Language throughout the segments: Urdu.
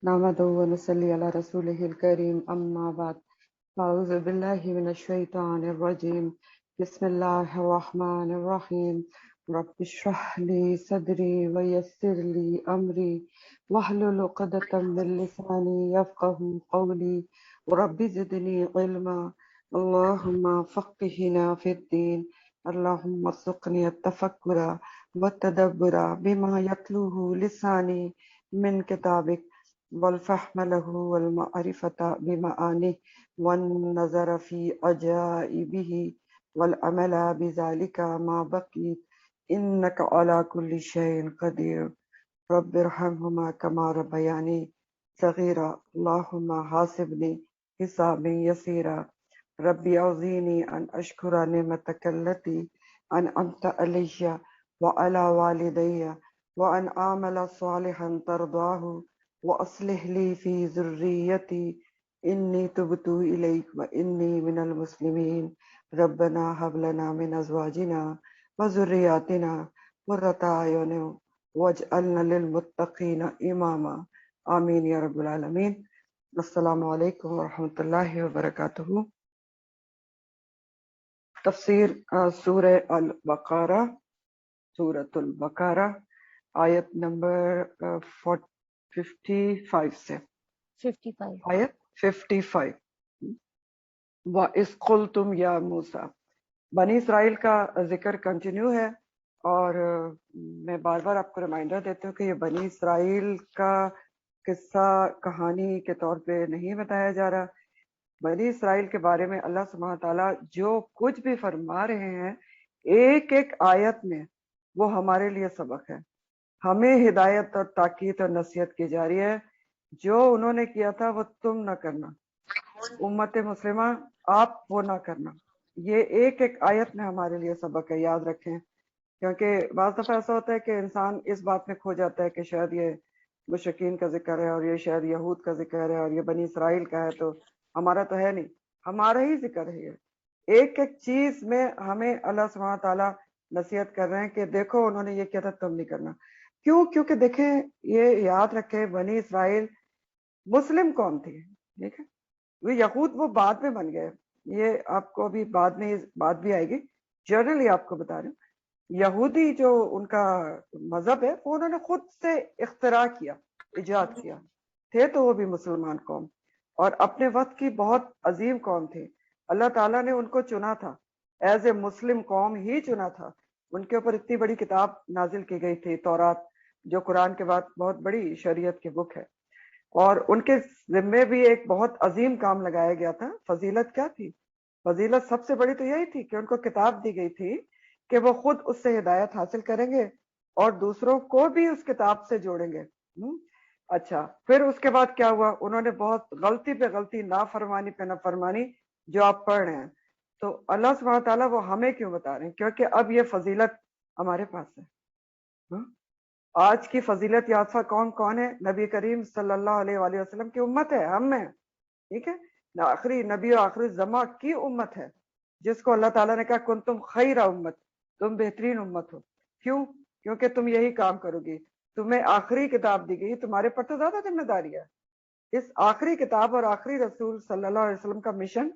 نحمده ونصلي على رسوله الكريم أما بعد أعوذ بالله من الشيطان الرجيم بسم الله الرحمن الرحيم رب اشرح لي صدري ويسر لي أمري واحلل عقدة من لساني يفقه قولي ورب زدني علما اللهم فقهنا في الدين اللهم ارزقني التفكر والتدبر بما يتلوه لساني من كتابك والفهم له والمعرفة بمعانيه والنظر في عجائبه والعمل بذلك ما بقيت إنك على كل شيء قدير رب ارحمهما كما ربياني صغيرا اللهم حاسبني حسابا يسيرا ربي أوزيني أن أشكر نعمتك التي أنعمت علي وعلى والدي وأن أعمل صالحا ترضاه وأصلح لي في ذريتي إني تبت إليك وإني من المسلمين ربنا هب لنا من أزواجنا وذرياتنا قرة أعين واجعلنا للمتقين إماما آمین یا رب العالمین۔ السلام علیکم ورحمۃ اللہ وبرکاتہ۔ تفسیر سورہ البقرہ، سورۃ البقرہ، آیت نمبر 55 سے 55 آیت 55۔ وَإِذْ قُلْتُمْ يَا مُوسَىٰ، بنی اسرائیل کا ذکر کنٹینیو ہے، اور میں بار بار آپ کو ریمائنڈر دیتی ہوں کہ یہ بنی اسرائیل کا قصہ کہانی کے طور پہ نہیں بتایا جا رہا۔ بنی اسرائیل کے بارے میں اللہ سبحانہ تعالیٰ جو کچھ بھی فرما رہے ہیں ایک ایک آیت میں، وہ ہمارے لیے سبق ہے۔ ہمیں ہدایت اور تاکید اور نصیحت کی جا رہی ہے، جو انہوں نے کیا تھا وہ تم نہ کرنا، امت مسلمہ آپ وہ نہ کرنا۔ یہ ایک ایک آیت میں ہمارے لیے سبق ہے، یاد رکھیں، کیونکہ بعض دفعہ ایسا ہوتا ہے کہ انسان اس بات میں کھو جاتا ہے کہ شاید یہ مشرکین کا ذکر ہے، اور یہ شاید یہود کا ذکر ہے، اور یہ بنی اسرائیل کا ہے، تو ہمارا تو ہے نہیں، ہمارا ہی ذکر ہے۔ یہ ایک ایک چیز میں ہمیں اللہ سبحانہ تعالیٰ نصیحت کر رہے ہیں کہ دیکھو انہوں نے یہ کیا تھا، تم نہیں کرنا۔ کیوں؟ کیونکہ دیکھیں، یہ یاد رکھیں، بنی اسرائیل مسلم قوم تھی، ٹھیک ہے؟ وہ یہود وہ بعد میں بن گئے، یہ آپ کو ابھی بعد میں بات بھی آئے گی، جنرلی آپ کو بتا رہی ہوں۔ یہودی جو ان کا مذہب ہے وہ انہوں نے خود سے اختراع کیا، ایجاد کیا، تھے تو وہ بھی مسلمان قوم، اور اپنے وقت کی بہت عظیم قوم تھی۔ اللہ تعالیٰ نے ان کو چنا تھا، ایز اے مسلم قوم ہی چنا تھا۔ ان کے اوپر اتنی بڑی کتاب نازل کی گئی تھی، تورات، جو قرآن کے بعد بہت بڑی شریعت کی بک ہے، اور ان کے ذمے بھی ایک بہت عظیم کام لگایا گیا تھا۔ فضیلت کیا تھی؟ فضیلت سب سے بڑی تو یہی تھی کہ ان کو کتاب دی گئی تھی کہ وہ خود اس سے ہدایت حاصل کریں گے اور دوسروں کو بھی اس کتاب سے جوڑیں گے۔ اچھا، پھر اس کے بعد کیا ہوا؟ انہوں نے بہت غلطی پہ غلطی، نافرمانی پہ نافرمانی، جو آپ پڑھ رہے ہیں۔ تو اللہ سبحانہ تعالیٰ وہ ہمیں کیوں بتا رہے ہیں؟ کیونکہ اب یہ فضیلت ہمارے پاس ہے۔ آج کی فضیلت یافتہ قوم کون ہے؟ نبی کریم صلی اللہ علیہ وآلہ وسلم کی امت ہے، ہم ہیں، ٹھیک ہے؟ آخری نبی اور آخری زماں کی امت ہے، جس کو اللہ تعالیٰ نے کہا کنتم خیر امت، تم بہترین امت ہو۔ کیوں؟ کیونکہ تم یہی کام کرو گی، تمہیں آخری کتاب دی گئی، تمہارے پر تو زیادہ ذمہ داری ہے۔ اس آخری کتاب اور آخری رسول صلی اللہ علیہ وسلم کا مشن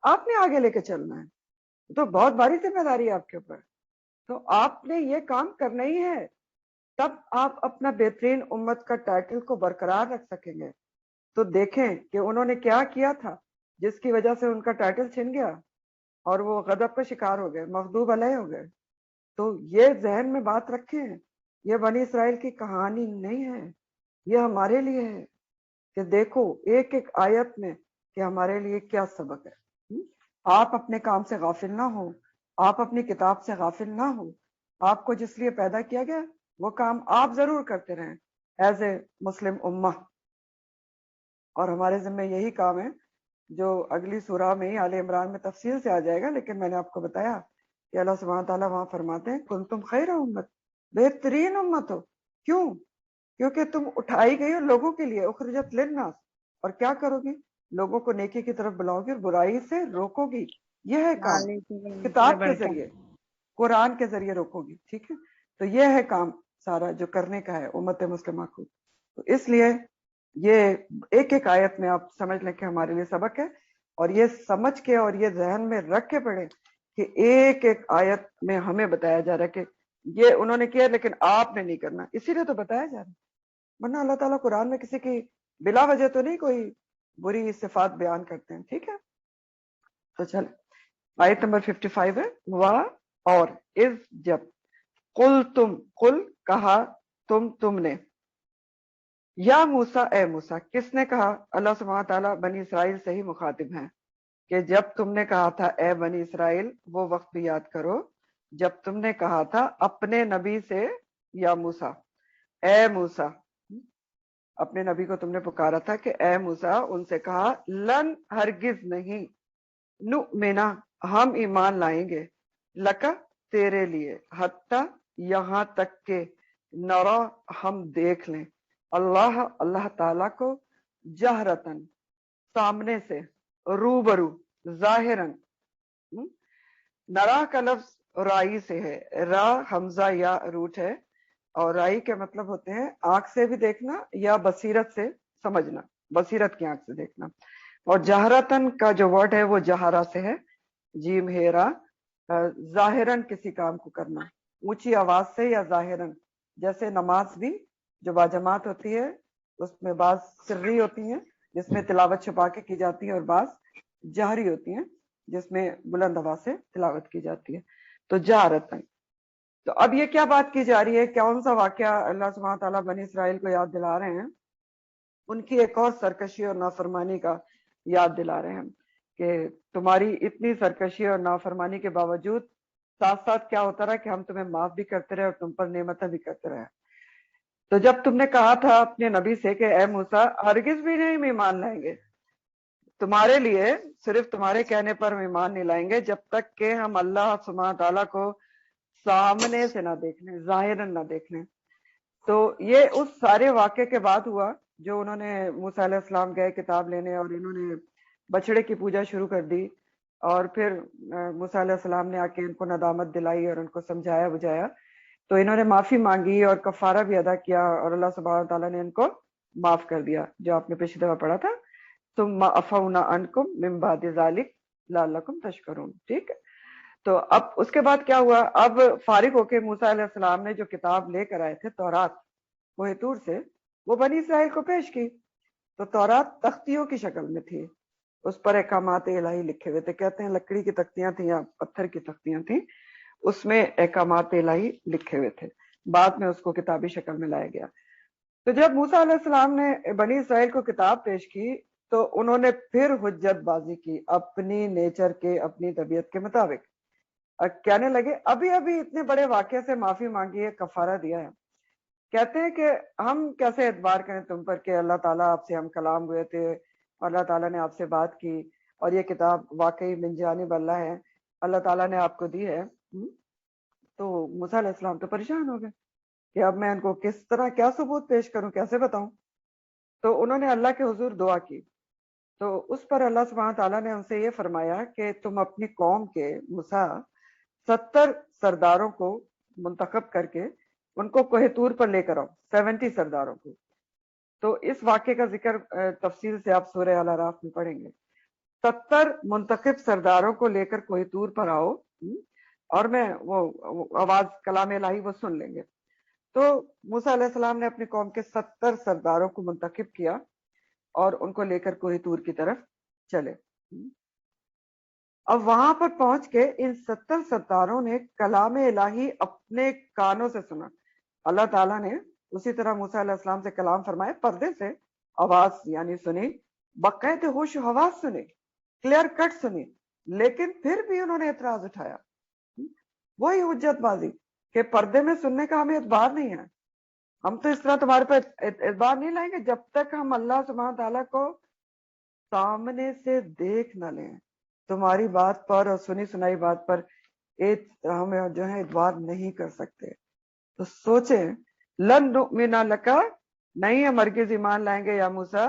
آپ نے آگے لے کے چلنا ہے، تو بہت باری ذمہ داری ہے آپ کے اوپر، تو آپ نے یہ کام کرنا ہی ہے، تب آپ اپنا بہترین امت کا ٹائٹل کو برقرار رکھ سکیں گے۔ تو دیکھیں کہ انہوں نے کیا کیا تھا جس کی وجہ سے ان کا ٹائٹل چھن گیا اور وہ غضب کا شکار ہو گئے، مغضوب علیہ ہو گئے۔ تو یہ ذہن میں بات رکھیں، یہ بنی اسرائیل کی کہانی نہیں ہے، یہ ہمارے لیے ہے کہ دیکھو ایک ایک آیت میں کہ ہمارے لیے کیا سبق ہے۔ آپ اپنے کام سے غافل نہ ہو، آپ اپنی کتاب سے غافل نہ ہو، آپ کو جس لیے پیدا کیا گیا وہ کام آپ ضرور کرتے رہیں ایز اے مسلم امہ۔ اور ہمارے ذمہ یہی کام ہے جو اگلی سورہ میں ہی آل عمران میں تفصیل سے آ جائے گا، لیکن میں نے آپ کو بتایا کہ اللہ سبحانہ تعالیٰ وہاں فرماتے ہیں کنتم خیر امت، بہترین امت ہو۔ کیوں؟ کیونکہ تم اٹھائی گئی ہو لوگوں کے لیے، اخرجت للناس، اور کیا کرو گی؟ لوگوں کو نیکی کی طرف بلاؤ گی اور برائی سے روکو گی۔ یہ ہے کام، کتاب کے ذریعے، قرآن کے ذریعے روکو گی، ٹھیک ہے؟ تو یہ ہے کام سارا جو کرنے کا ہے امت مسلمہ کو۔ تو اس لیے یہ ایک ایک آیت میں آپ سمجھ لیں کہ ہمارے لیے سبق ہے، اور یہ سمجھ کے اور یہ ذہن میں رکھ کے پڑھیں کہ ایک ایک آیت میں ہمیں بتایا جا رہا ہے کہ یہ انہوں نے کیا لیکن آپ نے نہیں کرنا، اسی لیے تو بتایا جا رہا ہے. ورنہ اللہ تعالیٰ قرآن میں کسی کی بلا وجہ تو نہیں کوئی بری صفات بیان کرتے ہیں. ٹھیک ہے، تو چل آیت نمبر 55 ہے. اور از جب قل کہا تم نے یا موسیٰ اے موسیٰ. کس نے کہا؟ اللہ سبحانہ تعالیٰ بنی اسرائیل سے ہی مخاطب ہیں کہ جب تم نے کہا تھا اے بنی اسرائیل، وہ وقت بھی یاد کرو جب تم نے کہا تھا اپنے نبی سے یا موسیٰ، اے موسیٰ. اپنے نبی کو تم نے پکارا تھا کہ اے موسیٰ، ان سے کہا لن ہرگز نہیں، نؤمنا ہم ایمان لائیں گے، لکا تیرے لیے، حتی یہاں تک کہ نرا ہم دیکھ لیں، اللہ تعالیٰ کو جہرتن سامنے سے، روبرو ظاہرن. نرا کا لفظ رائی سے ہے، را حمزہ یا روٹ ہے، اور رائی کے مطلب ہوتے ہیں آنکھ سے بھی دیکھنا یا بصیرت سے سمجھنا، بصیرت کی آنکھ سے دیکھنا. اور جہرتن کا جو ورڈ ہے وہ جہرا سے ہے، جیم ہیرا. ظاہرن کسی کام کو کرنا اونچی آواز سے یا ظاہرن، جیسے نماز بھی جو باجماعت ہوتی ہے اس میں بعض سری ہوتی ہیں جس میں تلاوت چھپا کے کی جاتی ہے، اور بعض جہری ہوتی ہیں جس میں بلند آواز سے تلاوت کی جاتی ہے. تو جہرتن. تو اب یہ کیا بات کی جا رہی ہے؟ کون سا واقعہ اللہ سبحانہ تعالیٰ بنی اسرائیل کو یاد دلا رہے ہیں؟ ان کی ایک اور سرکشی اور نافرمانی کا یاد دلا رہے ہیں کہ تمہاری اتنی سرکشی اور نافرمانی کے باوجود ساتھ ساتھ کیا ہوتا رہا کہ ہم تمہیں معاف بھی کرتے رہے اور تم پر نعمتیں بھی کرتے رہے. تو جب تم نے کہا تھا اپنے نبی سے کہ اے موسیٰ، ہرگز بھی نہیں ہم ایمان لائیں گے تمہارے لیے، صرف تمہارے کہنے پر ہم ایمان نہیں لائیں گے جب تک کہ ہم اللہ سبحانہ تعالیٰ کو سامنے سے نہ دیکھ لیں، ظاہراً نہ دیکھ لیں. تو یہ اس سارے واقعے کے بعد ہوا جو انہوں نے موسیٰ علیہ السلام گئے کتاب لینے اور انہوں نے بچڑے کی پوجا شروع کر دی، اور پھر موسیٰ علیہ السلام نے آ کے ان کو ندامت دلائی اور ان کو سمجھایا بجھایا. تو انہوں نے معافی مانگی اور کفارہ بھی ادا کیا، اور اللہ سبحانہ تعالیٰ نے ان کو معاف کر دیا، جو آپ نے پچھلی دفعہ پڑھا تھا ثم عفونا عنکم من بعد ذلک لعلکم تشکرون. ٹھیک ہے، تو اب اس کے بعد کیا ہوا؟ اب فارغ ہو کے موسیٰ علیہ السلام نے جو کتاب لے کر آئے تھے تورات کوہ طور سے، وہ بنی اسرائیل کو پیش کی. تو تورات تختیوں کی شکل میں تھی، اس پر احکامات الہی لکھے ہوئے تھے. کہتے ہیں لکڑی کی تختیاں تھیں یا پتھر کی تختیاں تھیں، اس میں احکامات الہی لکھے ہوئے تھے. بعد میں اس کو کتابی شکل میں لایا گیا. تو جب موسیٰ علیہ السلام نے بنی اسرائیل کو کتاب پیش کی تو انہوں نے پھر حجت بازی کی اپنی نیچر کے، اپنی طبیعت کے مطابق. کہنے لگے ابھی اتنے بڑے واقعے سے معافی مانگی ہے، کفارہ دیا ہے، کہتے ہیں کہ ہم کیسے اعتبار کریں تم پر کہ اللہ تعالیٰ آپ سے ہم کلام ہوئے تھے اور اللہ تعالیٰ نے آپ سے بات کی اور یہ کتاب واقعی من جانب اللہ ہے، اللہ تعالیٰ نے آپ کو دی ہے. تو موسیٰ علیہ السلام تو پریشان ہو گئے کہ اب میں ان کو کس طرح کیا ثبوت پیش کروں، کیسے بتاؤں. تو انہوں نے اللہ کے حضور دعا کی. تو اس پر اللہ سبحانہ تعالیٰ نے ان سے یہ فرمایا کہ تم اپنی قوم کے موسیٰ 70 سرداروں کو منتخب کر کے ان کو کوہ طور پر لے کر آؤ، 70 سرداروں کو. تو اس واقعے کا ذکر تفصیل سے آپ سورہ الاعراف میں پڑھیں گے. 70 منتخب سرداروں کو لے کر کوہ طور پر آؤ، اور میں وہ آواز کلام الہی وہ سن لیں گے. تو موسیٰ علیہ السلام نے اپنی قوم کے 70 سرداروں کو منتخب کیا اور ان کو لے کر کوہ طور کی طرف چلے. اب وہاں پر پہنچ کے ان 70 سرداروں نے کلام الہی اپنے کانوں سے سنا. اللہ تعالیٰ نے اسی طرح موسیٰ علیہ السلام سے کلام فرمائے، پردے سے آواز یعنی سنی، باقاعدہ ہوش و حواس سنی، کلیئر کٹ سنی، لیکن پھر بھی انہوں نے اعتراض اٹھایا. وہی حجت بازی کہ پردے میں سننے کا ہمیں اعتبار نہیں ہے، ہم تو اس طرح تمہارے پہ اعتبار نہیں لائیں گے جب تک ہم اللہ سبحانہ تعالیٰ کو سامنے سے دیکھ نہ لیں. تمہاری بات پر اور سنی سنائی بات پر ہم جو ہے اعتبار نہیں کر سکتے. تو سوچیں، لن نؤمن لکا، نہیں ہم ہرگز ایمان لائیں گے یا موسیٰ،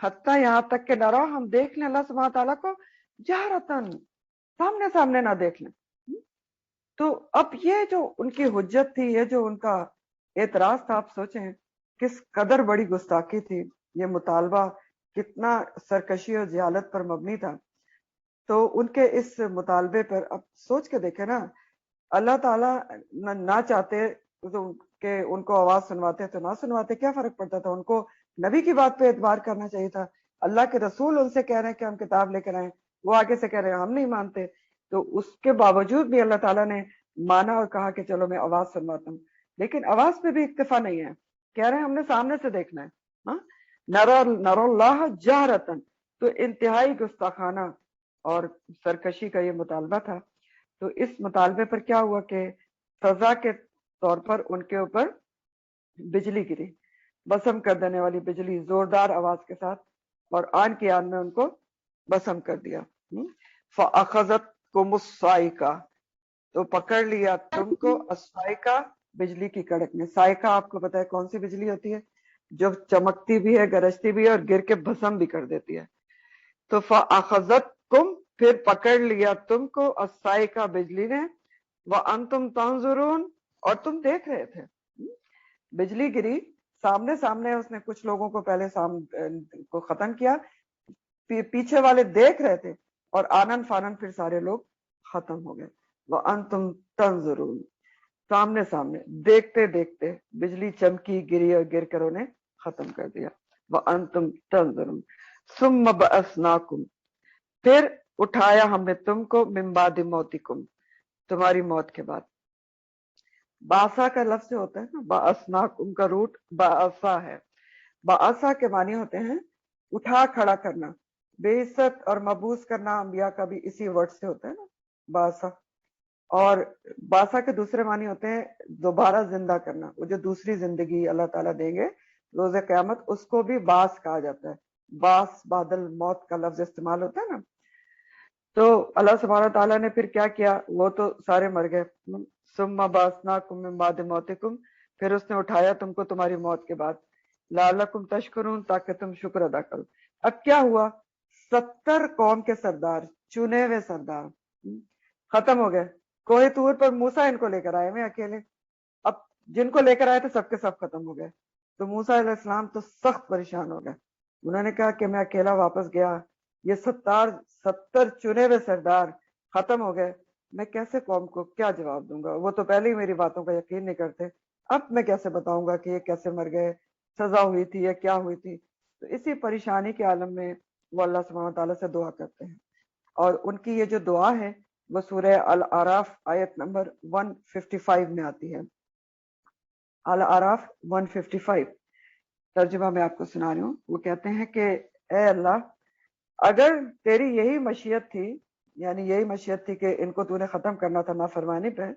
حتیٰ یہاں تک کہ نرا ہم دیکھ لیں اللہ سبحانہ تعالیٰ کو جہرتن، سامنے سامنے نہ دیکھ لیں. تو اب یہ جو ان کی حجت تھی، یہ جو ان کا اعتراض تھا، آپ سوچیں کس قدر بڑی گستاخی تھی. یہ مطالبہ کتنا سرکشی اور جہالت پر مبنی تھا. تو ان کے اس مطالبے پر اب سوچ کے دیکھیں نا, اللہ تعالیٰ نہ چاہتے تو کہ ان کو آواز سنواتے تو نہ سنواتے, کیا فرق پڑتا تھا؟ ان کو نبی کی بات پہ اعتبار کرنا چاہیے تھا. اللہ کے رسول ان سے کہہ رہے ہیں کہ ہم کتاب لے کر آئیں, وہ آگے سے کہہ رہے ہیں ہم نہیں مانتے. تو اس کے باوجود بھی اللہ تعالیٰ نے مانا اور کہا کہ چلو میں آواز سنواتا ہوں. لیکن آواز پہ بھی اکتفا نہیں ہے, کہہ رہے ہیں ہم نے سامنے سے دیکھنا ہے. نر اللہ جہرتن, تو انتہائی گستاخانہ اور سرکشی کا یہ مطالبہ تھا. تو اس مطالبے پر کیا ہوا کہ سزا کے طور پر ان کے اوپر بجلی گری, بسم کر دینے والی بجلی زوردار آواز کے ساتھ, اور آن کی آن میں ان کو بسم کر دیا. فَأَخَذَتْكُمُ الصَّاعِقَةُ, تو پکڑ لیا تم کو الصَّاعِقَہ, بجلی کی کڑک نے. صاعقہ آپ کو پتا ہے کون سی بجلی ہوتی ہے؟ جو چمکتی بھی ہے, گرجتی بھی ہے, اور گر کے بھسم بھی کر دیتی ہے. تو فَأَخَذَتْكُمْ, پھر پکڑ لیا تم کو الصَّاعِقَہ, بجلی نے, وَأَنْتُمْ تَنْظُرُونَ, اور تم دیکھ رہے تھے. بجلی گری سامنے سامنے, اس نے کچھ لوگوں کو پہلے کو ختم کیا, پیچھے والے دیکھ رہے تھے, اور آنن فانن پھر سارے لوگ ختم ہو گئے. وَأَنْتُمْ تَنْظُرُونَ, سامنے سامنے دیکھتے دیکھتے بجلی چمکی, گری, اور گر کر انہیں ختم کر دیا. وَأَنْتُمْ تَنْظُرُونَ ثُمَّ بَعَثْنَاكُمْ, پھر اٹھایا ہم نے تم کو, من بعد موتکم, تمہاری موت کے بعد. باسا کا لفظ ہوتا ہے نا, باسناکم کا روٹ باسا ہے. باسا کے معنی ہوتے ہیں اٹھا کھڑا کرنا. بے عزت اور مبوس کرنا انبیاء کا بھی اسی ورڈ سے ہوتا ہے نا, باسا. اور باسا کے دوسرے معنی ہوتے ہیں دوبارہ زندہ کرنا. وہ جو دوسری زندگی اللہ تعالیٰ دیں گے روز قیامت, اس کو بھی باس کہا جاتا ہے. باس, بادل, موت کا لفظ استعمال ہوتا ہے نا. تو اللہ سبحانہ تعالیٰ نے پھر کیا کیا, وہ تو سارے مر گئے. ثم باسناکم من بعد موتکم, پھر اس نے اٹھایا تم کو تمہاری موت کے بعد. لعلکم تشکرون, تاکہ تم شکر ادا کرو. اب کیا ہوا, 70 قوم کے سردار, چنے ہوئے سردار ختم ہو گئے. کوہ طور پر موسیٰ ان کو لے کر آئے میں اکیلے. اب جن کو لے کر آئے تھے سب کے سب ختم ہو گئے. تو موسیٰ علیہ السلام تو سخت پریشان ہو گئے. انہوں نے کہا کہ میں اکیلا واپس گیا, یہ 70 چنے ہوئے سردار ختم ہو گئے, میں کیسے قوم کو کیا جواب دوں گا؟ وہ تو پہلے ہی میری باتوں کا یقین نہیں کرتے, اب میں کیسے بتاؤں گا کہ یہ کیسے مر گئے, سزا ہوئی تھی یا کیا ہوئی تھی؟ تو اسی پریشانی کے عالم میں وہ اللہ سبحانہ تعالیٰ سے دعا کرتے ہیں. اور ان کی یہ جو دعا ہے وہ سورہ الاعراف آیت نمبر 155 میں آتی ہے. الاعراف 155 ترجمہ میں آپ کو سنا رہی ہوں. وہ کہتے ہیں کہ اے اللہ, اگر تیری یہی مشیت تھی, یعنی یہی مشیت تھی کہ ان کو تو نے ختم کرنا تھا نافرمانی پہ,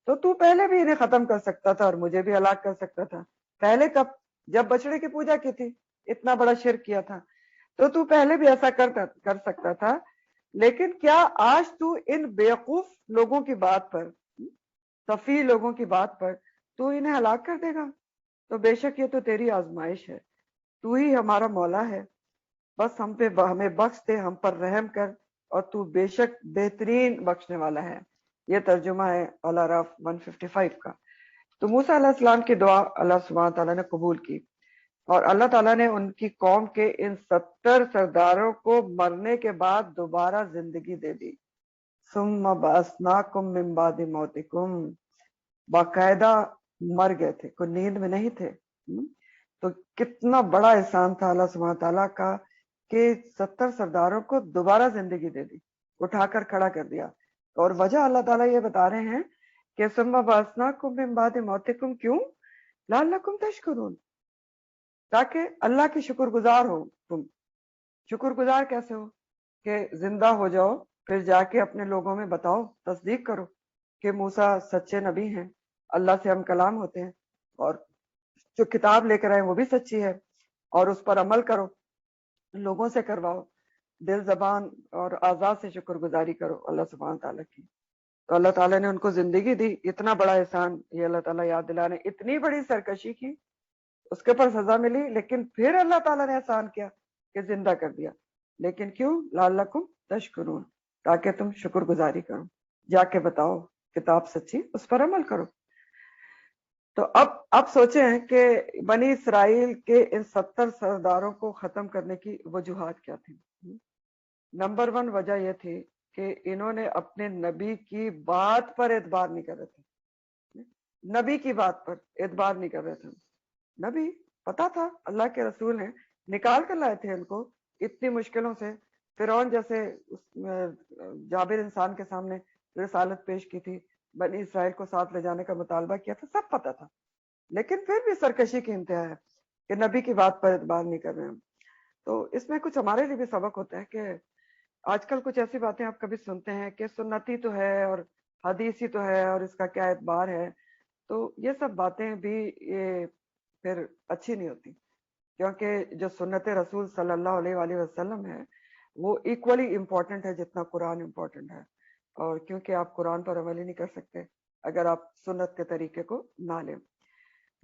تو تو پہلے بھی انہیں ختم کر سکتا تھا اور مجھے بھی ہلاک کر سکتا تھا. پہلے کب؟ جب بچڑے کی پوجا کی تھی, اتنا بڑا شرک کیا تھا, تو پہلے بھی ایسا کر سکتا تھا. لیکن کیا آج تو ان بیوقوف لوگوں کی بات پر, سفیہ لوگوں کی بات پر تو انہیں ہلاک کر دے گا؟ تو بے شک یہ تو تیری آزمائش ہے, تو ہی ہمارا مولا ہے, بس ہمیں بخش دے, ہم پر رحم کر, اور تو بے شک بہترین بخشنے والا ہے. یہ ترجمہ ہے الاعراف 155 کا. تو موسیٰ علیہ السلام کی دعا اللہ سبحانہ تعالیٰ نے قبول کی, اور اللہ تعالیٰ نے ان کی قوم کے ان 70 سرداروں کو مرنے کے بعد دوبارہ زندگی دے دی. ثم بعثناکم من بعد موتکم, باقاعدہ مر گئے تھے, کوئی نیند میں نہیں تھے. تو کتنا بڑا احسان تھا اللہ سبحانہ تعالیٰ کا کہ 70 سرداروں کو دوبارہ زندگی دے دی, اٹھا کر کھڑا کر دیا. اور وجہ اللہ تعالیٰ یہ بتا رہے ہیں کہ ثم بعثناکم من بعد موتکم, کیوں؟ لعلکم تشکرون, تاکہ اللہ کی شکر گزار ہو. تم شکر گزار کیسے ہو؟ کہ زندہ ہو جاؤ, پھر جا کے اپنے لوگوں میں بتاؤ, تصدیق کرو کہ موسیٰ سچے نبی ہیں, اللہ سے ہم کلام ہوتے ہیں, اور جو کتاب لے کر آئے وہ بھی سچی ہے, اور اس پر عمل کرو, لوگوں سے کرواؤ, دل زبان اور اعضاء سے شکر گزاری کرو اللہ سبحانہ تعالیٰ کی. تو اللہ تعالیٰ نے ان کو زندگی دی. اتنا بڑا احسان یہ اللہ تعالیٰ یاد دلانے, اتنی بڑی سرکشی کی, اس کے پر سزا ملی, لیکن پھر اللہ تعالیٰ نے احسان کیا کہ زندہ کر دیا. لیکن کیوں؟ لعلکم تشکرون, تاکہ تم شکر گزاری کرو, جا کے بتاؤ کتاب سچی, اس پر عمل کرو. تو اب سوچیں کہ بنی اسرائیل کے ان 70 سرداروں کو ختم کرنے کی وجوہات کیا تھی؟ نمبر 1 وجہ یہ تھی کہ انہوں نے اپنے نبی کی بات پر اعتبار نہیں کر رہے تھے، نبی کی بات پر اعتبار نہیں کر رہے تھے. نبی پتا تھا اللہ کے رسول ہیں، نکال کر لائے تھے ان کو اتنی مشکلوں سے، فرعون جیسے جابر انسان کے سامنے رسالت پیش کی تھی، بنی اسرائیل کو ساتھ لے جانے کا مطالبہ کیا تھا، سب پتا تھا، لیکن پھر بھی سرکشی کی انتہا ہے کہ نبی کی بات پر اعتبار نہیں کر رہے ہیں. تو اس میں کچھ ہمارے لیے بھی سبق ہوتا ہے کہ آج کل کچھ ایسی باتیں آپ کبھی سنتے ہیں کہ سنتی تو ہے اور حدیثی تو ہے اور اس کا کیا اعتبار ہے، تو یہ سب باتیں بھی یہ پھر اچھی نہیں ہوتی، کیونکہ جو سنت رسول صلی اللہ علیہ وآلہ وسلم ہے وہ ایکولی امپورٹنٹ ہے جتنا قرآن امپورٹنٹ ہے، اور کیونکہ آپ قرآن پر عمل ہی نہیں کر سکتے اگر آپ سنت کے طریقے کو نہ لیں.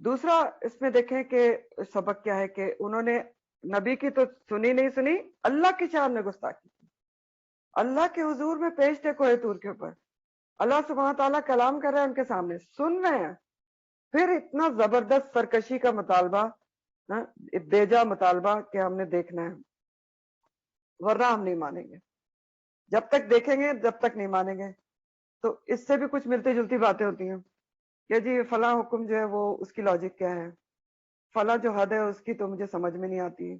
دوسرا اس میں دیکھیں کہ سبق کیا ہے کہ انہوں نے نبی کی تو سنی نہیں سنی، اللہ کی شان میں گستاخی کی. اللہ کے حضور میں پیش تھے کوہ طور کے اوپر، اللہ سبحانہ تعالیٰ کلام کر رہے ہیں ان کے سامنے، سن رہے ہیں، پھر اتنا زبردست سرکشی کا مطالبہ، بیجا مطالبہ کہ ہم نے دیکھنا ہے ورنہ ہم نہیں مانیں گے، جب تک دیکھیں گے جب تک نہیں مانیں گے. تو اس سے بھی کچھ ملتی جلتی باتیں ہوتی ہیں کہ جی فلاں حکم جو ہے وہ اس کی لاجک کیا ہے، فلاں جو حد ہے اس کی تو مجھے سمجھ میں نہیں آتی،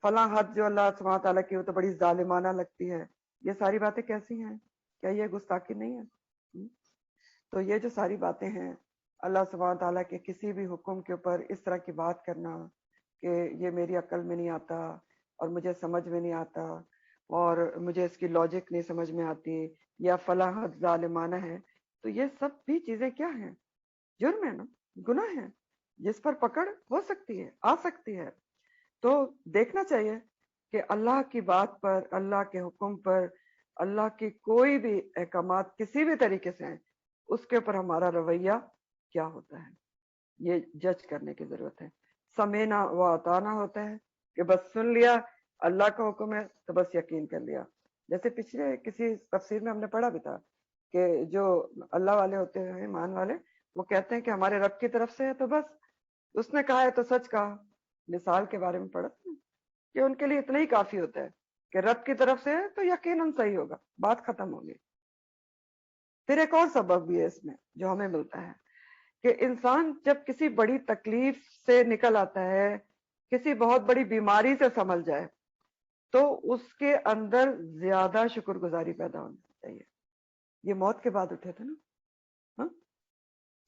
فلاں حد جو اللہ سبحانہ تعالیٰ کی وہ تو بڑی ظالمانہ لگتی ہے. یہ ساری باتیں کیسی ہیں؟ کیا یہ گستاخی نہیں ہے؟ تو یہ جو ساری باتیں ہیں، اللہ سبحانہ تعالیٰ کے کسی بھی حکم کے اوپر اس طرح کی بات کرنا کہ یہ میری عقل میں نہیں آتا اور مجھے سمجھ میں نہیں آتا اور مجھے اس کی لاجک نہیں سمجھ میں آتی، یا فلاں حد ظالمانہ ہے، تو یہ سب بھی چیزیں کیا ہیں؟ جرم ہے نا، گناہ ہے جس پر پکڑ ہو سکتی ہے، آ سکتی ہے. تو دیکھنا چاہیے کہ اللہ کی بات پر، اللہ کے حکم پر، اللہ کی کوئی بھی احکامات کسی بھی طریقے سے ہیں، اس کے اوپر ہمارا رویہ کیا ہوتا ہے، یہ جج کرنے کی ضرورت ہے. سمینا و اطانا ہوتا ہے کہ بس سن لیا اللہ کا حکم ہے تو بس یقین کر لیا. جیسے پچھلے کسی تفسیر میں ہم نے پڑھا بھی تھا کہ جو اللہ والے ہوتے ہیں، ایمان والے، وہ کہتے ہیں کہ ہمارے رب کی طرف سے ہے تو بس اس نے کہا ہے تو سچ کہا. مثال کے بارے میں پڑھا کہ ان کے لیے اتنا ہی کافی ہوتا ہے کہ رب کی طرف سے ہے تو یقیناً صحیح ہوگا، بات ختم ہوگی. پھر ایک اور سبب بھی ہے اس میں جو ہمیں ملتا ہے کہ انسان جب کسی بڑی تکلیف سے نکل آتا ہے، کسی بہت بڑی بیماری سے سنبھل جائے، تو اس کے اندر زیادہ شکر گزاری پیدا ہونی چاہیے. یہ موت کے بعد اٹھے تھے نا، ہاں؟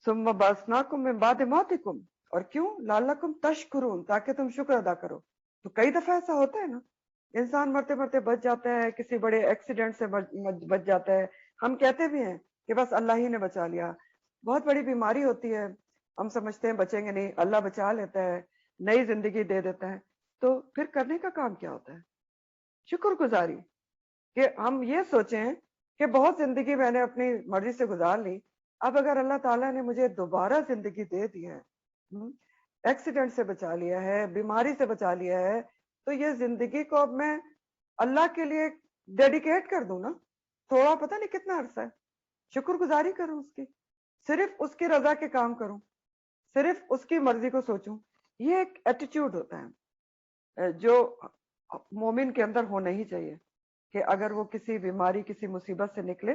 ثم بعثناکم من بعد موتکم، اور کیوں؟ لعلکم تشکرون، تاکہ تم شکر ادا کرو. تو کئی دفعہ ایسا ہوتا ہے نا، انسان مرتے مرتے بچ جاتا ہے، کسی بڑے ایکسیڈنٹ سے بچ جاتا ہے، ہم کہتے بھی ہیں کہ بس اللہ ہی نے بچا لیا. بہت بڑی بیماری ہوتی ہے، ہم سمجھتے ہیں بچیں گے نہیں، اللہ بچا لیتا ہے، نئی زندگی دے دیتا ہے. تو پھر کرنے کا کام کیا ہوتا ہے؟ شکر گزاری. کہ ہم یہ سوچیں کہ بہت زندگی میں نے اپنی مرضی سے گزار لی، اب اگر اللہ تعالیٰ نے مجھے دوبارہ زندگی دے دی ہے، ایکسیڈنٹ سے بچا لیا ہے، بیماری سے بچا لیا ہے، تو یہ زندگی کو اب میں اللہ کے لیے ڈیڈیکیٹ کر دوں نا. تھوڑا پتہ نہیں کتنا عرصہ ہے، شکر گزاری کروں اس کی، صرف اس کی رضا کے کام کروں، صرف اس کی مرضی کو سوچوں. یہ ایک ایٹیٹیوڈ ہوتا ہے جو مومن کے اندر ہونا ہی چاہیے کہ اگر وہ کسی بیماری، کسی مصیبت سے نکلے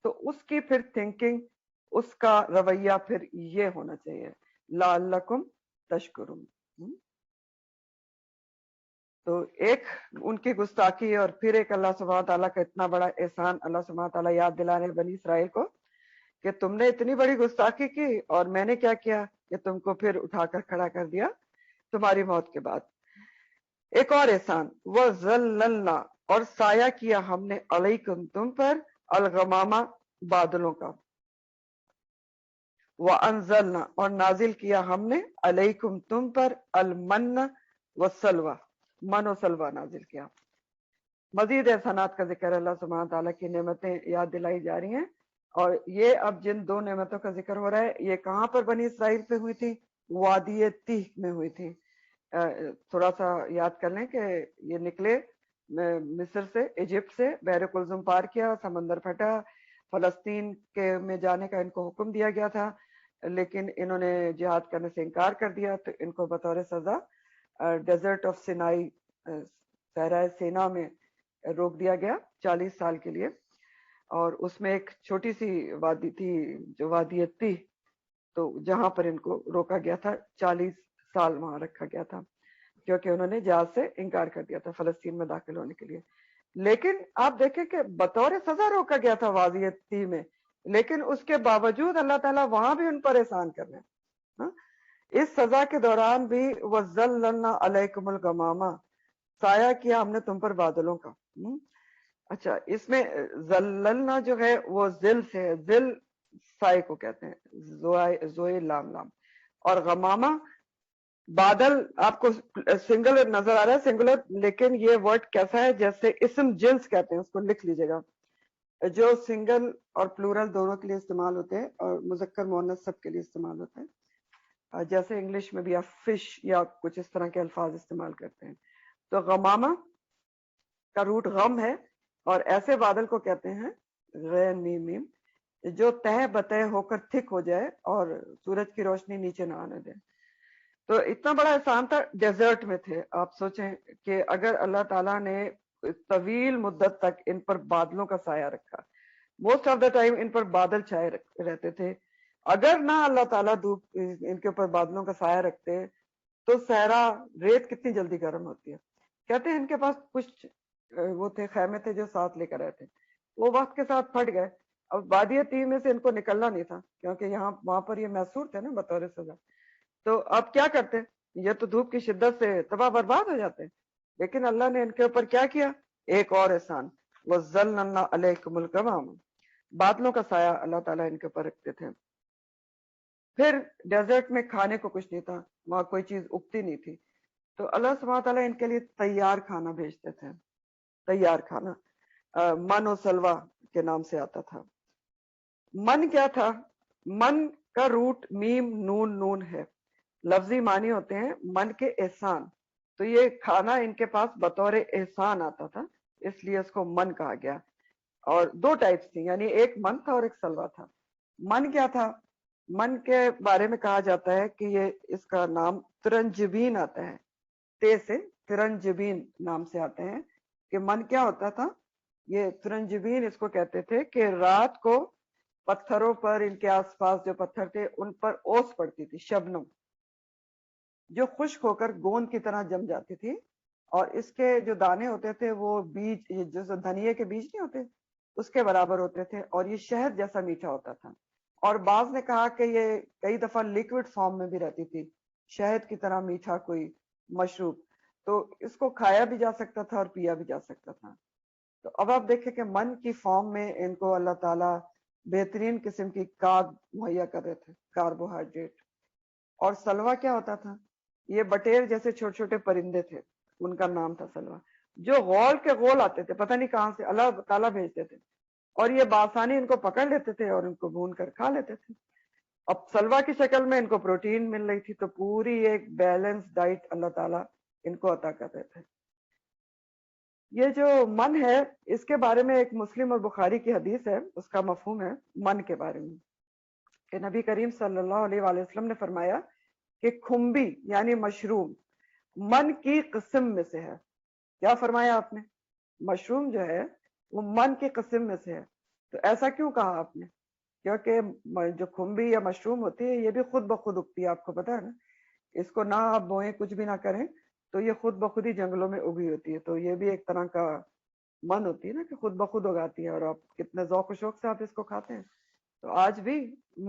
تو اس کی پھر تھنکنگ، اس کا رویہ پھر یہ ہونا چاہیے، لعلکم تشکرون. تو ایک ان کی گستاخی، اور پھر ایک اللہ سبحانہ تعالیٰ کا اتنا بڑا احسان اللہ سبحانہ تعالیٰ یاد دلا رہے بنی اسرائیل کو کہ تم نے اتنی بڑی گستاخی کی اور میں نے کیا کیا کہ تم کو پھر اٹھا کر کھڑا کر دیا تمہاری موت کے بعد. ایک اور احسان، وَظَلَّلْنَا، اور سایہ کیا ہم نے علیکم تم پر، الغمامہ بادلوں کا، وَأَنزَلْنَا، اور نازل کیا ہم نے علیکم تم پر، المن والسلوى، من و سلوہ نازل کیا. مزید احسانات کا ذکر اللہ سبحانہ تعالیٰ کی نعمتیں یاد دلائی جا رہی ہیں، اور یہ اب جن دو نعمتوں کا ذکر ہو رہا ہے یہ کہاں پر بنی اسرائیل پہ ہوئی تھی؟ وادی تیہ میں ہوئی تھی. تھوڑا سا یاد کر لیں کہ یہ نکلے مصر سے، ایجپٹ سے، بحر کلزم پار کیا، سمندر پھٹا، فلسطین کے میں جانے کا ان کو حکم دیا گیا تھا. لیکن انہوں نے جہاد کرنے سے انکار کر دیا، تو ان کو بطور سزا ڈیزرٹ آف سینائی، صحرائے سینا میں روک دیا گیا 40 سال کے لیے. اور اس میں ایک چھوٹی سی وادی تھی جو وادی التیہ، تو جہاں پر ان کو روکا گیا تھا 40 سال وہاں رکھا گیا تھا، کیونکہ انہوں نے جہاز سے انکار کر دیا تھا فلسطین میں داخل ہونے کے لیے. لیکن آپ دیکھیں کہ بطور سزا روکا گیا تھا وادی التیہ میں، لیکن اس کے باوجود اللہ تعالیٰ وہاں بھی ان پر احسان کر رہے ہیں. اس سزا کے دوران بھی وَظَلَّلْنَا عَلَيْكُمُ الْغَمَامَ، سایہ کیا ہم نے تم پر بادلوں کا. اچھا، اس میں ذللنا جو ہے وہ ذل سے ہے، ذل سائے کو کہتے ہیں، زوئے لام لام. اور غمامہ بادل آپ کو سنگل نظر آ رہا ہے، سنگولر، لیکن یہ ورڈ کیسا ہے جیسے اسم جنس کہتے ہیں، اس کو لکھ لیجئے گا، جو سنگل اور پلورل دونوں کے لیے استعمال ہوتے ہیں اور مذکر مؤنث سب کے لیے استعمال ہوتے ہیں. جیسے انگلش میں بھی آپ فش یا کچھ اس طرح کے الفاظ استعمال کرتے ہیں. تو غمامہ کا روٹ غم ہے، اور ایسے بادل کو کہتے ہیں غین میم میم، جو تہ بتہ ہو کر تھک ہو جائے اور سورج کی روشنی نیچے نہ آنے دے. تو اتنا بڑا احسان تھا، ڈیزرٹ میں تھے. آپ سوچیں کہ اگر اللہ تعالیٰ نے طویل مدت تک ان پر بادلوں کا سایہ رکھا، موسٹ آف دا ٹائم ان پر بادل چھائے رہتے تھے، اگر نہ اللہ تعالیٰ دھوپ ان کے اوپر بادلوں کا سایہ رکھتے تو صحرا ریت کتنی جلدی گرم ہوتی ہے. کہتے ہیں ان کے پاس کچھ وہ تھے، خیمے تھے جو ساتھ لے کر آئے تھے، وہ وقت کے ساتھ پھٹ گئے. اب وادی التیہ میں سے ان کو نکلنا نہیں تھا، کیونکہ وہاں پر یہ محصور تھے نا بطور سزا. تو اب کیا کرتے، یہ تو دھوپ کی شدت سے تباہ برباد ہو جاتے. لیکن اللہ نے ان کے اوپر کیا کیا، ایک اور احسان، وَظَلَّلْنَا عَلَيْكُمُ الْغَمَامَ، بادلوں کا سایہ اللہ تعالیٰ ان کے اوپر رکھتے تھے. پھر ڈیزرٹ میں کھانے کو کچھ نہیں تھا، وہاں کوئی چیز اگتی نہیں تھی، تو اللہ سبحانہ تعالیٰ ان کے لیے تیار کھانا بھیجتے تھے. تیار کھانا من و سلوا کے نام سے آتا تھا. من کیا تھا؟ من کا روٹ میم نون نون ہے، لفظی معنی ہوتے ہیں من کے احسان. تو یہ کھانا ان کے پاس بطور احسان آتا تھا، اس لیے اس کو من کہا گیا. اور دو ٹائپس تھی، یعنی ایک من تھا اور ایک سلوا تھا. من کیا تھا؟ من کے بارے میں کہا جاتا ہے کہ یہ اس کا نام ترنجبین آتا ہے، تے سے ترنجبین نام سے آتے ہیں. کہ من کیا ہوتا تھا؟ یہ ترنجبین اس کو کہتے تھے کہ رات کو پتھروں پر، ان کے آس پاس جو پتھر تھے ان پر اوس پڑتی تھی، شبنم، جو خشک ہو کر گوند کی طرح جم جاتی تھی، اور اس کے جو دانے ہوتے تھے وہ بیج، جو دھنیے کے بیج نہیں ہوتے اس کے برابر ہوتے تھے، اور یہ شہد جیسا میٹھا ہوتا تھا. اور بعض نے کہا کہ یہ کئی دفعہ لیکوڈ فارم میں بھی رہتی تھی، شہد کی طرح میٹھا کوئی مشروب. تو اس کو کھایا بھی جا سکتا تھا اور پیا بھی جا سکتا تھا. تو اب آپ دیکھیں کہ من کی فارم میں ان کو اللہ تعالیٰ بہترین قسم کی کارب مہیا کر رہے تھے، کاربوہائیڈریٹ. اور سلوا کیا ہوتا تھا؟ یہ بٹیر جیسے چھوٹے چھوٹے پرندے تھے، ان کا نام تھا سلوا، جو غول کے غول آتے تھے، پتہ نہیں کہاں سے اللہ تعالیٰ بھیجتے تھے، اور یہ بآسانی ان کو پکڑ لیتے تھے اور ان کو بھون کر کھا لیتے تھے. اب سلوا کی شکل میں ان کو پروٹین مل رہی تھی، تو پوری ایک بیلنس ڈائٹ اللہ تعالیٰ ان کو عطا کر رہے تھے. یہ جو من ہے، اس کے بارے میں ایک مسلم اور بخاری کی حدیث ہے، اس کا مفہوم ہے من کے بارے میں، کہ نبی کریم صلی اللہ علیہ وآلہ وسلم نے فرمایا کہ کھمبی یعنی مشروم من کی قسم میں سے ہے. کیا فرمایا آپ نے؟ مشروم جو ہے وہ من کی قسم میں سے ہے. تو ایسا کیوں کہا آپ نے؟ کیونکہ جو کھمبی یا مشروم ہوتی ہے یہ بھی خود بخود اگتی ہے، آپ کو پتا ہے نا. اس کو نہ آپ بوئیں، کچھ بھی نہ کریں، تو یہ خود بخود ہی جنگلوں میں اگی ہوتی ہے. تو یہ بھی ایک طرح کا من ہوتی ہے نا کہ خود بخود اگاتی ہے، اور آپ کتنے ذوق و شوق سے آپ اس کو کھاتے ہیں. تو آج بھی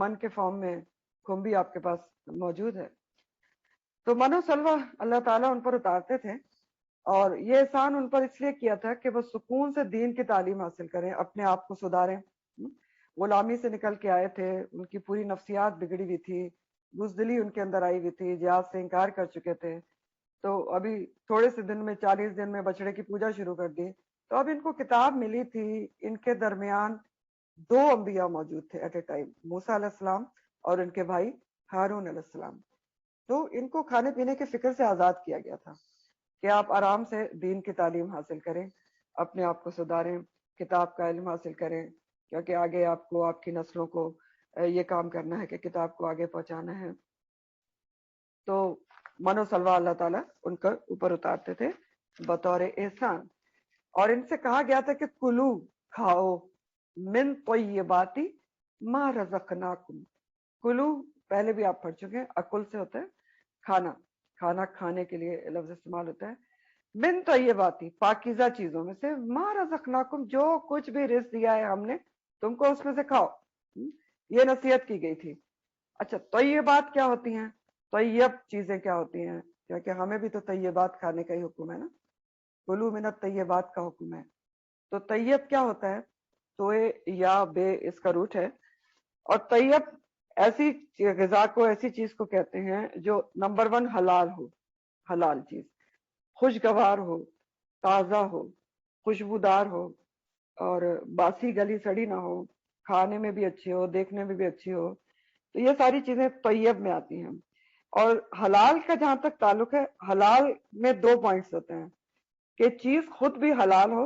من کے فارم میں کھمبی آپ کے پاس موجود ہے. تو من و سلوہ اللہ تعالیٰ ان پر اتارتے تھے، اور یہ احسان ان پر اس لیے کیا تھا کہ وہ سکون سے دین کی تعلیم حاصل کریں، اپنے آپ کو سدھاریں. غلامی سے نکل کے آئے تھے، ان کی پوری نفسیات بگڑی ہوئی تھی، بزدلی ان کے اندر آئی ہوئی تھی، جہاد سے انکار کر چکے تھے. تو ابھی تھوڑے سے دن میں 40 دن میں بچڑے کی پوجا شروع کر دی. تو اب ان کو کتاب ملی تھی. ان کے درمیان 2 انبیاء موجود تھے ایٹ اے ٹائم، موسیٰ علیہ السلام اور ان کے بھائی ہارون علیہ السلام. تو ان کو کھانے پینے کی فکر سے آزاد کیا گیا تھا کہ آپ آرام سے دین کی تعلیم حاصل کریں، اپنے آپ کو سدھاریں، کتاب کا علم حاصل کریں، کیونکہ آگے آپ کو، آپ کی نسلوں کو یہ کام کرنا ہے کہ کتاب کو آگے پہنچانا ہے. تو من و سلوہ اللہ تعالیٰ ان کا اوپر اتارتے تھے بطور احسان. اور ان سے کہا گیا تھا کہ کلو کھاؤ من طیباتی ما رزقناکم. کلو پہلے بھی آپ پڑھ چکے ہیں, اکل سے ہوتا ہے کھانا, کھانا کھانے کے لیے لفظ استعمال ہوتا ہے. من طیباتی پاکیزہ چیزوں میں سے, ما رزقناکم جو کچھ بھی رزق دیا ہے ہم نے تم کو اس میں سے کھاؤ. یہ نصیحت کی گئی تھی. اچھا طیبات کیا ہوتی ہیں, طیب چیزیں کیا ہوتی ہیں, کیونکہ ہمیں بھی تو طیبات کھانے کا ہی حکم ہے نا, کلو من الطیبات کا حکم ہے. تو طیب کیا ہوتا ہے, تو یا بے اس کا روٹ ہے. اور طیب ایسی غذا کو, ایسی چیز کو کہتے ہیں جو نمبر 1 حلال ہو, حلال چیز, خوشگوار ہو, تازہ ہو, خوشبودار ہو, اور باسی گلی سڑی نہ ہو, کھانے میں بھی اچھی ہو, دیکھنے میں بھی اچھی ہو. تو یہ ساری چیزیں طیب میں آتی ہیں. اور حلال کا جہاں تک تعلق ہے, حلال میں 2 پوائنٹس ہوتے ہیں کہ چیز خود بھی حلال ہو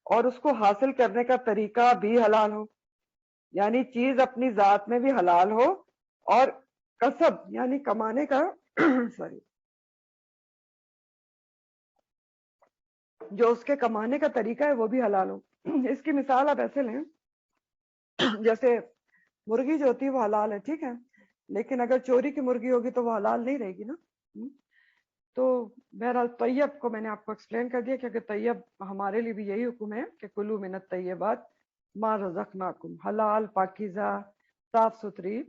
اور اس کو حاصل کرنے کا طریقہ بھی حلال ہو. یعنی چیز اپنی ذات میں بھی حلال ہو اور کسب یعنی کمانے کا سوری جو اس کے کمانے کا طریقہ ہے وہ بھی حلال ہو. اس کی مثال آپ ایسے لیں, جیسے مرغی جو ہوتی ہے وہ حلال ہے, ٹھیک ہے, لیکن اگر چوری کی مرغی ہوگی تو وہ حلال نہیں رہے گی نا. تو بہرحال طیب کو میں نے آپ کو ایکسپلین کر دیا, کیونکہ طیب ہمارے لیے بھی یہی حکم ہے کہ کلو من الطیبات ما رزقناکم, حلال پاکیزہ صاف ستھری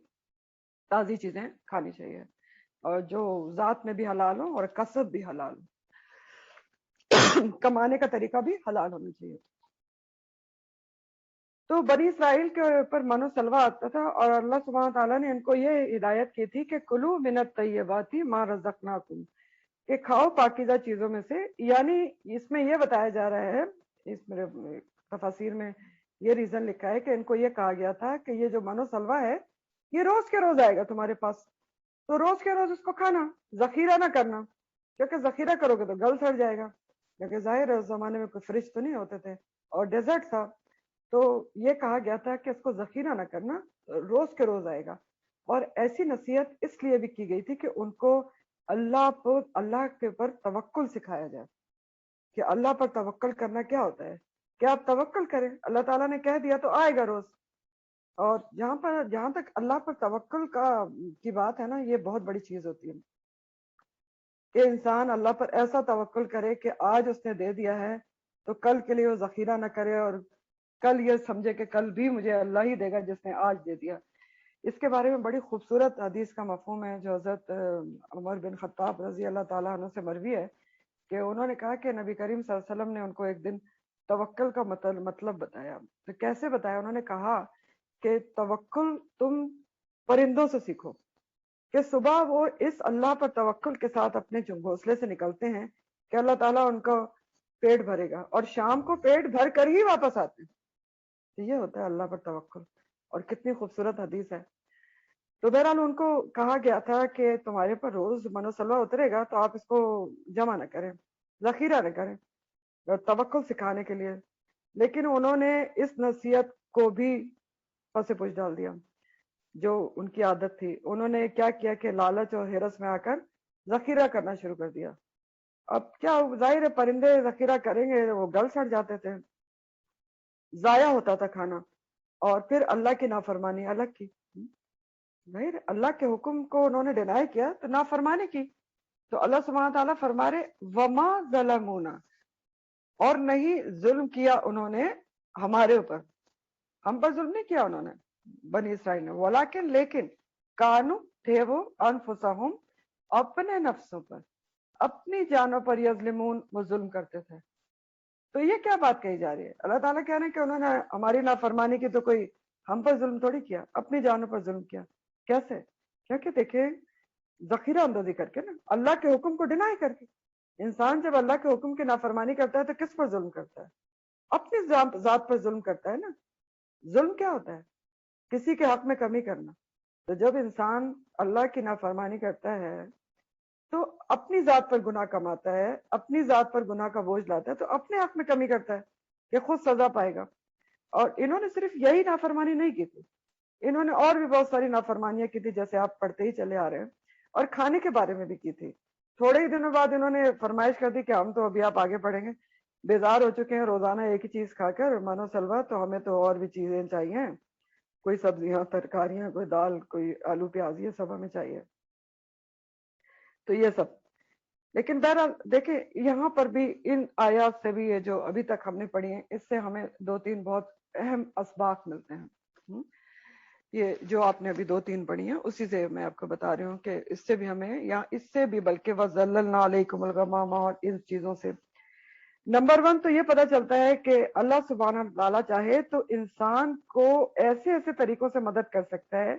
تازی چیزیں کھانی چاہیے, اور جو ذات میں بھی حلال ہو اور کسب بھی حلال ہو, کمانے کا طریقہ بھی حلال ہونا چاہیے. تو بنی اسرائیل کے اوپر من و سلوہ آتا تھا, اور اللہ سبحانہ تعالیٰ نے ان کو یہ ہدایت کی تھی کہ کلو من الطیبات ما رزقناکم, کہ کھاؤ پاکیزہ چیزوں میں سے. یعنی اس میں یہ بتایا جا رہا ہے, اس میرے تفاسیر میں یہ ریزن لکھا ہے کہ ان کو یہ کہا گیا تھا کہ یہ جو من و سلوہ ہے یہ روز کے روز آئے گا تمہارے پاس, تو روز کے روز اس کو کھانا, ذخیرہ نہ کرنا, کیونکہ ذخیرہ کرو گے تو گل سڑ جائے گا. کیونکہ ظاہر ہے اس زمانے میں کوئی فریج تو نہیں ہوتے تھے اور ڈیزرٹ تھا, تو یہ کہا گیا تھا کہ اس کو ذخیرہ نہ کرنا, روز کے روز آئے گا. اور ایسی نصیحت اس لیے بھی کی گئی تھی کہ ان کو اللہ کے اوپر توکل سکھایا جائے, کہ اللہ پر توکل کرنا کیا ہوتا ہے, کہ آپ توکل کریں, اللہ تعالیٰ نے کہہ دیا تو آئے گا روز. اور جہاں تک اللہ پر توکل کی بات ہے نا, یہ بہت بڑی چیز ہوتی ہے کہ انسان اللہ پر ایسا توکل کرے کہ آج اس نے دے دیا ہے تو کل کے لیے وہ ذخیرہ نہ کرے, اور کل یہ سمجھے کہ کل بھی مجھے اللہ ہی دے گا جس نے آج دے دیا. اس کے بارے میں بڑی خوبصورت حدیث کا مفہوم ہے جو حضرت عمر بن خطاب رضی اللہ تعالیٰ عنہ سے مروی ہے, کہ انہوں نے کہا کہ نبی کریم صلی اللہ علیہ وسلم نے ان کو ایک دن توکل کا مطلب بتایا. تو کیسے بتایا, انہوں نے کہا کہ توکل تم پرندوں سے سیکھو, کہ صبح وہ اس اللہ پر توکل کے ساتھ اپنے گھونسلے سے نکلتے ہیں کہ اللہ تعالیٰ ان کا پیٹ بھرے گا, اور شام کو پیٹ بھر کر ہی واپس آتے ہیں. یہ ہوتا ہے اللہ پر توکل, اور کتنی خوبصورت حدیث ہے. تو بہرحال ان کو کہا گیا تھا کہ تمہارے پر روز من و سلوہ اترے گا تو آپ اس کو جمع نہ کریں, ذخیرہ نہ کریں, توکل سکھانے کے لیے. لیکن انہوں نے اس نصیحت کو بھی پس پش ڈال دیا جو ان کی عادت تھی. انہوں نے کیا کیا کہ لالچ اور ہرس میں آ کر ذخیرہ کرنا شروع کر دیا. اب کیا ظاہر ہے پرندے ذخیرہ کریں گے وہ گل سڑ جاتے تھے, ضائع ہوتا تھا کھانا, اور پھر اللہ کی نافرمانی الگ کی. ظاہر اللہ کے حکم کو انہوں نے ڈینائی کیا تو نافرمانی کی. تو اللہ سبحانہ تعالیٰ فرما رہے وما ظلمونا, اور نہیں ظلم کیا انہوں نے ہمارے اوپر, ہم پر ظلم نہیں کیا انہوں نے بنی اسرائیل نے, ولیکن لیکن کانو تھے وہ انفسہم اپنے نفسوں پر, اپنی جانوں پر یظلمون وہ ظلم کرتے تھے. تو یہ کیا بات کہی جا رہی ہے, اللہ تعالیٰ کہہ رہے ہیں کہ انہوں نے ہماری نافرمانی کی تو کوئی ہم پر ظلم تھوڑی کیا, اپنی جانوں پر ظلم کیا. کیسے, کیونکہ دیکھیں ذخیرہ اندوزی کر کے نا, اللہ کے حکم کو ڈینائی کر کے. انسان جب اللہ کے حکم کی نافرمانی کرتا ہے تو کس پر ظلم کرتا ہے, اپنی ذات پر ظلم کرتا ہے نا. ظلم کیا ہوتا ہے, کسی کے حق میں کمی کرنا. تو جب انسان اللہ کی نافرمانی کرتا ہے تو اپنی ذات پر گناہ کماتا ہے, اپنی ذات پر گناہ کا بوجھ لاتا ہے, تو اپنے حق میں کمی کرتا ہے کہ خود سزا پائے گا. اور انہوں نے صرف یہی نافرمانی نہیں کی تھی, انہوں نے اور بھی بہت ساری نافرمانیاں کی تھی جیسے آپ پڑھتے ہی چلے آ رہے ہیں، اور کھانے کے بارے میں بھی کی تھی. تھوڑے ہی دنوں بعد انہوں نے فرمائش کر دی کہ ہم تو ابھی آپ آگے پڑھیں گے، بیزار ہو چکے ہیں روزانہ ایک ہی چیز کھا کر مانو سلوا، تو ہمیں تو اور بھی چیزیں چاہیے، کوئی سبزیاں ترکاریاں، کوئی دال، کوئی آلو پیاز، یہ سب ہمیں چاہیے. تو یہ سب، لیکن بہرحال دیکھیں یہاں پر بھی ان آیات سے بھی، یہ جو ابھی تک ہم نے پڑھی ہیں، اس سے ہمیں دو تین بہت اہم اسباق ملتے ہیں. یہ جو آپ نے ابھی دو تین پڑھی ہیں اسی سے میں آپ کو بتا رہی ہوں کہ اس سے بھی ہمیں، یا اس سے بھی بلکہ وَظَلَّلْنَا عَلَيْكُمُ الْغَمَامَ، اور ان چیزوں سے نمبر 1 تو یہ پتا چلتا ہے کہ اللہ سبحانہ تعالیٰ چاہے تو انسان کو ایسے ایسے طریقوں سے مدد کر سکتا ہے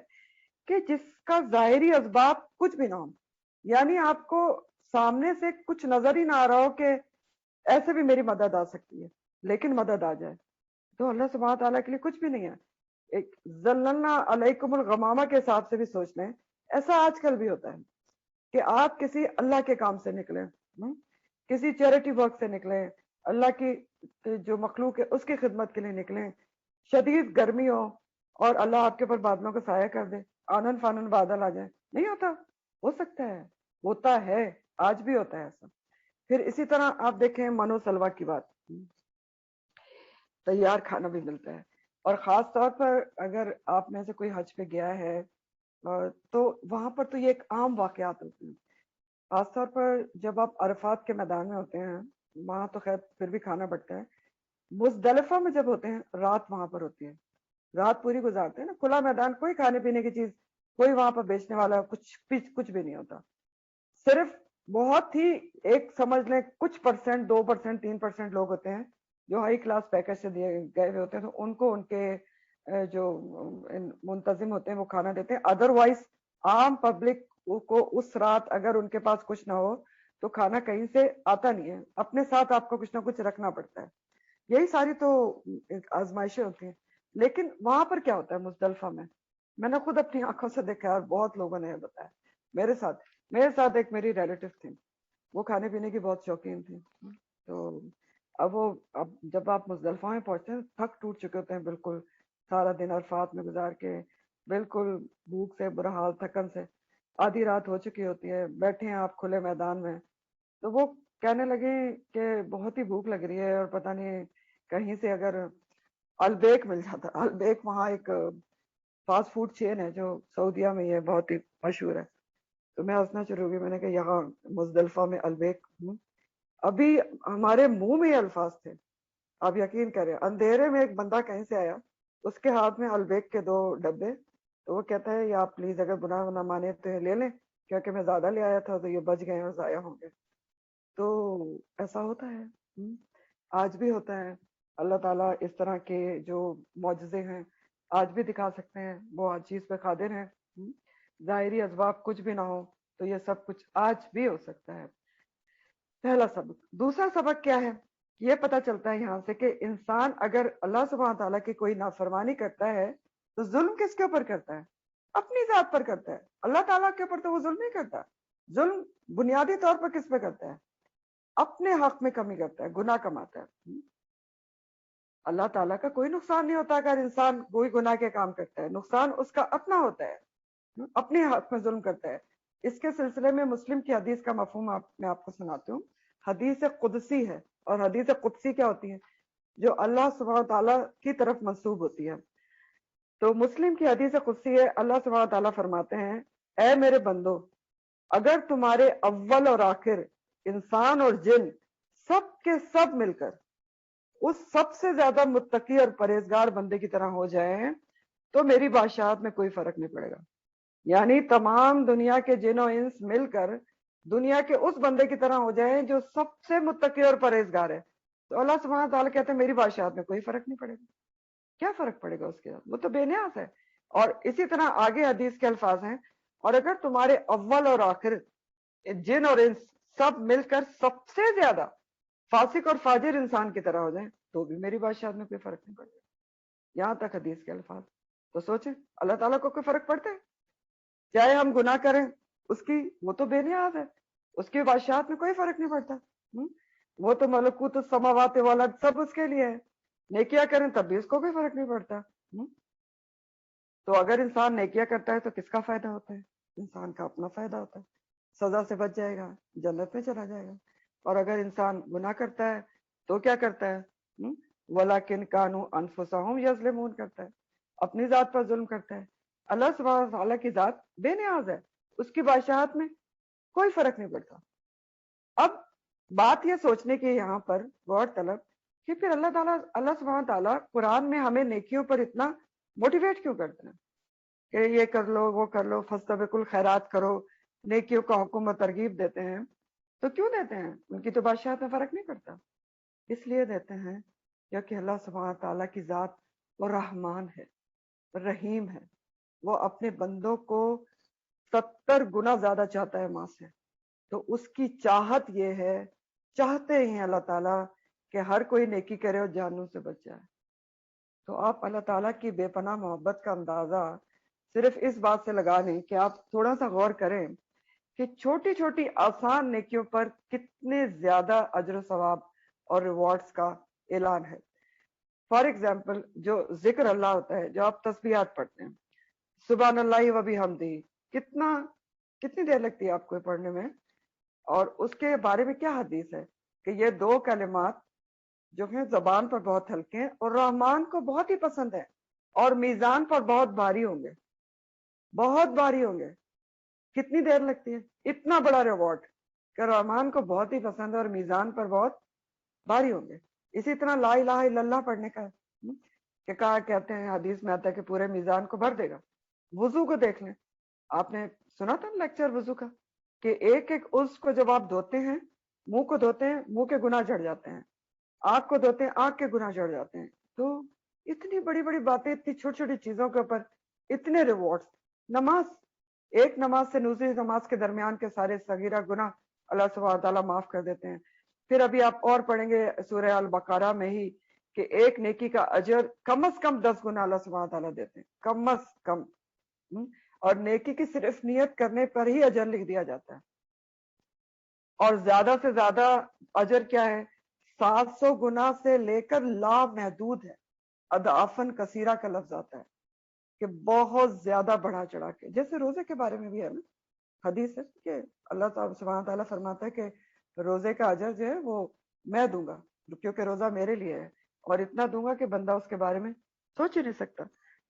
کہ جس کا ظاہری اسباب کچھ بھی نہ ہو. یعنی آپ کو سامنے سے کچھ نظر ہی نہ آ رہا ہو کہ ایسے بھی میری مدد آ سکتی ہے، لیکن مدد آ جائے، تو اللہ سبحانہ تعالیٰ کے لیے کچھ بھی نہیں ہے. ایک ذللنا علیکم الغمامہ کے حساب سے بھی سوچ لیں، ایسا آج کل بھی ہوتا ہے کہ آپ کسی اللہ کے کام سے نکلیں، کسی چیریٹی ورک سے نکلیں، اللہ کی جو مخلوق ہے اس کی خدمت کے لیے نکلیں، شدید گرمی ہو اور اللہ آپ کے اوپر بادلوں کا سایہ کر دے، آنن فانن بادل آ جائے. نہیں ہوتا، ہو سکتا ہے، ہوتا ہے، آج بھی ہوتا ہے ایسا. پھر اسی طرح آپ دیکھیں منو سلوا کی بات، تیار کھانا بھی ملتا ہے. اور خاص طور پر اگر آپ میں سے کوئی حج پہ گیا ہے تو وہاں پر تو یہ ایک عام واقعات ہوتے ہیں. خاص طور پر جب آپ عرفات کے میدان میں ہوتے ہیں، وہاں تو خیر پھر بھی کھانا بڑھتا ہے. مزدلفہ میں جب ہوتے ہیں، رات وہاں پر ہوتی ہے، رات پوری گزارتے ہیں نا، کھلا میدان، کوئی کھانے پینے کی چیز، کوئی وہاں پر بیچنے والا کچھ بھی نہیں ہوتا. صرف بہت ہی ایک سمجھ لیں کچھ پرسنٹ، 2%، 3% لوگ ہوتے ہیں جو ہائی کلاس پیکج سے دیے گئے ہوئے ہوتے ہیں، تو ان کو ان کے جو منتظم ہوتے ہیں وہ کھانا دیتے ہیں. ادروائز عام پبلک کو اس رات اگر ان کے پاس کچھ نہ ہو تو کھانا کہیں سے آتا نہیں ہے، اپنے ساتھ آپ کو کچھ نہ کچھ رکھنا پڑتا ہے. یہی ساری تو آزمائشیں ہوتی ہیں. لیکن وہاں پر کیا ہوتا ہے مزدلفہ میں نے خود اپنی آنکھوں سے دیکھا اور بہت لوگوں نے بتایا. میرے ساتھ ایک میری ریلیٹو تھی، وہ کھانے پینے کی بہت شوقین تھی. تو اب جب آپ مزدلفہ میں پہنچتے ہیں تھک ٹوٹ چکے ہوتے ہیں بالکل، سارا دن عرفات میں گزار کے، بالکل بھوک سے برا حال، تھکن سے، آدھی رات ہو چکی ہوتی ہے، بیٹھے ہیں آپ کھلے میدان میں. تو وہ کہنے لگے کہ بہت ہی بھوک لگ رہی ہے اور پتہ نہیں کہیں سے اگر البیک مل جاتا. البیک وہاں ایک فاسٹ فوڈ چین ہے جو سعودیہ میں یہ بہت ہی مشہور ہے. تو میں ہنسنا شروع ہو گئی، میں نے کہا یہاں مزدلفہ میں البیک؟ ابھی ہمارے منہ میں یہ الفاظ تھے، آپ یقین کریں. اندھیرے میں ایک بندہ کہیں سے آیا، اس کے ہاتھ میں البیک کے 2 ڈبے، تو وہ کہتا ہے یا آپ پلیز اگر گناہ نہ مانے تو یہ لے لیں، کیونکہ میں زیادہ لے آیا تھا تو یہ بچ گئے اور ضائع ہوں گے. تو ایسا ہوتا ہے، آج بھی ہوتا ہے. اللہ تعالیٰ اس طرح کے جو معجزے ہیں آج بھی دکھا سکتے ہیں، وہ ہر چیز پہ قادر ہیں. ظاہری اسباب کچھ بھی نہ ہو تو یہ سب کچھ آج بھی ہو سکتا ہے. پہلا سبق. دوسرا سبق کیا ہے؟ یہ پتا چلتا ہے یہاں سے کہ انسان اگر اللہ سبحانہ تعالیٰ کی کوئی نافرمانی کرتا ہے تو ظلم کس کے اوپر کرتا ہے؟ اپنی ذات پر کرتا ہے. اللہ تعالیٰ کے اوپر تو وہ ظلم نہیں کرتا. ظلم بنیادی طور پر کس پہ کرتا ہے؟ اپنے حق میں کمی کرتا ہے، گناہ کماتا ہے. اللہ تعالیٰ کا کوئی نقصان نہیں ہوتا اگر انسان کوئی گناہ کے کام کرتا ہے، نقصان اس کا اپنا ہوتا ہے، اپنے حق میں ظلم کرتا ہے. اس کے سلسلے میں مسلم کی حدیث کا مفہوم میں آپ کو سناتی ہوں. حدیث قدسی ہے، اور حدیث قدسی کیا ہوتی ہے؟ جو اللہ سبحانہ تعالیٰ کی طرف منسوب ہوتی ہے. تو مسلم کی حدیث قدسی ہے، اللہ سبحانہ تعالیٰ فرماتے ہیں اے میرے بندو، اگر تمہارے اول اور آخر، انسان اور جن، سب کے سب مل کر اس سب سے زیادہ متقی اور پرہیزگار بندے کی طرح ہو جائیں تو میری بادشاہت میں کوئی فرق نہیں پڑے گا. یعنی تمام دنیا کے جن و انس مل کر دنیا کے اس بندے کی طرح ہو جائیں جو سب سے متقی اور پرہیزگار ہے، تو اللہ سبحانہ تعالیٰ کہتے ہیں میری بادشاہت میں کوئی فرق نہیں پڑے گا. کیا فرق پڑے گا اس کے ساتھ؟ وہ تو بے نیاز ہے. اور اسی طرح آگے حدیث کے الفاظ ہیں اور اگر تمہارے اول اور آخر، جن اور انس، سب مل کر سب سے زیادہ فاسق اور فاجر انسان کی طرح ہو جائیں تو بھی میری بادشاہت میں کوئی فرق نہیں پڑے گا. یہاں تک حدیث کے الفاظ. تو سوچیں اللہ تعالیٰ کو کوئی فرق پڑتا ہے؟ چاہے ہم گناہ کریں اس کی، وہ تو بے نیاز ہے، اس کی بادشاہت میں کوئی فرق نہیں پڑتا. وہ تو ملکوت السماوات والا، سب اس کے لیے ہے. نیکیاں کریں تب بھی اس کو کوئی فرق نہیں پڑتا. تو اگر انسان نیکیاں کرتا ہے تو کس کا فائدہ ہوتا ہے؟ انسان کا اپنا فائدہ ہوتا ہے، سزا سے بچ جائے گا، جنت میں چلا جائے گا. اور اگر انسان گناہ کرتا ہے تو کیا کرتا ہے؟ وَلَكِنْ كَانُوا أَنفُسَهُمْ يَظْلِمُونَ کرتا ہے، اپنی ذات پر ظلم کرتا ہے. اللہ سبحانہ تعالیٰ کی ذات بے نیاز ہے، اس کی بادشاہت میں کوئی فرق نہیں پڑتا. اب بات یہ سوچنے کی یہاں پر غور طلب کہ پھر اللہ سبحانہ تعالیٰ قرآن میں ہمیں نیکیوں پر اتنا موٹیویٹ کیوں کرتے ہیں کہ یہ کر لو وہ کر لو، فاستبقوا الخیرات کرو، نیکیوں کا حکم و ترغیب دیتے ہیں. تو کیوں دیتے ہیں؟ ان کی تو بادشاہت میں فرق نہیں پڑتا. اس لیے دیتے ہیں کیونکہ اللہ سبحانہ تعالیٰ کی ذات وہ رحمان ہے، رحیم ہے، وہ اپنے بندوں کو 70 گنا زیادہ چاہتا ہے ماں سے. تو اس کی چاہت یہ ہے، چاہتے ہی اللہ تعالیٰ کہ ہر کوئی نیکی کرے اور جہنم سے بچ جائے. تو آپ اللہ تعالیٰ کی بے پناہ محبت کا اندازہ صرف اس بات سے لگا لیں کہ آپ تھوڑا سا غور کریں کہ چھوٹی چھوٹی آسان نیکیوں پر کتنے زیادہ اجر و ثواب اور ریوارڈز کا اعلان ہے. فار ایگزامپل جو ذکر اللہ ہوتا ہے، جو آپ تسبیحات پڑھتے ہیں، سبحان اللہ و بحمدہ، کتنی دیر لگتی ہے آپ کو پڑھنے میں؟ اور اس کے بارے میں کیا حدیث ہے کہ یہ 2 کلمات جو ہیں زبان پر بہت ہلکے ہیں اور رحمان کو بہت ہی پسند ہے اور میزان پر بہت بھاری ہوں گے، بہت بھاری ہوں گے. کتنی دیر لگتی ہے؟ اتنا بڑا ریوارڈ کہ رحمان کو بہت ہی پسند ہے اور میزان پر بہت بھاری ہوں گے. اسی طرح لا الہ الا اللہ پڑھنے کا ہے کہ کہا کہتے ہیں، حدیث میں آتا ہے کہ پورے میزان کو بھر دے گا. وضو کو دیکھ لیں، آپ نے سنا تھا لیکچر وضو کا کہ ایک ایک عضو کو جب آپ دھوتے ہیں، منہ کو دھوتے ہیں، منہ کے گناہ جھڑ جاتے ہیں، آنکھ کو دھوتے ہیں، آنکھ کے گناہ جھڑ جاتے ہیں. تو اتنی بڑی بڑی باتیں، اتنی چھوٹی چھوٹی چیزوں کے اوپر اتنے ریوارڈز. نماز، ایک نماز سے دوسری نماز کے درمیان کے سارے صغیرہ گناہ اللہ سبحانہ تعالیٰ معاف کر دیتے ہیں. پھر ابھی آپ اور پڑھیں گے سورہ البقرہ میں ہی کہ ایک نیکی کا اجر کم از کم 10 گنا اللہ سبحانہ تعالیٰ دیتے ہیں، کم از کم. اور نیکی کی صرف نیت کرنے پر ہی اجر لکھ دیا جاتا ہے. اور زیادہ سے زیادہ اجر کیا ہے؟ 700 گنا سے لے کر لا محدود ہے. اضعافاً کثیرہ کا لفظ آتا ہے کہ بہت زیادہ بڑھا چڑھا کے. جیسے روزے کے بارے میں بھی ہے نا حدیث ہے کہ اللہ سبحانہ تعالیٰ فرماتا ہے کہ روزے کا اجر جو ہے وہ میں دوں گا، کیونکہ روزہ میرے لیے ہے، اور اتنا دوں گا کہ بندہ اس کے بارے میں سوچ ہی نہیں سکتا.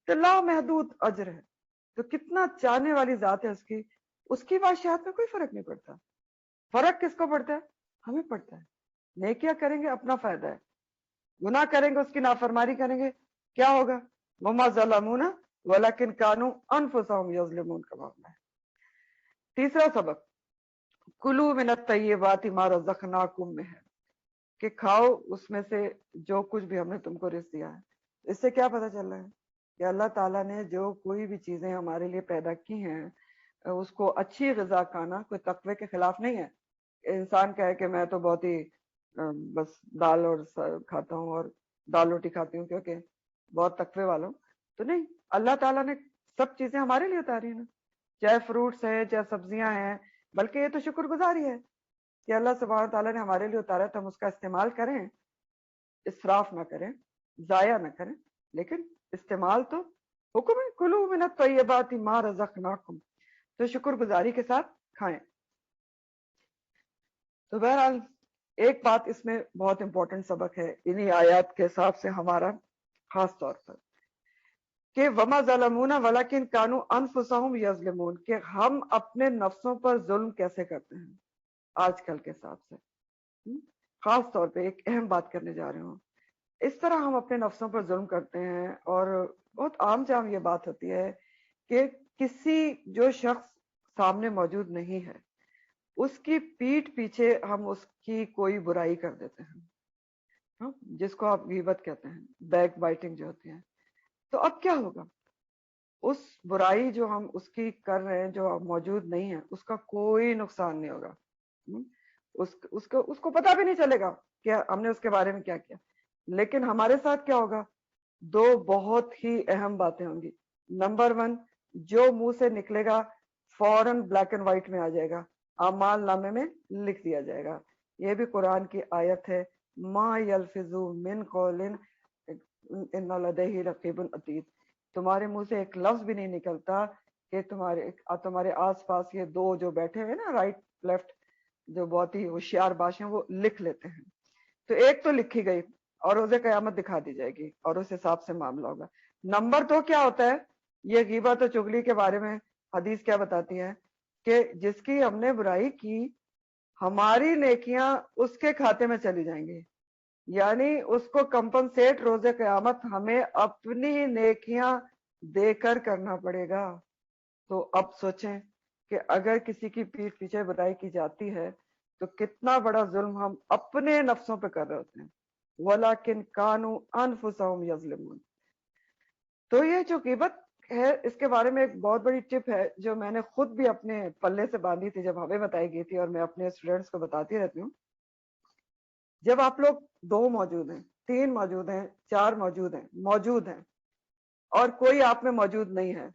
تو لا محدود اجر ہے. تو کتنا چاہنے والی ذات ہے اس کی بادشاہت میں کوئی فرق نہیں پڑتا. فرق کس کو پڑتا ہے؟ ہمیں پڑتا ہے. نیکیاں کریں گے اپنا فائدہ ہے، گناہ کریں گے اس کی نافرمانی کریں گے کیا ہوگا؟ وما ظلمونا ولکن کانوا انفسهم یظلمون کا معاملہ ہے. تیسرا سبق کلوا من الطیبات ما رزقناکم میں ہے کہ کھاؤ اس میں سے جو کچھ بھی ہم نے تم کو رزق دیا ہے. اس سے کیا پتہ چل رہا ہے کہ اللہ تعالیٰ نے جو کوئی بھی چیزیں ہمارے لیے پیدا کی ہیں اس کو اچھی غذا کھانا کوئی تقوی کے خلاف نہیں ہے. انسان کہے کہ میں تو بہت ہی بس دال اور کھاتا ہوں اور دال روٹی کھاتی ہوں کیونکہ بہت تقوی والا ہوں، تو نہیں. اللہ تعالیٰ نے سب چیزیں ہمارے لیے اتاری ہیں نا، چاہے فروٹس ہیں چاہے سبزیاں ہیں. بلکہ یہ تو شکر گزاری ہے کہ اللہ سبحانہ تعالیٰ نے ہمارے لیے اتارا تو ہم اس کا استعمال کریں، اسراف نہ کریں، ضائع نہ کریں، لیکن استعمال تو حکم ہے کلوا من الطیبات ما رزقناکم، تو شکر گزاری کے ساتھ کھائیں. تو بہرحال ایک بات اس میں بہت امپورٹنٹ سبق ہے انہی آیات کے حساب سے ہمارا خاص طور پر کہ وما ظلمونا ولکن کانوا انفسهم یظلمون، کہ ہم اپنے نفسوں پر ظلم کیسے کرتے ہیں آج کل کے حساب سے. خاص طور پہ ایک اہم بات کرنے جا رہے ہوں. اس طرح ہم اپنے نفسوں پر ظلم کرتے ہیں اور بہت عام جام یہ بات ہوتی ہے کہ کسی جو شخص سامنے موجود نہیں ہے اس کی پیٹھ پیچھے ہم اس کی کوئی برائی کر دیتے ہیں، جس کو آپ غیبت کہتے ہیں، بیک بائٹنگ جو ہوتی ہے. تو اب کیا ہوگا؟ اس برائی جو ہم اس کی کر رہے ہیں جو موجود نہیں ہے اس کا کوئی نقصان نہیں ہوگا. اس کو پتہ بھی نہیں چلے گا کہ ہم نے اس کے بارے میں کیا کیا. لیکن ہمارے ساتھ کیا ہوگا؟ 2 بہت ہی اہم باتیں ہوں گی. نمبر 1، جو منہ سے نکلے گا فوراً بلیک اینڈ وائٹ میں آ جائے گا، اعمال نامے میں لکھ دیا جائے گا. یہ بھی قرآن کی آیت ہے، ما یلفظ من قول ان لدیہ رقیب عتید، تمہارے منہ سے ایک لفظ بھی نہیں نکلتا کہ تمہارے آس پاس یہ دو جو بیٹھے ہوئے نا رائٹ لیفٹ جو بہت ہی ہوشیار باش ہیں وہ لکھ لیتے ہیں. تو ایک تو لکھی گئی اور روز قیامت دکھا دی جائے گی اور اس حساب سے معاملہ ہوگا. نمبر 2 کیا ہوتا ہے؟ یہ غیبت و چغلی کے بارے میں حدیث کیا بتاتی ہے کہ جس کی ہم نے برائی کی ہماری نیکیاں اس کے کھاتے میں چلی جائیں گی, یعنی اس کو کمپنسیٹ روز قیامت ہمیں اپنی نیکیاں دے کر کرنا پڑے گا. تو اب سوچیں کہ اگر کسی کی پیٹھ پیچھے برائی کی جاتی ہے تو کتنا بڑا ظلم ہم اپنے نفسوں پہ کر رہے ہوتے ہیں. وَلَكِنْ كَانُوا أَنفُسَهُمْ يَظْلِمُونَ. تو یہ جو غیبت ہے اس کے بارے میں ایک بہت بڑی ٹپ ہے جو میں نے خود بھی اپنے پلے سے باندھی تھی جب ہمیں بتائی گئی تھی, اور میں اپنے اسٹوڈینٹس کو بتاتی رہتی ہوں. جب آپ لوگ 2 موجود ہیں, 3 موجود ہیں, 4 موجود ہیں اور کوئی آپ میں موجود نہیں ہے,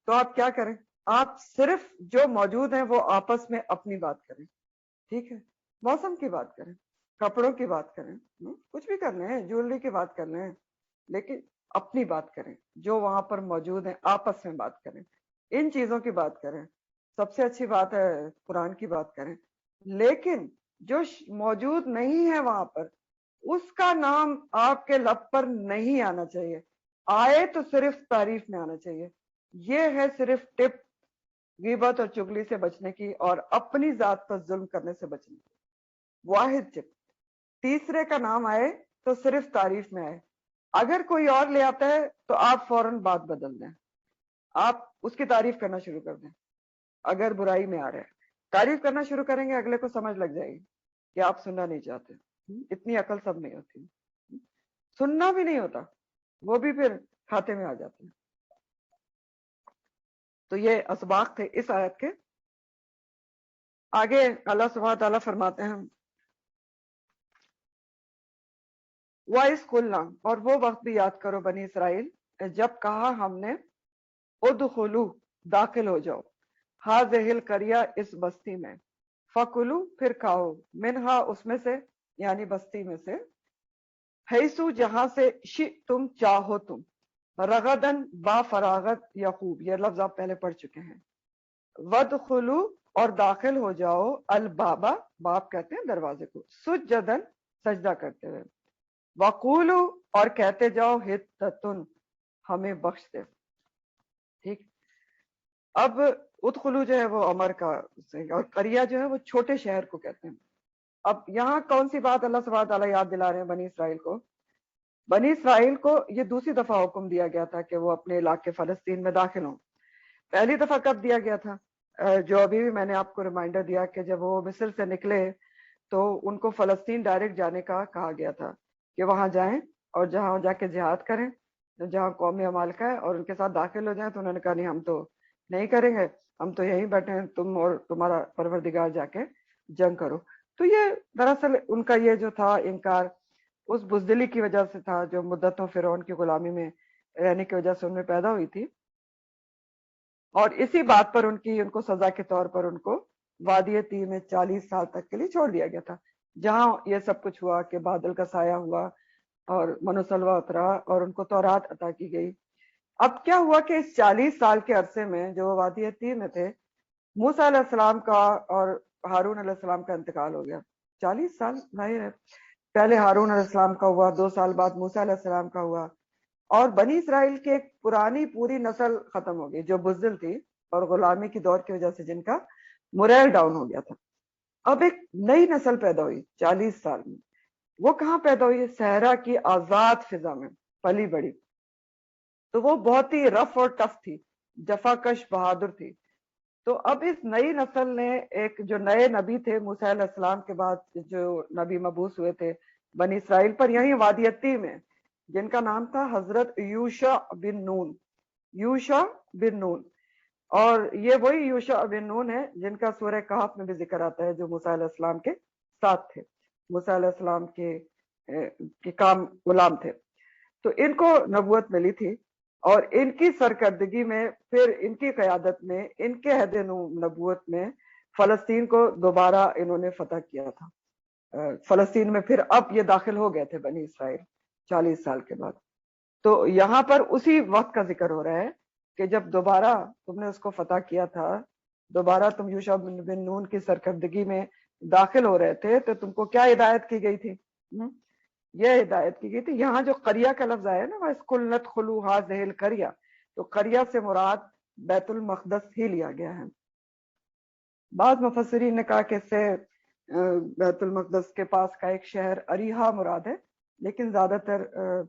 تو آپ کیا کریں؟ آپ صرف جو موجود ہیں وہ آپس میں اپنی بات کریں, ٹھیک ہے؟ موسم کی بات کریں, کپڑوں کی بات کریں, کچھ بھی کر لیں, جیولری کی بات کر لیں, لیکن اپنی بات کریں. جو وہاں پر موجود ہیں آپس میں بات کریں, ان چیزوں کی بات کریں. سب سے اچھی بات ہے قرآن کی بات کریں. لیکن جو موجود نہیں ہے وہاں پر اس کا نام آپ کے لب پر نہیں آنا چاہیے, آئے تو صرف تعریف میں آنا چاہیے. یہ ہے صرف ٹپ غیبت اور چغلی سے بچنے کی اور اپنی ذات پر ظلم کرنے سے بچنے کی, واحد ٹپ. تیسرے کا نام آئے تو صرف تعریف میں آئے. اگر کوئی اور لے آتا ہے تو آپ فوراً بات بدل دیں, آپ اس کی تعریف کرنا شروع کر دیں. اگر برائی میں آ رہے ہیں تعریف کرنا شروع کریں گے, اگلے کو سمجھ لگ جائے گی کہ آپ سننا نہیں چاہتے. اتنی عقل سب نہیں ہوتی, سننا بھی نہیں ہوتا, وہ بھی پھر کھاتے میں آ جاتے ہیں. تو یہ اسباق تھے اس آیت کے. آگے اللہ سبحانہ تعالیٰ فرماتے ہیں وَإِذْ قُلْنَا, اور وہ وقت بھی یاد کرو بنی اسرائیل جب کہا ہم نے ادخلوا, داخل ہو جاؤ, ہذہ القریہ, اس بستی میں, فکلوا, پھر کھاؤ, منہا, اس میں سے, یعنی بستی میں سے, حیثو, جہاں سے, شئتم, چاہو تم, رغدن, با فراغت یا خوب, یہ لفظ آپ پہلے پڑھ چکے ہیں. وَدْخُلُوا, اور داخل ہو جاؤ, البابا, باب کہتے ہیں دروازے کو, سجدن, سجدہ کرتے ہوئے, وَقُولُوا, اور کہتے جاؤ, حِطَّةٌ, ہمیں بخش دے. ٹھیک. اب ادخلو جو ہے وہ عمر کا, اور قریہ جو ہے وہ چھوٹے شہر کو کہتے ہیں. اب یہاں کون سی بات اللہ سبحانہ تعالیٰ یاد دلا رہے ہیں بنی اسرائیل کو؟ بنی اسرائیل کو یہ دوسری دفعہ حکم دیا گیا تھا کہ وہ اپنے علاقے فلسطین میں داخل ہوں. پہلی دفعہ کب دیا گیا تھا؟ جو ابھی بھی میں نے آپ کو ریمائنڈر دیا کہ جب وہ مصر سے نکلے تو ان کو فلسطین ڈائریکٹ جانے کا کہا گیا تھا کہ وہاں جائیں اور جہاں جا کے جہاد کریں, جہاں قوم عمالقہ ہے, اور ان کے ساتھ داخل ہو جائیں. تو انہوں نے کہا نہیں, ہم تو نہیں کریں گے, ہم تو یہیں بیٹھے ہیں, تم اور تمہارا پروردگار جا کے جنگ کرو. تو یہ دراصل ان کا یہ جو تھا انکار اس بزدلی کی وجہ سے تھا جو مدتوں فرعون کی غلامی میں رہنے کی وجہ سے ان میں پیدا ہوئی تھی, اور اسی بات پر ان کو سزا کے طور پر ان کو وادی تیہ میں 40 سال تک کے لیے چھوڑ دیا گیا تھا, جہاں یہ سب کچھ ہوا کہ بادل کا سایہ ہوا اور من و سلوہ اترا اور ان کو تورات عطا کی گئی. اب کیا ہوا کہ اس 40 سال کے عرصے میں جو وہ وادی تیہ میں تھے, موسیٰ علیہ السلام کا اور ہارون علیہ السلام کا انتقال ہو گیا. 40 سال ظاہر ہے, پہلے ہارون علیہ السلام کا ہوا, 2 سال بعد موسیٰ علیہ السلام کا ہوا, اور بنی اسرائیل کی ایک پرانی پوری نسل ختم ہو گئی جو بزدل تھی اور غلامی کی دور کی وجہ سے جن کا موریل ڈاؤن ہو گیا تھا. اب ایک نئی نسل پیدا ہوئی 40 سال میں. وہ کہاں پیدا ہوئی؟ صحرا کی آزاد فضا میں پلی بڑی. تو وہ بہت ہی رف اور ٹف تھی, جفا کش بہادر تھی. تو اب اس نئی نسل نے ایک جو نئے نبی تھے موسیٰ علیہ السلام کے بعد جو نبی مبعوث ہوئے تھے بنی اسرائیل پر یہیں وادی تیہ میں, جن کا نام تھا حضرت یوشع بن نون. یوشع بن نون, اور یہ وہی یوشع بن نون ہے جن کا سورہ کہف میں بھی ذکر آتا ہے, جو موسیٰ علیہ السلام کے ساتھ تھے, موسیٰ علیہ السلام کے کام غلام تھے. تو ان کو نبوت ملی تھی, اور ان کی سرکردگی میں پھر ان کی قیادت میں ان کے عہد نبوت میں فلسطین کو دوبارہ انہوں نے فتح کیا تھا. فلسطین میں پھر اب یہ داخل ہو گئے تھے بنی اسرائیل 40 سال کے بعد. تو یہاں پر اسی وقت کا ذکر ہو رہا ہے کہ جب دوبارہ تم نے اس کو فتح کیا تھا، دوبارہ تم یوشع بن نون کی سرکردگی میں داخل ہو رہے تھے، تو تم کو کیا ہدایت کی گئی تھی؟ یہ ہدایت کی گئی تھی. یہاں جو قریہ کا لفظ آیا نا، وَإِذْ ادْخُلُوا هَٰذِهِ الْقَرْيَةَ، تو قریہ سے مراد بیت المقدس ہی لیا گیا ہے. بعض مفسرین نے کہا کہ اس سے بیت المقدس کے پاس کا ایک شہر اریحا مراد ہے، لیکن زیادہ تر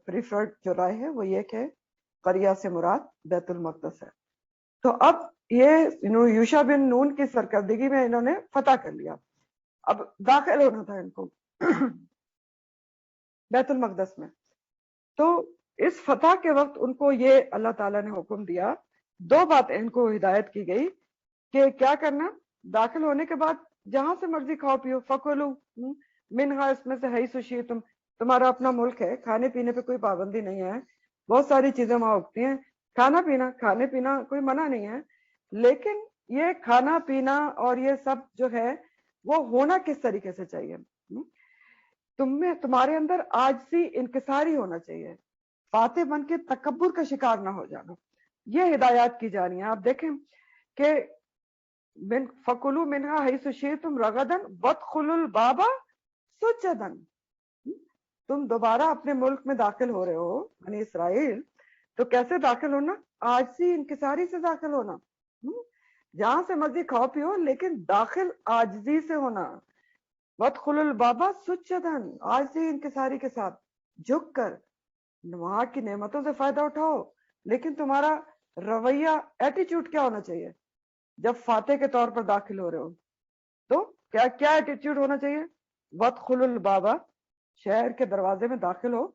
پریفرڈ جو رائے ہے وہ یہ کہ قریہ سے مراد بیت المقدس ہے. تو اب یہ یوشع بن نون کی سرکردگی میں انہوں نے فتح کر لیا. اب داخل ہونا تھا ان کو بیت المقدس میں. تو اس فتح کے وقت ان کو یہ اللہ تعالیٰ نے حکم دیا، دو باتیں ان کو ہدایت کی گئی کہ کیا کرنا. داخل ہونے کے بعد جہاں سے مرضی کھاؤ پیو، فکلو منہا، اس میں سے حیث شئتم، تمہارا اپنا ملک ہے، کھانے پینے پہ کوئی پابندی نہیں ہے، بہت ساری چیزیں وہاں اگتی ہیں، کھانے پینا کوئی منع نہیں ہے. لیکن یہ کھانا پینا اور یہ سب جو ہے وہ ہونا کس طریقے سے چاہیے؟ تمہارے اندر عاجزی انکساری ہونا چاہیے، فاتح بن کے تکبر کا شکار نہ ہو جانا. یہ ہدایات کی جا رہی ہیں. آپ دیکھیں کہ فَكُلُوا مِنْهَا حَيْثُ شِئْتُمْ رَغَدًا وَادْخُلُوا الْبَابَ سُجَّدًا. تم دوبارہ اپنے ملک میں داخل ہو رہے ہو بنی اسرائیل، تو کیسے داخل ہونا؟ عاجزی انکساری سے داخل ہونا. جہاں سے مرضی کھاؤ پیو، لیکن داخل عاجزی سے ہونا. وَادْخُلُوا الْبَابَ سُجَّدًا، عاجزی انکساری کے ساتھ جھک کر وہاں کی نعمتوں سے فائدہ اٹھاؤ. لیکن تمہارا رویہ، ایٹیچیوڈ کیا ہونا چاہیے جب فاتح کے طور پر داخل ہو رہے ہو؟ تو کیا ایٹیچیوڈ ہونا چاہیے؟ وَادْخُلُوا الْبَابَ، شہر کے دروازے میں داخل ہو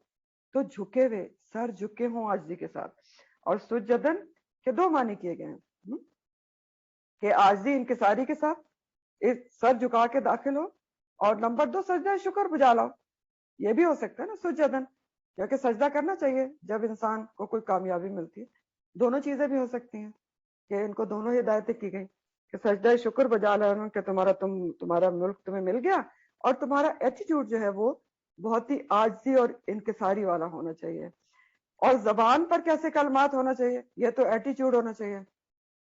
تو جھکے ہوئے، سر جھکے ہوں عاجزی کے ساتھ. اور سجدن کے دو معنی کیے گئے ہیں کہ عاجزی انکساری کے ساتھ سر جھکا کے داخل ہو، اور نمبر دو سجدہ شکر بجا لاؤ. یہ بھی ہو سکتا ہے نا سجدن، کیونکہ سجدہ کرنا چاہیے جب انسان کو کوئی کامیابی ملتی ہے. دونوں چیزیں بھی ہو سکتی ہیں کہ ان کو دونوں ہدایتیں کی گئی کہ سجدہ شکر بجا لانا کہ تمہارا ملک تمہیں مل گیا، اور تمہارا ایٹیٹیوڈ جو ہے وہ بہت ہی عاجزی اور انکساری والا ہونا چاہیے. اور زبان پر کیسے کلمات ہونا چاہیے؟ یہ تو ایٹیٹیوڈ ہونا چاہیے.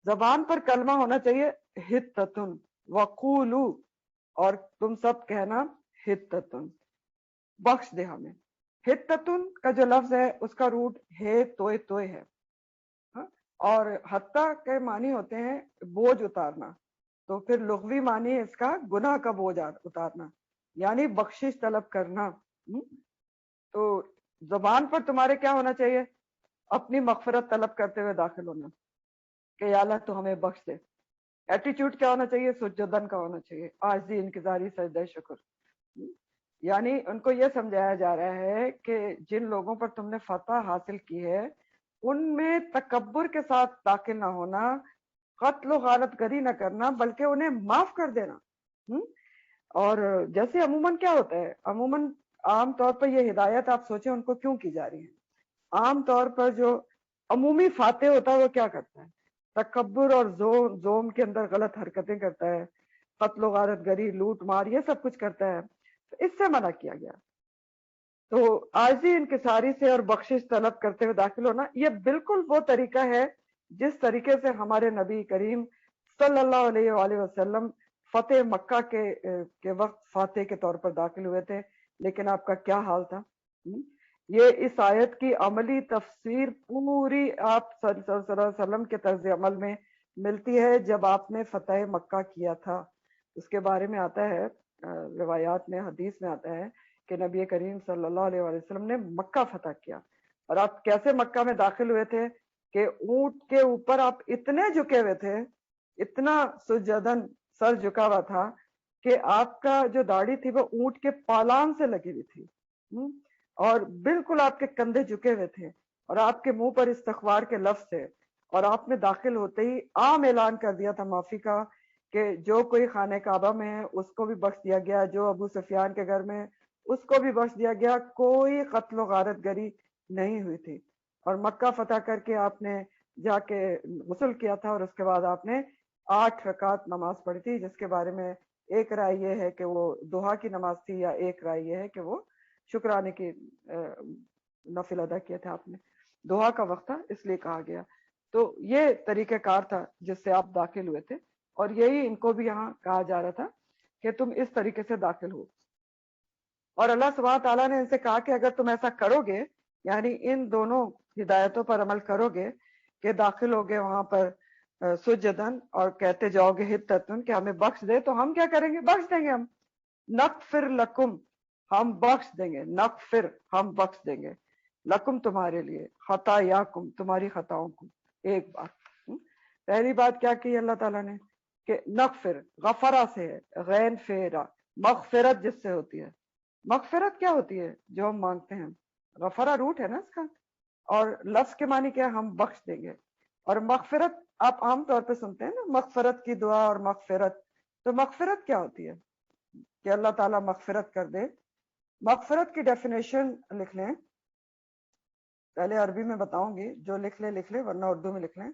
زبان پر کلمہ ہونا چاہیے حتتن وقولو، اور تم سب کہنا حتتن، بخش دے ہمیں. حتتن کا جو لفظ ہے اس کا روٹ ہے توئے ہے، اور حتیٰ کے معنی ہوتے ہیں بوجھ اتارنا. تو پھر لغوی معنی اس کا گناہ کا بوجھ اتارنا، یعنی بخشش طلب کرنا. تو زبان پر تمہارے کیا ہونا چاہیے؟ اپنی مغفرت طلب کرتے ہوئے داخل ہونا کہ یا اللہ تو ہمیں بخش دے. ایٹیٹیوڈ کیا ہونا چاہیے؟ سجدن کا ہونا چاہیے، عاجزی انکساری سجدہ شکر. یعنی ان کو یہ سمجھایا جا رہا ہے کہ جن لوگوں پر تم نے فتح حاصل کی ہے ان میں تکبر کے ساتھ داخل نہ ہونا، قتل و غارت گری نہ کرنا، بلکہ انہیں معاف کر دینا. اور جیسے عموماً کیا ہوتا ہے، عموماً عام طور پر یہ ہدایت آپ سوچیں ان کو کیوں کی جا رہی ہے. عام طور پر جو عمومی فاتح ہوتا ہے وہ کیا کرتا ہے؟ تکبر اور زوم کے اندر غلط حرکتیں کرتا ہے، قتل و غارت گری، لوٹ مار، یہ سب کچھ کرتا ہے. اس سے منع کیا گیا. تو عاجزی انکساری سے اور بخشش طلب کرتے ہوئے داخل ہونا، یہ بالکل وہ طریقہ ہے جس طریقے سے ہمارے نبی کریم صلی اللہ علیہ وآلہ وسلم فتح مکہ کے وقت فاتح کے طور پر داخل ہوئے تھے. لیکن آپ کا کیا حال تھا؟ یہ اس آیت کی عملی تفسیر پوری آپ صلی اللہ علیہ وسلم کے طرز عمل میں ملتی ہے جب آپ نے فتح مکہ کیا تھا. اس کے بارے میں آتا ہے روایات میں، حدیث میں آتا ہے کہ نبی کریم صلی اللہ علیہ وسلم نے مکہ فتح کیا. اور آپ کیسے مکہ میں داخل ہوئے تھے کہ اونٹ کے اوپر آپ اتنے جھکے ہوئے تھے، اتنا سجدن سر جھکا ہوا تھا کہ آپ کا جو داڑھی تھی وہ اونٹ کے پالان سے لگی ہوئی تھی، اور بالکل آپ کے کندھے جھکے ہوئے تھے، اور آپ کے منہ پر استغفار کے لفظ تھے. اور آپ نے داخل ہوتے ہی عام اعلان کر دیا تھا معافی کا کہ جو کوئی خانہ کعبہ میں ہے اس کو بھی بخش دیا گیا، جو ابو سفیان کے گھر میں اس کو بھی بخش دیا گیا، کوئی قتل و غارت گری نہیں ہوئی تھی. اور مکہ فتح کر کے آپ نے جا کے غسل کیا تھا، اور اس کے بعد آپ نے 8 رکعت نماز پڑھی تھی، جس کے بارے میں ایک رائے یہ ہے کہ وہ دوحا کی نماز تھی، یا ایک رائے یہ ہے کہ وہ شکرانے کی نفل ادا کیا تھا آپ نے. دعا کا وقت تھا اس لیے کہا گیا. تو یہ طریقہ کار تھا جس سے آپ داخل ہوئے تھے, اور یہی ان کو بھی یہاں کہا جا رہا تھا کہ تم اس طریقے سے داخل ہو. اور اللہ سبحانہ تعالیٰ نے ان سے کہا کہ اگر تم ایسا کرو گے, یعنی ان دونوں ہدایتوں پر عمل کرو گے کہ داخل ہوگے وہاں پر سجدن, اور کہتے جاؤ گے حتتن کہ ہمیں بخش دے, تو ہم کیا کریں گے؟ بخش دیں گے. ہم نغفر لکم, ہم بخش دیں گے. نغفر, ہم بخش دیں گے. لکم, تمہارے لیے. خطایاکم, تمہاری خطاؤں کو. ایک بات, پہلی بات کیا کی اللہ تعالیٰ نے کہ نغفر, غفرہ سے ہے, غین فیرا, مغفرت جس سے ہوتی ہے. مغفرت کیا ہوتی ہے؟ جو ہم مانگتے ہیں. غفرہ روٹ ہے نا اس کا, اور لفظ کے معنی کیا؟ ہم بخش دیں گے. اور مغفرت آپ عام طور پہ سنتے ہیں نا, مغفرت کی دعا اور مغفرت. تو مغفرت کیا ہوتی ہے کہ اللہ تعالیٰ مغفرت کر دے؟ مغفرت کی ڈیفینیشن لکھ لیں, پہلے عربی میں بتاؤں گی, جو لکھ لے ورنہ اردو میں لکھ لیں.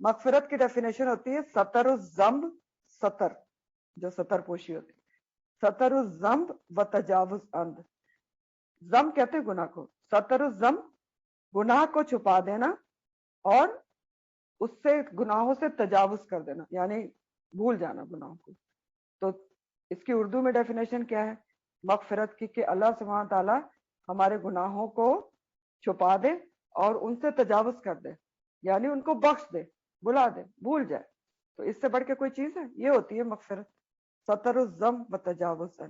مغفرت کی ڈیفینیشن ہوتی ہے ستر الذنب, ستر جو ستر پوشی ہوتی ہے, ستر الذنب و تجاوز اند. ذنب کہتے ہیں گناہ کو, ستر الذنب گناہ کو چھپا دینا اور اس سے گناہوں سے تجاوز کر دینا, یعنی بھول جانا گناہوں کو. تو اس کی اردو میں ڈیفینیشن کیا ہے مغفرت کی؟ کہ اللہ سبحانہ تعالیٰ ہمارے گناہوں کو چھپا دے اور ان سے تجاوز کر دے, یعنی ان کو بخش دے, بلا دے, بھول جائے. تو اس سے بڑھ کے کوئی چیز ہے؟ یہ ہوتی ہے مغفرت. ستر الذنب و تجاوز,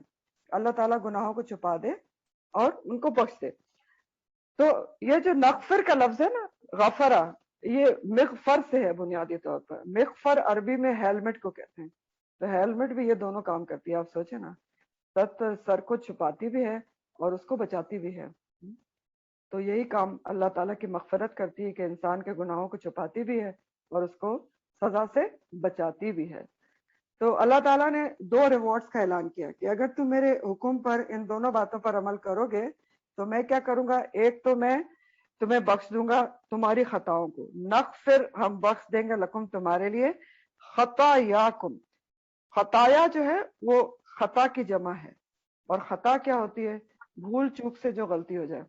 اللہ تعالیٰ گناہوں کو چھپا دے اور ان کو بخش دے. تو یہ جو نغفر کا لفظ ہے نا, غفرہ, یہ مغفر سے ہے بنیادی طور پر. مغفر عربی میں ہیلمٹ کو کہتے ہیں. تو ہیلمٹ بھی یہ دونوں کام کرتی ہے. آپ سوچیں نا, سر کو چھپاتی بھی ہے اور اس کو بچاتی بھی ہے. تو یہی کام اللہ تعالیٰ کی مغفرت کرتی ہے کہ انسان کے گناہوں کو چھپاتی بھی ہے اور اس کو سزا سے بچاتی بھی ہے. تو اللہ تعالیٰ نے دو ریوارڈز کا اعلان کیا کہ اگر تم میرے حکم پر ان دونوں باتوں پر عمل کرو گے تو میں کیا کروں گا. ایک تو میں تمہیں بخش دوں گا تمہاری خطاؤں کو. نغفر, ہم بخش دیں گے, لکم, تمہارے لیے. خطایاکم, خطایا جو ہے وہ خطا کی جمع ہے, اور خطا کیا ہوتی ہے؟ بھول چوک سے جو غلطی ہو جائے.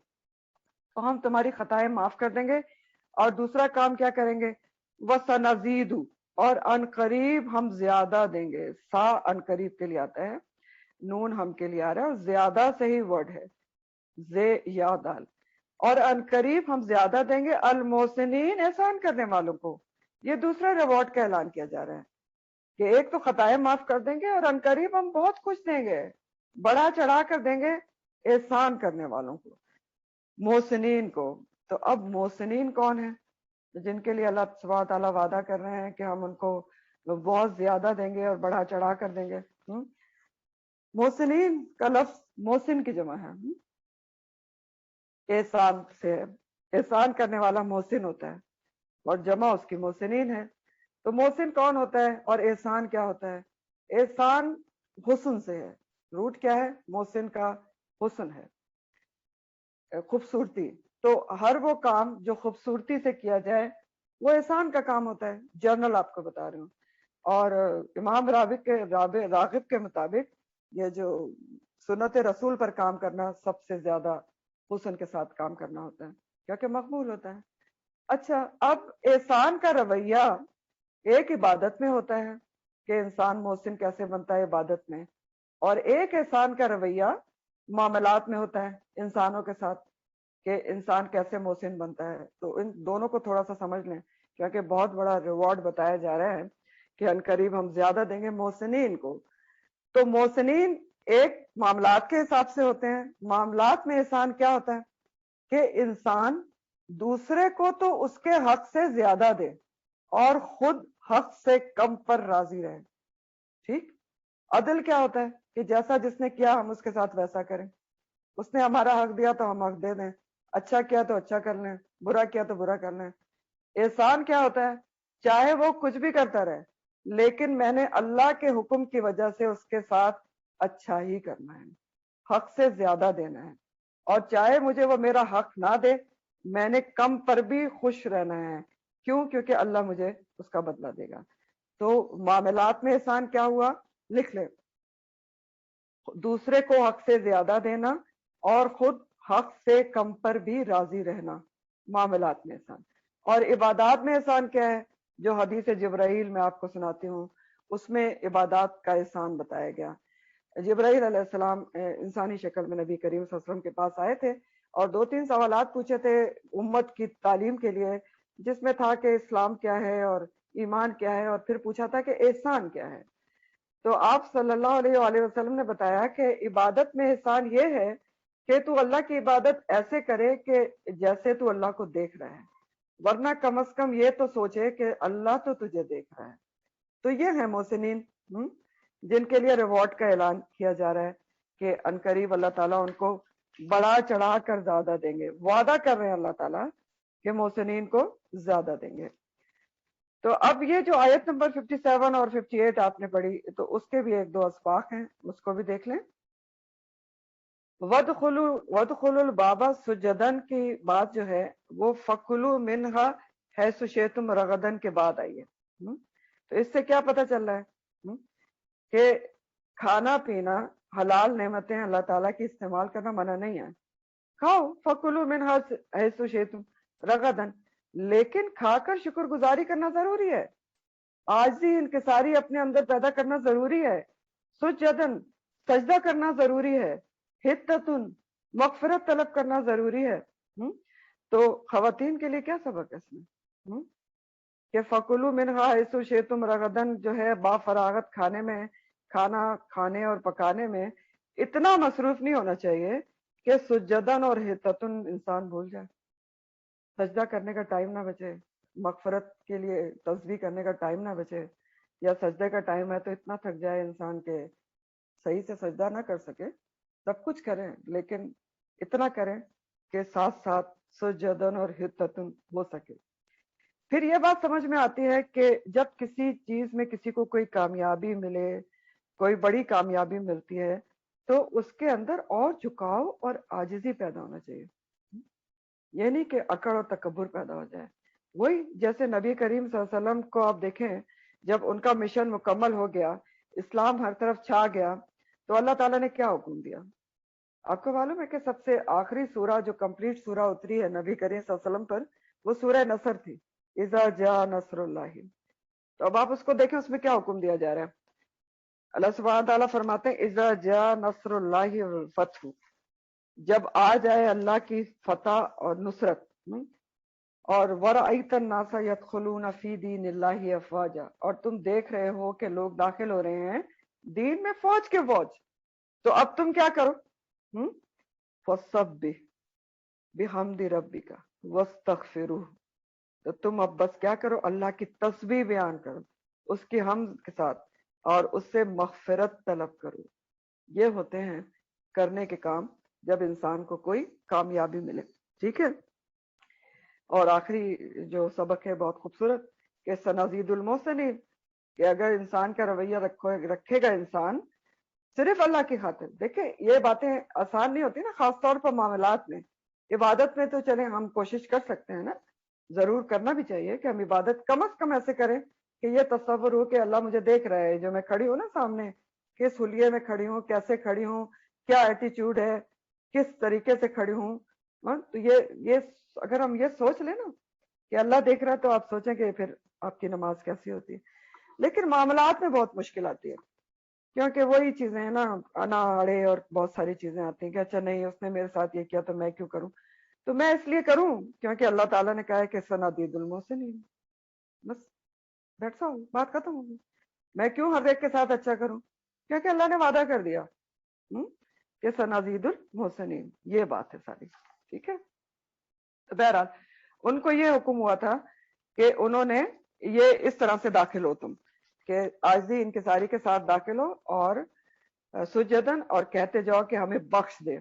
تو ہم تمہاری خطائیں معاف کر دیں گے. اور دوسرا کام کیا کریں گے؟ وَسَنَزِيدُ, اور ان قریب ہم زیادہ دیں گے. سا ان قریب کے لیے آتا ہے, نون ہم کے لیے آ رہا ہے, اور زیادہ صحیح ورڈ ہے, زے یا دال. اور ان قریب ہم زیادہ دیں گے المحسنین, احسان کرنے والوں کو. یہ دوسرا ریوارڈ کا اعلان کیا جا رہا ہے کہ ایک تو خطائیں معاف کر دیں گے, اور ان قریب ہم بہت کچھ دیں گے, بڑا چڑھا کر دیں گے احسان کرنے والوں کو, محسنین کو. تو اب محسنین کون ہیں؟ جن کے لیے اللہ سبحانہ تعالیٰ وعدہ کر رہے ہیں کہ ہم ان کو بہت زیادہ دیں گے اور بڑا چڑھا کر دیں گے. محسنین کا لفظ محسن کی جمع ہے, احسان سے. احسان کرنے والا محسن ہوتا ہے, اور جمع اس کی محسنین ہے. تو محسن کون ہوتا ہے اور احسان کیا ہوتا ہے؟ احسان حسن سے ہے. روٹ کیا ہے محسن کا؟ حسن ہے, خوبصورتی. تو ہر وہ کام جو خوبصورتی سے کیا جائے وہ احسان کا کام ہوتا ہے. جنرل آپ کو بتا رہی ہوں. اور امام راغب کے مطابق یہ جو سنت رسول پر کام کرنا سب سے زیادہ حسن کے ساتھ کام کرنا ہوتا ہے, کیونکہ مقبول ہوتا ہے. اچھا, اب احسان کا رویہ ایک عبادت میں ہوتا ہے کہ انسان محسن کیسے بنتا ہے عبادت میں, اور ایک احسان کا رویہ معاملات میں ہوتا ہے انسانوں کے ساتھ کہ انسان کیسے محسن بنتا ہے. تو ان دونوں کو تھوڑا سا سمجھ لیں, کیونکہ بہت بڑا ریوارڈ بتایا جا رہا ہے کہ ان قریب ہم زیادہ دیں گے محسنین کو. تو محسنین ایک معاملات کے حساب سے ہوتے ہیں. معاملات میں احسان کیا ہوتا ہے کہ انسان دوسرے کو تو اس کے حق سے زیادہ دے اور خود حق سے کم پر راضی رہے. ٹھیک. عدل کیا ہوتا ہے کہ جیسا جس نے کیا ہم اس کے ساتھ ویسا کریں. اس نے ہمارا حق دیا تو ہم حق دے دیں, اچھا کیا تو اچھا کر لیں, برا کیا تو برا کر لیں. احسان کیا ہوتا ہے؟ چاہے وہ کچھ بھی کرتا رہے لیکن میں نے اللہ کے حکم کی وجہ سے اس کے ساتھ اچھا ہی کرنا ہے, حق سے زیادہ دینا ہے. اور چاہے مجھے وہ میرا حق نہ دے, میں نے کم پر بھی خوش رہنا ہے. کیوں؟ کیونکہ اللہ مجھے اس کا بدلہ دے گا. تو معاملات میں احسان کیا ہوا؟ لکھ لیں, دوسرے کو حق سے زیادہ دینا اور خود حق سے کم پر بھی راضی رہنا. معاملات میں احسان. اور عبادات میں احسان کیا ہے؟ جو حدیث جبرائیل میں آپ کو سناتی ہوں اس میں عبادات کا احسان بتایا گیا. جبرائیل علیہ السلام انسانی شکل میں نبی کریم صلی اللہ علیہ وسلم کے پاس آئے تھے اور 2-3 سوالات پوچھے تھے امت کی تعلیم کے لیے، جس میں تھا کہ اسلام کیا ہے اور ایمان کیا ہے، اور پھر پوچھا تھا کہ احسان کیا ہے. تو آپ صلی اللہ علیہ وآلہ وسلم نے بتایا کہ عبادت میں احسان یہ ہے کہ تو اللہ کی عبادت ایسے کرے کہ جیسے تو اللہ کو دیکھ رہا ہے، ورنہ کم از کم یہ تو سوچے کہ اللہ تو تجھے دیکھ رہا ہے. تو یہ ہے محسنین جن کے لیے ریوارڈ کا اعلان کیا جا رہا ہے کہ عنقریب اللہ تعالیٰ ان کو بڑا چڑھا کر زیادہ دیں گے. وعدہ کر رہے ہیں اللہ تعالیٰ کہ محسنین کو زیادہ دیں گے. تو اب یہ جو آیت نمبر 57 اور 58 آپ نے پڑھی تو اس کے بھی 1-2 اسباق ہیں، اس کو بھی دیکھ لیں. وَادْخُلُوا الْبَابَ سُجَّدًا کی بات جو ہے وہ فَكُلُوا مِنْهَا حَيْثُ شِئْتُمْ رَغَدًا کے بعد آئی ہے. تو اس سے کیا پتہ چل رہا ہے کہ کھانا پینا حلال نعمتیں اللہ تعالیٰ کی استعمال کرنا منع نہیں ہے. کھاؤ فَكُلُوا مِنْهَا حَيْثُ شِئْتُمْ رَغَدًا، لیکن کھا کر شکر گزاری کرنا ضروری ہے، عاجزی انکساری اپنے اندر پیدا کرنا ضروری ہے، سجدن سجدہ کرنا ضروری ہے، حتتن مغفرت طلب کرنا ضروری ہے. تو خواتین کے لیے کیا سبق ہے اس میں کہ فَكُلُوا مِنْهَا حَيْثُ شِئْتُمْ رَغَدًا جو ہے با فراغت کھانے میں، کھانا کھانے اور پکانے میں اتنا مصروف نہیں ہونا چاہیے کہ سجدن اور حتتن انسان بھول جائے، سجدہ کرنے کا ٹائم نہ بچے، مغفرت کے لیے تسبیح کرنے کا ٹائم نہ بچے، یا سجدے کا ٹائم ہے تو اتنا تھک جائے انسان کے صحیح سے سجدہ نہ کر سکے. سب کچھ کریں لیکن اتنا کریں کہ ساتھ ساتھ سجدن اور حتتن ہو سکے. پھر یہ بات سمجھ میں آتی ہے کہ جب کسی چیز میں کسی کو کوئی کامیابی ملے، کوئی بڑی کامیابی ملتی ہے تو اس کے اندر اور جھکاؤ اور عاجزی پیدا ہونا چاہیے، یہ نہیں کہ اکڑ اور تکبر پیدا ہو جائے. وہی جیسے نبی کریم صلی اللہ علیہ وسلم کو آپ دیکھیں، جب ان کا مشن مکمل ہو گیا، اسلام ہر طرف چھا گیا، تو اللہ تعالیٰ نے کیا حکم دیا؟ آپ کو معلوم ہے کہ سب سے آخری سورہ جو کمپلیٹ سورہ اتری ہے نبی کریم صلی اللہ علیہ وسلم پر، وہ سورہ نصر تھی، اذا جاء نصر اللہ. تو اب آپ اس کو دیکھیں، اس میں کیا حکم دیا جا رہا ہے؟ اللہ سبحانہ تعالیٰ فرماتے ہیں اذا جاء نصر اللہ والفتح، جب آ جائے اللہ کی فتح اور نصرت، اور وَرَأَيْتَ النَّاسَ يَدْخُلُونَ فِي دِينِ اللَّهِ أَفْوَاجًا، اور تم دیکھ رہے ہو کہ لوگ داخل ہو رہے ہیں دین میں فوج کے فوج. تو اب تم کیا کرو؟ فَسَبِّحْ بِحَمْدِ رَبِّكَ وَاسْتَغْفِرُهُ، تو تم اب بس کیا کرو؟ اللہ کی تسبیح بیان کرو اس کی حمد کے ساتھ اور اس سے مغفرت طلب کرو. یہ ہوتے ہیں کرنے کے کام جب انسان کو کوئی کامیابی ملے. ٹھیک ہے. اور آخری جو سبق ہے بہت خوبصورت کہ سنزید المحسنین، کہ اگر انسان کا رویہ رکھے گا انسان صرف اللہ کی خاطر. دیکھیں یہ باتیں آسان نہیں ہوتی نا، خاص طور پر معاملات میں. عبادت میں تو چلیں ہم کوشش کر سکتے ہیں نا، ضرور کرنا بھی چاہیے کہ ہم عبادت کم از کم ایسے کریں کہ یہ تصور ہو کہ اللہ مجھے دیکھ رہا ہے، جو میں کھڑی ہوں نا سامنے، کس حلیے میں کھڑی ہوں، کیسے کھڑی ہوں، کیا ایٹیچیوڈ ہے، کس طریقے سے کھڑی ہوں. تو یہ اگر ہم یہ سوچ لیں نا کہ اللہ دیکھ رہا ہے تو آپ سوچیں کہ پھر آپ کی نماز کیسی ہوتی ہے. لیکن معاملات میں بہت مشکل آتی ہے، کیونکہ وہی چیزیں ہیں نا، انا اڑے اور بہت ساری چیزیں آتی ہیں کہ اچھا نہیں اس نے میرے ساتھ یہ کیا تو میں کیوں کروں. تو میں اس لیے کروں کیونکہ اللہ تعالیٰ نے کہا ہے کہ سنادید المحسنین، بس دیٹس آل، بات ختم ہوگی. میں کیوں ہر ایک کے ساتھ اچھا کروں؟ کیونکہ اللہ نے وعدہ کر دیا کہ سنازید المحسنین، یہ بات ہے ساری. ٹھیک ہے. تو بہرحال ان کو یہ حکم ہوا تھا کہ انہوں نے یہ اس طرح سے داخل ہو تم کہ عاجزی انکساری کے ساتھ داخل ہو اور سجدن، اور کہتے جاؤ کہ ہمیں بخش دے.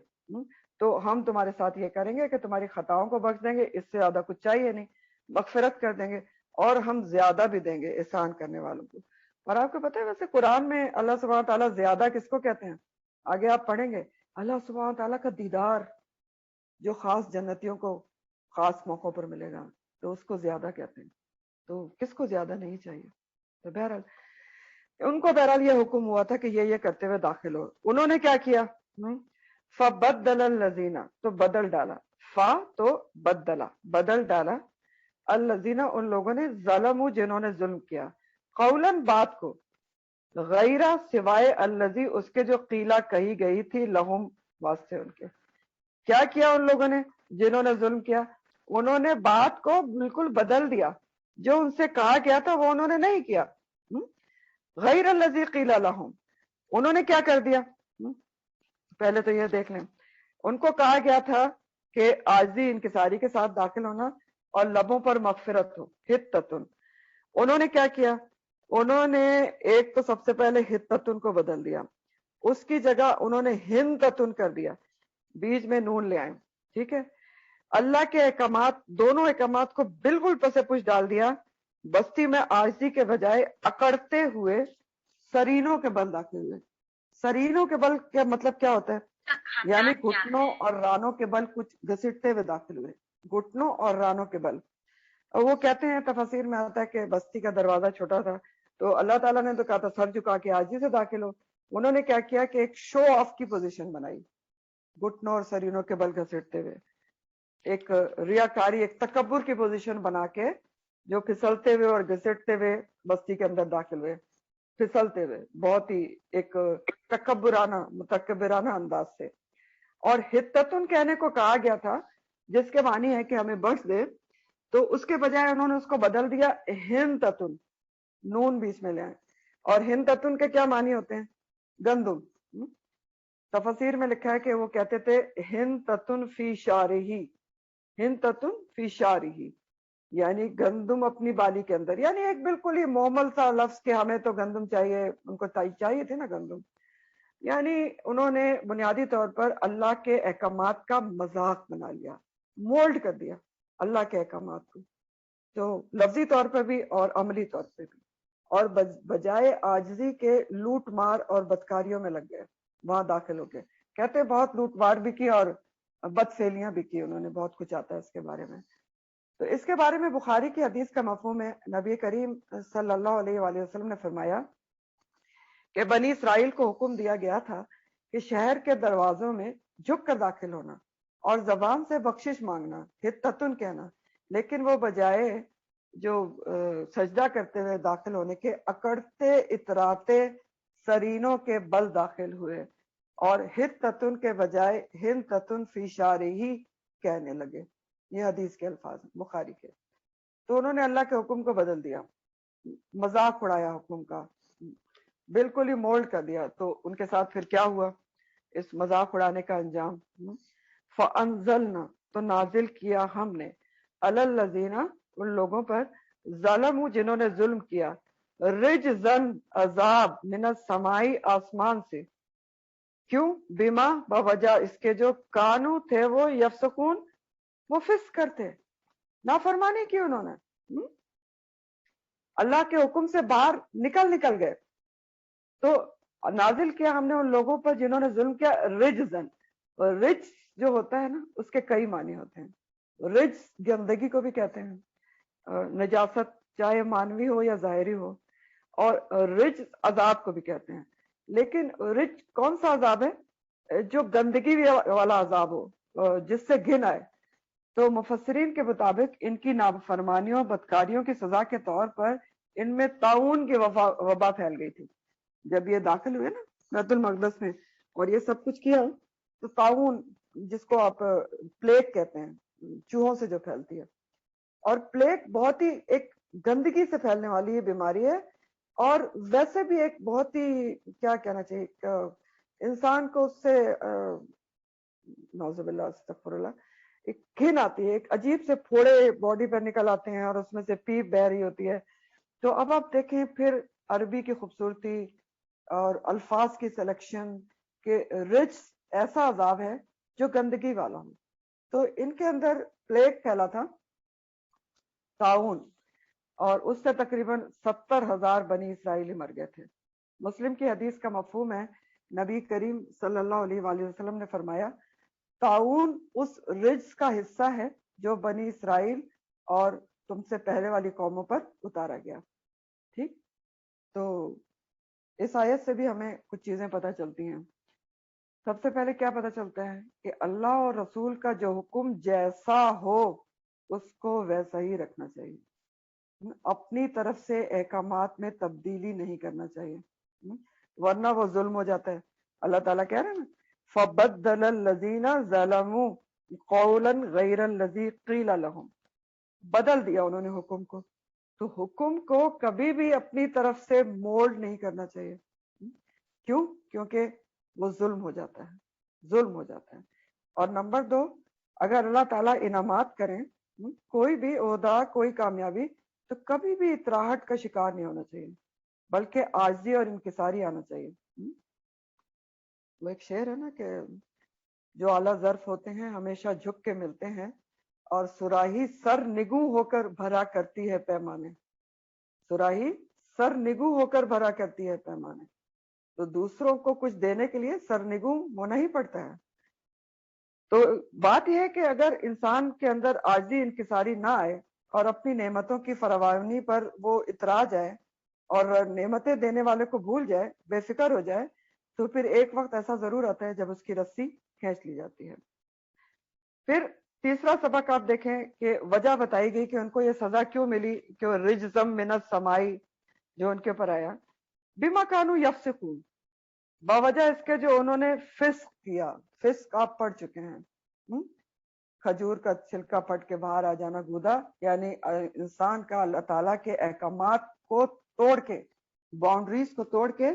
تو ہم تمہارے ساتھ یہ کریں گے کہ تمہاری خطاؤں کو بخش دیں گے، اس سے زیادہ کچھ چاہیے نہیں، مغفرت کر دیں گے اور ہم زیادہ بھی دیں گے احسان کرنے والوں کو. اور آپ کو پتہ ہے ویسے قرآن میں اللہ سبحانہ تعالیٰ زیادہ کس کو کہتے ہیں؟ آگے آپ پڑھیں گے اللہ سبحانہ تعالیٰ کا دیدار جو خاص جنتیوں کو خاص موقعوں پر ملے گا تو اس کو زیادہ کہتے ہیں. تو کس کو زیادہ نہیں چاہیے؟ تو بہرحال ان کو یہ حکم ہوا تھا کہ یہ کرتے ہوئے داخل ہو. انہوں نے کیا کیا؟ فَبَدَّلَ الَّذِينَ، تو بدل ڈالا، فا تو بدلا بدل ڈالا، الذین ان لوگوں نے، ظلموا جنہوں نے ظلم کیا، قولاً بات کو، غیرہ سوائے الذی اس کے جو قیلا کہی گئی تھی، لہم واسطے ان کے۔ کیا کیا ان لوگوں نے جنہوں نے ظلم کیا؟ انہوں نے بات کو بالکل بدل دیا، جو ان سے کہا گیا تھا وہ انہوں نے نہیں کیا۔ غیر الذی قیل لہم، انہوں نے کیا کر دیا؟ پہلے تو یہ دیکھ لیں، ان کو کہا گیا تھا کہ عاجزی انکساری کے ساتھ داخل ہونا اور لبوں پر مغفرت ہو، حتتن۔ انہوں نے کیا کیا؟ انہوں نے ایک تو سب سے پہلے حتتن کو بدل دیا، اس کی جگہ انہوں نے ہندتن کر دیا، بیچ میں نون لے آئے، ٹھیک ہے۔ اللہ کے احکامات، دونوں احکامات کو بالکل پس پش ڈال دیا، بستی میں عاجزی کے بجائے اکڑتے ہوئے سرینوں کے بل داخل ہوئے۔ سرینوں کے بل کا مطلب کیا ہوتا ہے؟ یعنی گھٹنوں اور رانوں کے بل کچھ گھسٹتے ہوئے داخل ہوئے، گھٹنوں اور رانوں کے بل۔ اور وہ کہتے ہیں، تفاسیر میں آتا ہے کہ بستی کا دروازہ چھوٹا تھا، تو اللہ تعالیٰ نے تو کہا تھا سر جھکا کے عاجزی سے داخل ہو۔ انہوں نے کیا کیا کہ ایک شو آف کی پوزیشن بنائی، گھٹنوں اور سرینوں کے بل گھسٹتے ہوئے، ایک ریاکاری، ایک تکبر کی پوزیشن بنا کے، جو پھسلتے ہوئے اور گھسٹتے ہوئے بستی کے اندر داخل ہوئے، پھسلتے ہوئے، بہت ہی ایک متکبرانہ انداز سے۔ اور حتتن کہنے کو کہا گیا تھا جس کے معنی ہے کہ ہمیں بخش دے، تو اس کے بجائے انہوں نے اس کو بدل دیا ہندتن، نون بیچ میں لے آئے۔ اور ہندتن کے کیا معنی ہوتے ہیں؟ گندم۔ تفسیر میں لکھا ہے کہ وہ کہتے تھے ہندتن فی شارہی، ہندتن فی شارہی، یعنی گندم اپنی بالی کے اندر، یعنی ایک بالکل ہی مومل سا لفظ کہ ہمیں تو گندم چاہیے، ان کو چاہیے تھے نا گندم۔ یعنی انہوں نے بنیادی طور پر اللہ کے احکامات کا مذاق بنا لیا، مولڈ کر دیا اللہ کے احکامات کو، تو لفظی طور پر بھی اور عملی طور پہ بھی، اور بجائے عاجزی کے لوٹ مار اور بدکاریوں میں لگ گئے، وہاں داخل ہو گئے۔ کہتے بہت لوٹ مار بھی کی اور بد فعلیاں بھی کی، انہوں نے بہت کچھ آتا ہے اس کے بارے میں۔ تو اس کے بارے میں بخاری کی حدیث کا مفہوم ہے، نبی کریم صلی اللہ علیہ وآلہ وسلم نے فرمایا کہ بنی اسرائیل کو حکم دیا گیا تھا کہ شہر کے دروازوں میں جھک کر داخل ہونا اور زبان سے بخشش مانگنا، حتتن کہنا، لیکن وہ بجائے جو سجدہ کرتے ہوئے داخل ہونے کے، اکڑتے اتراتے سرینوں کے بل داخل ہوئے، اور حتتن کے بجائے ہندتن فی شارہی کہنے لگے۔ یہ حدیث کے الفاظ بخاری کے۔ تو انہوں نے اللہ کے حکم کو بدل دیا، مذاق اڑایا حکم کا، بالکل ہی مولڈ کر دیا۔ تو ان کے ساتھ پھر کیا ہوا اس مذاق اڑانے کا انجام؟ فَأَنزَلْنَا، تو نازل کیا ہم نے، عَلَى الَّذِينَ، ان لوگوں پر، ظَلَمُوا جنہوں نے ظلم کیا، رِجْزًا عذاب، من السماء آسمان سے، کیوں؟ بما، بوجہ اس کے جو، کانو تھے وہ، یفسقون، وہ فسق کرتے، نافرمانی کی انہوں نے، اللہ کے حکم سے باہر نکل گئے۔ تو نازل کیا ہم نے ان لوگوں پر جنہوں نے ظلم کیا، رجزن، اور رجز جو ہوتا ہے نا اس کے کئی معنی ہوتے ہیں۔ رجز گندگی کو بھی کہتے ہیں، نجاست چاہے مانوی ہو یا ظاہری ہو، اور رجز عذاب کو بھی کہتے ہیں۔ لیکن رجز کون سا عذاب ہے؟ جو گندگی والا عذاب ہو، جس سے گھن آئے۔ تو مفسرین کے مطابق ان کی نافرمانیوں بدکاریوں کی سزا کے طور پر ان میں طاعون کی وبا پھیل گئی تھی۔ جب یہ داخل ہوئے نا بیت المقدس میں اور یہ سب کچھ کیا، تو طاعون، جس کو آپ پلیگ کہتے ہیں، چوہوں سے جو پھیلتی ہے، اور پلیگ بہت ہی ایک گندگی سے پھیلنے والی بیماری ہے، اور ویسے بھی ایک بہت ہی کیا کہنا چاہیے، انسان کو اس سے نعوذ باللہ استغفر اللہ، ایک گھن آتی ہے، ایک عجیب سے پھوڑے باڈی پر نکل آتے ہیں اور اس میں سے پیپ بہ رہی ہوتی ہے۔ تو اب آپ دیکھیں پھر عربی کی خوبصورتی اور الفاظ کی سلیکشن، کہ رچ ایسا عذاب ہے جو گندگی والا ہو۔ تو ان کے اندر پلیگ پھیلا تھا، طاعون، اور اس سے تقریباً 70,000 بنی اسرائیلی مر گئے تھے۔ مسلم کی حدیث کا مفہوم ہے، نبی کریم صلی اللہ علیہ وآلہ وسلم نے فرمایا، طاعون اس رجز کا حصہ ہے جو بنی اسرائیل اور تم سے پہلے والی قوموں پر اتارا گیا۔ ٹھیک، تو اس آیت سے بھی ہمیں کچھ چیزیں پتہ چلتی ہیں۔ سب سے پہلے کیا پتہ چلتا ہے کہ اللہ اور رسول کا جو حکم جیسا ہو اس کو ویسا ہی رکھنا چاہیے، اپنی طرف سے احکامات میں تبدیلی نہیں کرنا چاہیے، ورنہ وہ ظلم ہو جاتا ہے۔ اللہ تعالیٰ کہہ رہے ہیں نا فَبَدَّلَ الَّذِينَ ظَلَمُوا قَوْلًا غَيْرَ الَّذِي قِيلَ لَهُمْ، بدل دیا انہوں نے حکم کو۔ تو حکم کو کبھی بھی اپنی طرف سے مولڈ نہیں کرنا چاہیے، کیوں؟ کیونکہ وہ ظلم ہو جاتا ہے، ظلم ہو جاتا ہے۔ اور نمبر 2، اگر اللہ تعالیٰ انعامات کریں، کوئی بھی عہدہ، کوئی کامیابی، تو کبھی بھی اتراہٹ کا شکار نہیں ہونا چاہیے، بلکہ عاجزی اور انکساری آنا چاہیے۔ وہ ایک شعر ہے نا کہ جو اعلیٰ ظرف ہوتے ہیں ہمیشہ جھک کے ملتے ہیں، اور سراہی سر نگو ہو کر بھرا کرتی ہے پیمانے، سراہی سر نگو ہو کر بھرا کرتی ہے پیمانے۔ تو دوسروں کو کچھ دینے کے لیے سرنگو ہونا ہی پڑتا ہے۔ تو بات یہ ہے کہ اگر انسان کے اندر عاجزی انکساری نہ آئے اور اپنی نعمتوں کی فراوانی پر وہ اترا جائے اور نعمتیں دینے والے کو بھول جائے، بے فکر ہو جائے، تو پھر ایک وقت ایسا ضرور آتا ہے جب اس کی رسی کھینچ لی جاتی ہے۔ پھر تیسرا سبق آپ دیکھیں کہ وجہ بتائی گئی کہ ان کو یہ سزا کیوں ملی، کہ رجزم من السماء جو ان کے اوپر آیا، بما کانوا یفسقون، باوجہ اس کے جو انہوں نے فسق کیا۔ فسق آپ پڑھ چکے ہیں، کھجور کا چھلکا پھٹ کے باہر آ جانا، گودا یعنی انسان کا اللہ تعالیٰ کے احکامات کو توڑ کے، باؤنڈریز کو توڑ کے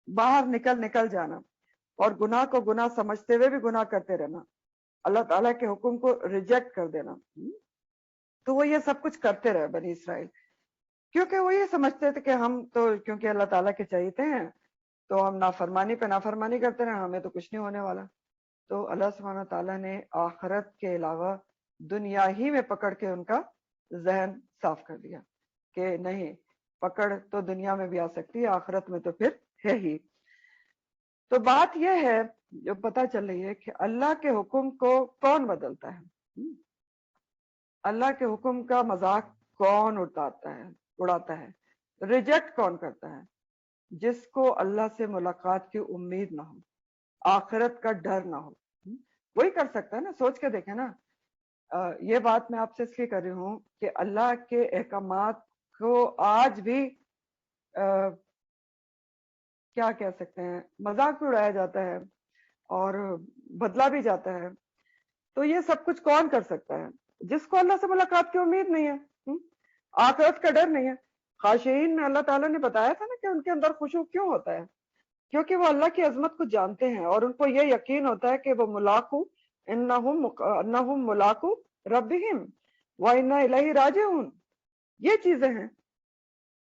باہر نکل جانا، اور گناہ کو گناہ سمجھتے ہوئے بھی گناہ کرتے رہنا، اللہ تعالیٰ کے حکم کو ریجیکٹ کر دینا۔ تو وہ یہ سب کچھ کرتے رہے بنی اسرائیل، کیونکہ وہ یہ سمجھتے تھے کہ ہم تو کیونکہ اللہ تعالیٰ کے چاہیتے ہیں تو ہم نافرمانی پہ نافرمانی کرتے رہے، ہمیں تو کچھ نہیں ہونے والا۔ تو اللہ سبحانہ تعالیٰ نے آخرت کے علاوہ دنیا ہی میں پکڑ کے ان کا ذہن صاف کر دیا کہ نہیں، پکڑ تو دنیا میں بھی آ سکتی ہے، آخرت میں تو پھر ہے ہی۔ تو بات یہ ہے جو پتہ چل رہی ہے کہ اللہ کے حکم کو کون بدلتا ہے، اللہ کے حکم کا مذاق کون اڑاتا ہے، ریجیکٹ کون کرتا ہے؟ جس کو اللہ سے ملاقات کی امید نہ ہو، آخرت کا ڈر نہ ہو، وہی کر سکتا ہے نا۔ سوچ کے دیکھیں نا، یہ بات میں آپ سے اس لیے کر رہی ہوں کہ اللہ کے احکامات کو آج بھی کیا کہہ سکتے ہیں، مذاق بھی اڑایا جاتا ہے اور بدلا بھی جاتا ہے۔ تو یہ سب کچھ کون کر سکتا ہے؟ جس کو اللہ سے ملاقات کی امید نہیں ہے، آخرت کا ڈر نہیں ہے۔ خاشعین میں اللہ تعالیٰ نے بتایا تھا نا کہ ان کے اندر خشوع کیوں ہوتا ہے، کیونکہ وہ اللہ کی عظمت کو جانتے ہیں اور ان کو یہ یقین ہوتا ہے کہ وہ ملاقو انہم ملاقو ربہم وَإِنَّ إِلَيْهِ راجعون۔ یہ چیزیں ہیں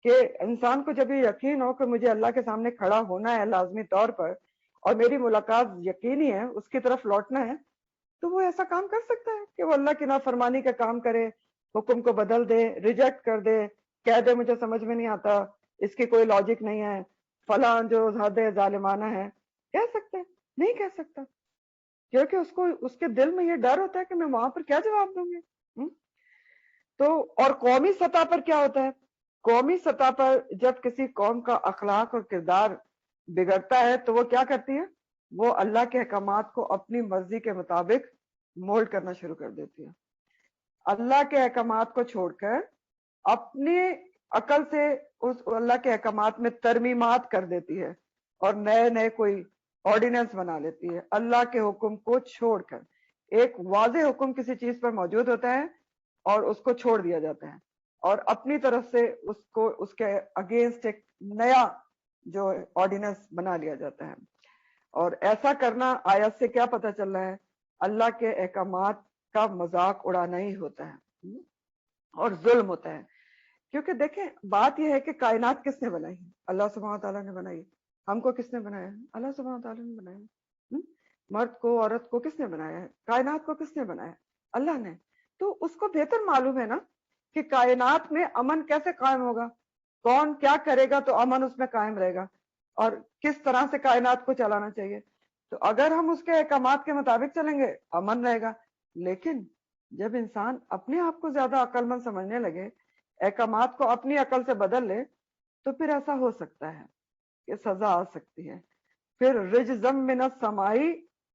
کہ انسان کو جب یہ یقین ہو کہ مجھے اللہ کے سامنے کھڑا ہونا ہے لازمی طور پر، اور میری ملاقات یقینی ہے، اس کی طرف لوٹنا ہے، تو وہ ایسا کام کر سکتا ہے کہ وہ اللہ کی نافرمانی کا کام کرے، حکم کو بدل دے، ریجیکٹ کر دے، کہہ دے مجھے سمجھ میں نہیں آتا، اس کی کوئی لاجک نہیں ہے، فلاں جو حد ظالمانہ ہے۔ کہہ سکتے، نہیں کہہ سکتا، کیونکہ اس کے دل میں یہ ڈر ہوتا ہے کہ میں وہاں پر کیا جواب دوں گی۔ تو اور قومی سطح پر کیا ہوتا ہے؟ قومی سطح پر جب کسی قوم کا اخلاق اور کردار بگڑتا ہے تو وہ کیا کرتی ہے؟ وہ اللہ کے احکامات کو اپنی مرضی کے مطابق مولڈ کرنا شروع کر دیتی ہے، اللہ کے احکامات کو چھوڑ کر اپنی عقل سے اس اللہ کے احکامات میں ترمیمات کر دیتی ہے اور نئے کوئی آرڈیننس بنا لیتی ہے۔ اللہ کے حکم کو چھوڑ کر ایک واضح حکم کسی چیز پر موجود ہوتا ہے اور اس کو چھوڑ دیا جاتا ہے، اور اپنی طرف سے اس کے اگینسٹ ایک نیا جو آرڈیننس بنا لیا جاتا ہے۔ اور ایسا کرنا آیت سے کیا پتہ چل رہا ہے؟ اللہ کے احکامات کا مذاق اڑانا ہی ہوتا ہے اور ظلم ہوتا ہے۔ کیونکہ دیکھیں بات یہ ہے کہ کائنات کس نے بنائی؟ اللہ سبحانہ تعالیٰ نے بنائی۔ ہم کو کس نے بنایا؟ اللہ سبحانہ تعالیٰ نے بنایا۔ مرد کو عورت کو کس نے بنایا ہے؟ کائنات کو کس نے بنایا؟ اللہ نے۔ تو اس کو بہتر معلوم ہے نا کہ کائنات میں امن کیسے قائم ہوگا، کون کیا کرے گا تو امن اس میں قائم رہے گا، اور کس طرح سے کائنات کو چلانا چاہیے۔ تو اگر ہم اس کے احکامات کے مطابق چلیں گے امن رہے گا، لیکن جب انسان اپنے آپ کو زیادہ عقل مند سمجھنے لگے، احکامات کو اپنی عقل سے بدل لے، تو پھر ایسا ہو سکتا ہے کہ سزا آ سکتی ہے۔ پھر رجزم من السماء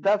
10,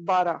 12।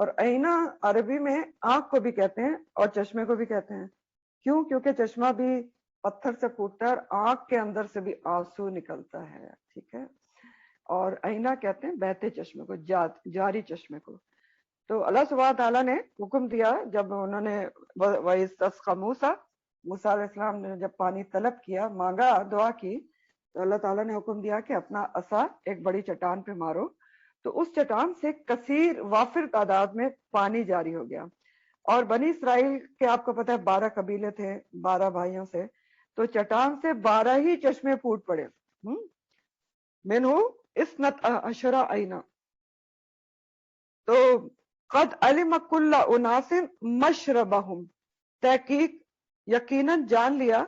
اور آئینہ عربی میں آنکھ کو بھی کہتے ہیں اور چشمے کو بھی کہتے ہیں. کیوں؟ کیونکہ چشمہ بھی پتھر سے پھوٹتا ہے اور آنکھ کے اندر سے بھی آنسو نکلتا ہے. ٹھیک ہے. اور آئینہ کہتے ہیں بہتے چشمے کو، جاری چشمے کو. تو اللہ سبحانہ تعالیٰ نے حکم دیا جب انہوں نے وَإِسْتَسْقَى موسیٰ علیہ السلام نے جب پانی طلب کیا، مانگا، دعا کی، تو اللہ تعالیٰ نے حکم دیا کہ اپنا عصا ایک بڑی چٹان پہ مارو. تو اس چٹان سے کثیر وافر تعداد میں پانی جاری ہو گیا. اور بنی اسرائیل کے آپ کو پتہ ہے 12 قبیلے تھے، 12 بھائیوں سے، تو چٹان سے 12 ہی چشمے پھوٹ پڑے. منہ اثنت عشر عینا. تو قد علم کل اناس مشربہم، تحقیق یقیناً جان لیا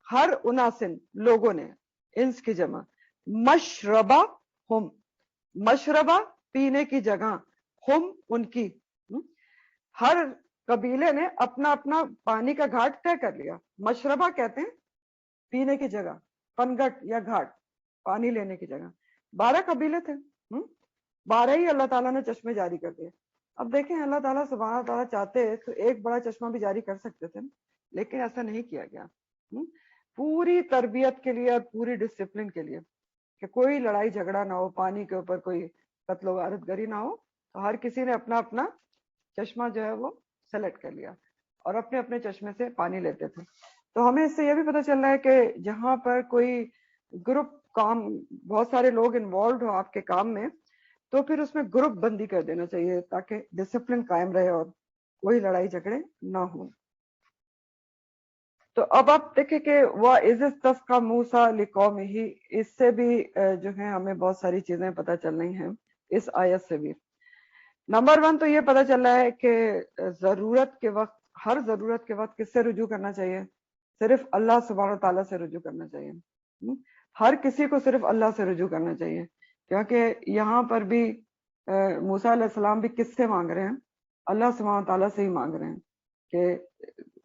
ہر اناسن لوگوں نے، انس کی جمع، مشربہ ہم، مشربہ پینے کی جگہ، ہم ان کی. ہر قبیلے نے اپنا اپنا پانی کا گھاٹ طے کر لیا. مشربہ کہتے ہیں پینے کی جگہ، پنگٹ یا گھاٹ، پانی لینے کی جگہ. 12 قبیلے تھے، 12 ہی اللہ تعالیٰ نے چشمے جاری کر دیے. اب دیکھیں اللہ تعالیٰ سبحانہ تعالیٰ چاہتے تو ایک بڑا چشمہ بھی جاری کر سکتے تھے، لیکن ایسا نہیں کیا گیا. پوری تربیت کے لیے اور پوری ڈسپلن کے لیے کہ کوئی لڑائی جھگڑا نہ ہو، پانی کے اوپر کوئی قتل و غارت گری نہ ہو. تو ہر کسی نے اپنا اپنا چشمہ جو ہے وہ سلیکٹ کر لیا اور اپنے اپنے چشمے سے پانی لیتے تھے. تو ہمیں اس سے یہ بھی پتہ چل رہا ہے کہ جہاں پر کوئی گروپ کام، بہت سارے لوگ انوالوڈ ہوں آپ کے کام میں، تو پھر اس میں گروپ بندی کر دینا چاہیے تاکہ ڈسپلن قائم رہے اور کوئی لڑائی جھگڑے نہ ہوں. تو اب آپ دیکھیں کہ وَإِذِ اسْتَسْقَى مُوسَىٰ لِقَوْمِهِ، اس سے بھی جو ہے ہمیں بہت ساری چیزیں پتہ چل رہی ہیں اس آیت سے بھی. نمبر 1 تو یہ پتہ چل رہا ہے کہ ضرورت کے وقت، ہر ضرورت کے وقت کس سے رجوع کرنا چاہیے؟ صرف اللہ سبحانہ تعالیٰ سے رجوع کرنا چاہیے. ہر کسی کو صرف اللہ سے رجوع کرنا چاہیے، کیونکہ یہاں پر بھی موسیٰ علیہ السلام بھی کس سے مانگ رہے ہیں؟ اللہ سبحانہ تعالیٰ سے ہی مانگ رہے ہیں کہ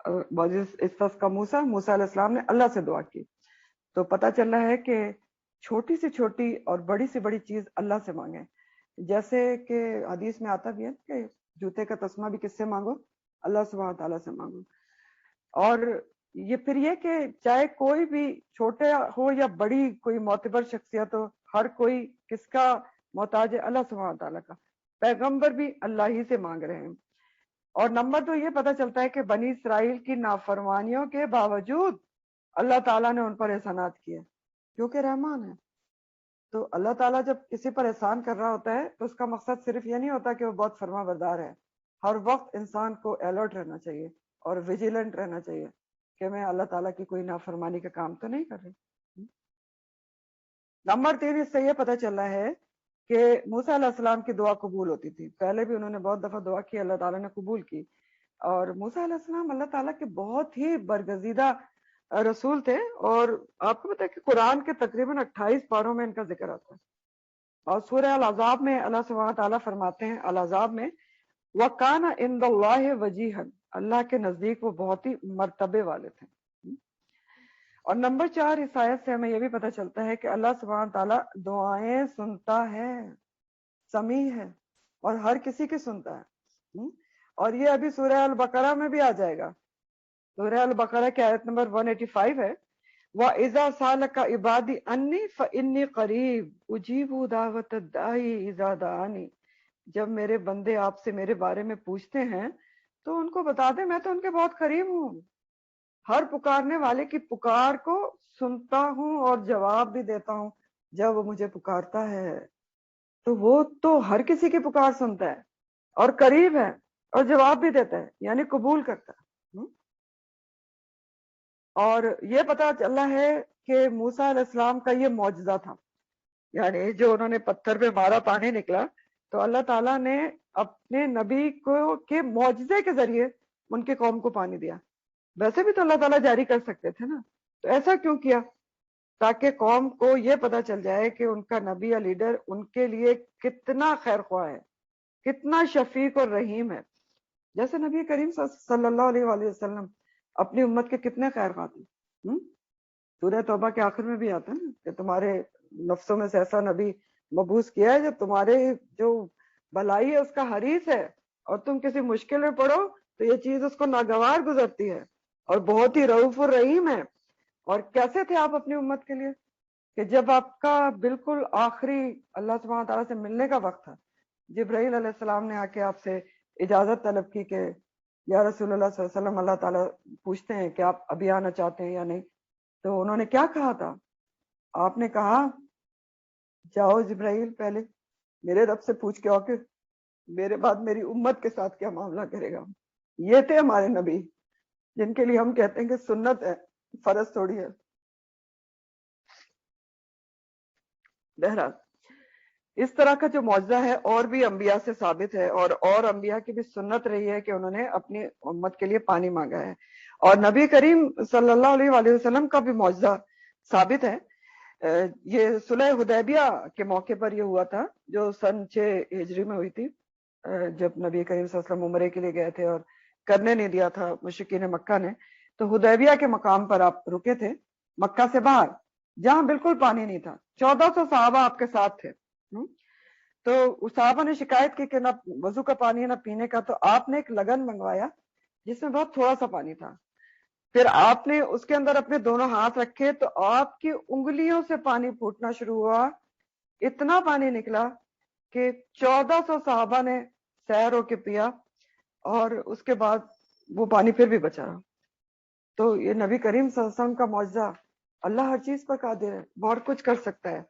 موسیٰ علیہ السلام نے اللہ سے دعا کی. تو پتہ چل رہا ہے کہ چھوٹی سے چھوٹی اور بڑی سے بڑی چیز اللہ سے مانگیں. جیسے کہ حدیث میں آتا بھی ہے کہ جوتے کا تسمہ بھی کس سے مانگو؟ اللہ سبحانہ تعالیٰ سے مانگو. اور یہ پھر یہ کہ چاہے کوئی بھی چھوٹے ہو یا بڑی کوئی معتبر شخصیت ہو، ہر کوئی کس کا محتاج ہے؟ اللہ سبحانہ تعالیٰ کا. پیغمبر بھی اللہ ہی سے مانگ رہے ہیں. اور نمبر 2 یہ پتہ چلتا ہے کہ بنی اسرائیل کی نافرمانیوں کے باوجود اللہ تعالیٰ نے ان پر احسانات کیے کیونکہ رحمان ہے. تو اللہ تعالیٰ جب کسی پر احسان کر رہا ہوتا ہے تو اس کا مقصد صرف یہ نہیں ہوتا کہ وہ بہت فرما بردار ہے. ہر وقت انسان کو الرٹ رہنا چاہیے اور ویجیلنٹ رہنا چاہیے کہ میں اللہ تعالیٰ کی کوئی نافرمانی کا کام تو نہیں کر رہی. نمبر 3 اس سے یہ پتہ چل رہا ہے کہ موسیٰ علیہ السلام کی دعا قبول ہوتی تھی. پہلے بھی انہوں نے بہت دفعہ دعا کی، اللہ تعالیٰ نے قبول کی. اور موسیٰ علیہ السلام اللہ تعالیٰ کے بہت ہی برگزیدہ رسول تھے. اور آپ کو پتہ ہے کہ قرآن کے تقریباً 28 پاروں میں ان کا ذکر آتا ہے. اور سورہ الاحزاب میں اللہ سبحانہ تعالیٰ فرماتے ہیں، الاحزاب میں وَكَانَ عِندَ اللَّهِ وَجِيهًا، اللہ کے نزدیک وہ بہت ہی مرتبے والے تھے. اور نمبر 4 اس آیت سے ہمیں یہ بھی پتہ چلتا ہے کہ اللہ سبحانہ تعالیٰ دعائیں سنتا ہے، سمیع ہے اور ہر کسی کی سنتا ہے. اور یہ ابھی سورہ البقرہ میں بھی آ جائے گا. سورہ البقرہ کی آیت نمبر 185 ہے، وَإِذَا سَأَلَكَ عِبَادِي عَنِّي فَإِنِّي قَرِيبٌ أُجِيبُ دَعْوَةَ الدَّاعِ إِذَا دَعَانِ. جب میرے بندے آپ سے میرے بارے میں پوچھتے ہیں تو ان کو بتا دیں میں تو ان کے بہت قریب ہوں، ہر پکارنے والے کی پکار کو سنتا ہوں اور جواب بھی دیتا ہوں جب وہ مجھے پکارتا ہے. تو وہ تو ہر کسی کی پکار سنتا ہے اور قریب ہے اور جواب بھی دیتا ہے، یعنی قبول کرتا ہے. اور یہ پتہ چلا ہے کہ موسیٰ علیہ السلام کا یہ معجزہ تھا، یعنی جو انہوں نے پتھر پہ مارا پانی نکلا، تو اللہ تعالیٰ نے اپنے نبی کو کے معجزے کے ذریعے ان کے قوم کو پانی دیا. ویسے بھی تو اللہ تعالیٰ جاری کر سکتے تھے نا، تو ایسا کیوں کیا؟ تاکہ قوم کو یہ پتہ چل جائے کہ ان کا نبی یا لیڈر ان کے لیے کتنا خیر خواہ ہے، کتنا شفیق اور رحیم ہے. جیسے نبی کریم صلی اللہ علیہ وآلہ وسلم اپنی امت کے کتنے خیر خواہ تھے. سورہ توبہ کے آخر میں بھی آتا ہے نا کہ تمہارے نفسوں میں سے ایسا نبی مبعوث کیا ہے جو تمہارے جو بھلائی ہے اس کا حریص ہے اور تم کسی مشکل میں پڑو تو یہ چیز اس کو ناگوار گزرتی ہے، اور بہت ہی رؤوف الرحیم ہے۔ اور کیسے تھے آپ اپنی امت کے لیے کہ جب آپ کا بالکل آخری اللہ سبحانہ تعالیٰ سے ملنے کا وقت تھا، جبرائیل علیہ السلام نے آ کے آپ سے اجازت طلب کی کہ یا رسول اللہ صلی اللہ علیہ وسلم، اللہ تعالیٰ پوچھتے ہیں کہ آپ ابھی آنا چاہتے ہیں یا نہیں، تو انہوں نے کیا کہا تھا؟ آپ نے کہا جاؤ جبرائیل، پہلے میرے رب سے پوچھ کے آؤ کہ میرے بعد میری امت کے ساتھ کیا معاملہ کرے گا۔ یہ تھے ہمارے نبی، جن کے لیے ہم کہتے ہیں کہ سنت ہے، فرض تھوڑی ہے۔ بہرحال اس طرح کا جو معجزہ ہے اور بھی انبیاء سے ثابت ہے، اور انبیاء کی بھی سنت رہی ہے کہ انہوں نے اپنی امت کے لیے پانی مانگا ہے، اور نبی کریم صلی اللہ علیہ وآلہ وسلم کا بھی معجزہ ثابت ہے۔ یہ صلح حدیبیہ کے موقع پر یہ ہوا تھا، جو سن 6 ہجری میں ہوئی تھی، جب نبی کریم صلی اللہ علیہ وسلم عمرے کے لیے گئے تھے اور کرنے نہیں دیا تھا مشرکین مکہ نے، تو حدیبیہ کے مقام پر آپ رکے تھے، مکہ سے باہر، جہاں بالکل پانی نہیں تھا۔ 1400 صحابہ آپ کے ساتھ تھے۔ تو صحابہ نے شکایت کی کہ نہ وضو کا پانی ہے نہ پینے کا، تو آپ نے ایک لگن منگوایا جس میں بہت تھوڑا سا پانی تھا، پھر آپ نے اس کے اندر اپنے دونوں ہاتھ رکھے تو آپ کی انگلیوں سے پانی پھوٹنا شروع ہوا، اتنا پانی نکلا کہ 1400 صحابہ نے سیر ہو کے پیا، اور اس کے بعد وہ پانی پھر بھی بچا رہا۔ تو یہ نبی کریم صلی اللہ علیہ وسلم کا معجزہ، اللہ ہر چیز پر قادر ہے، بہت کچھ کر سکتا ہے۔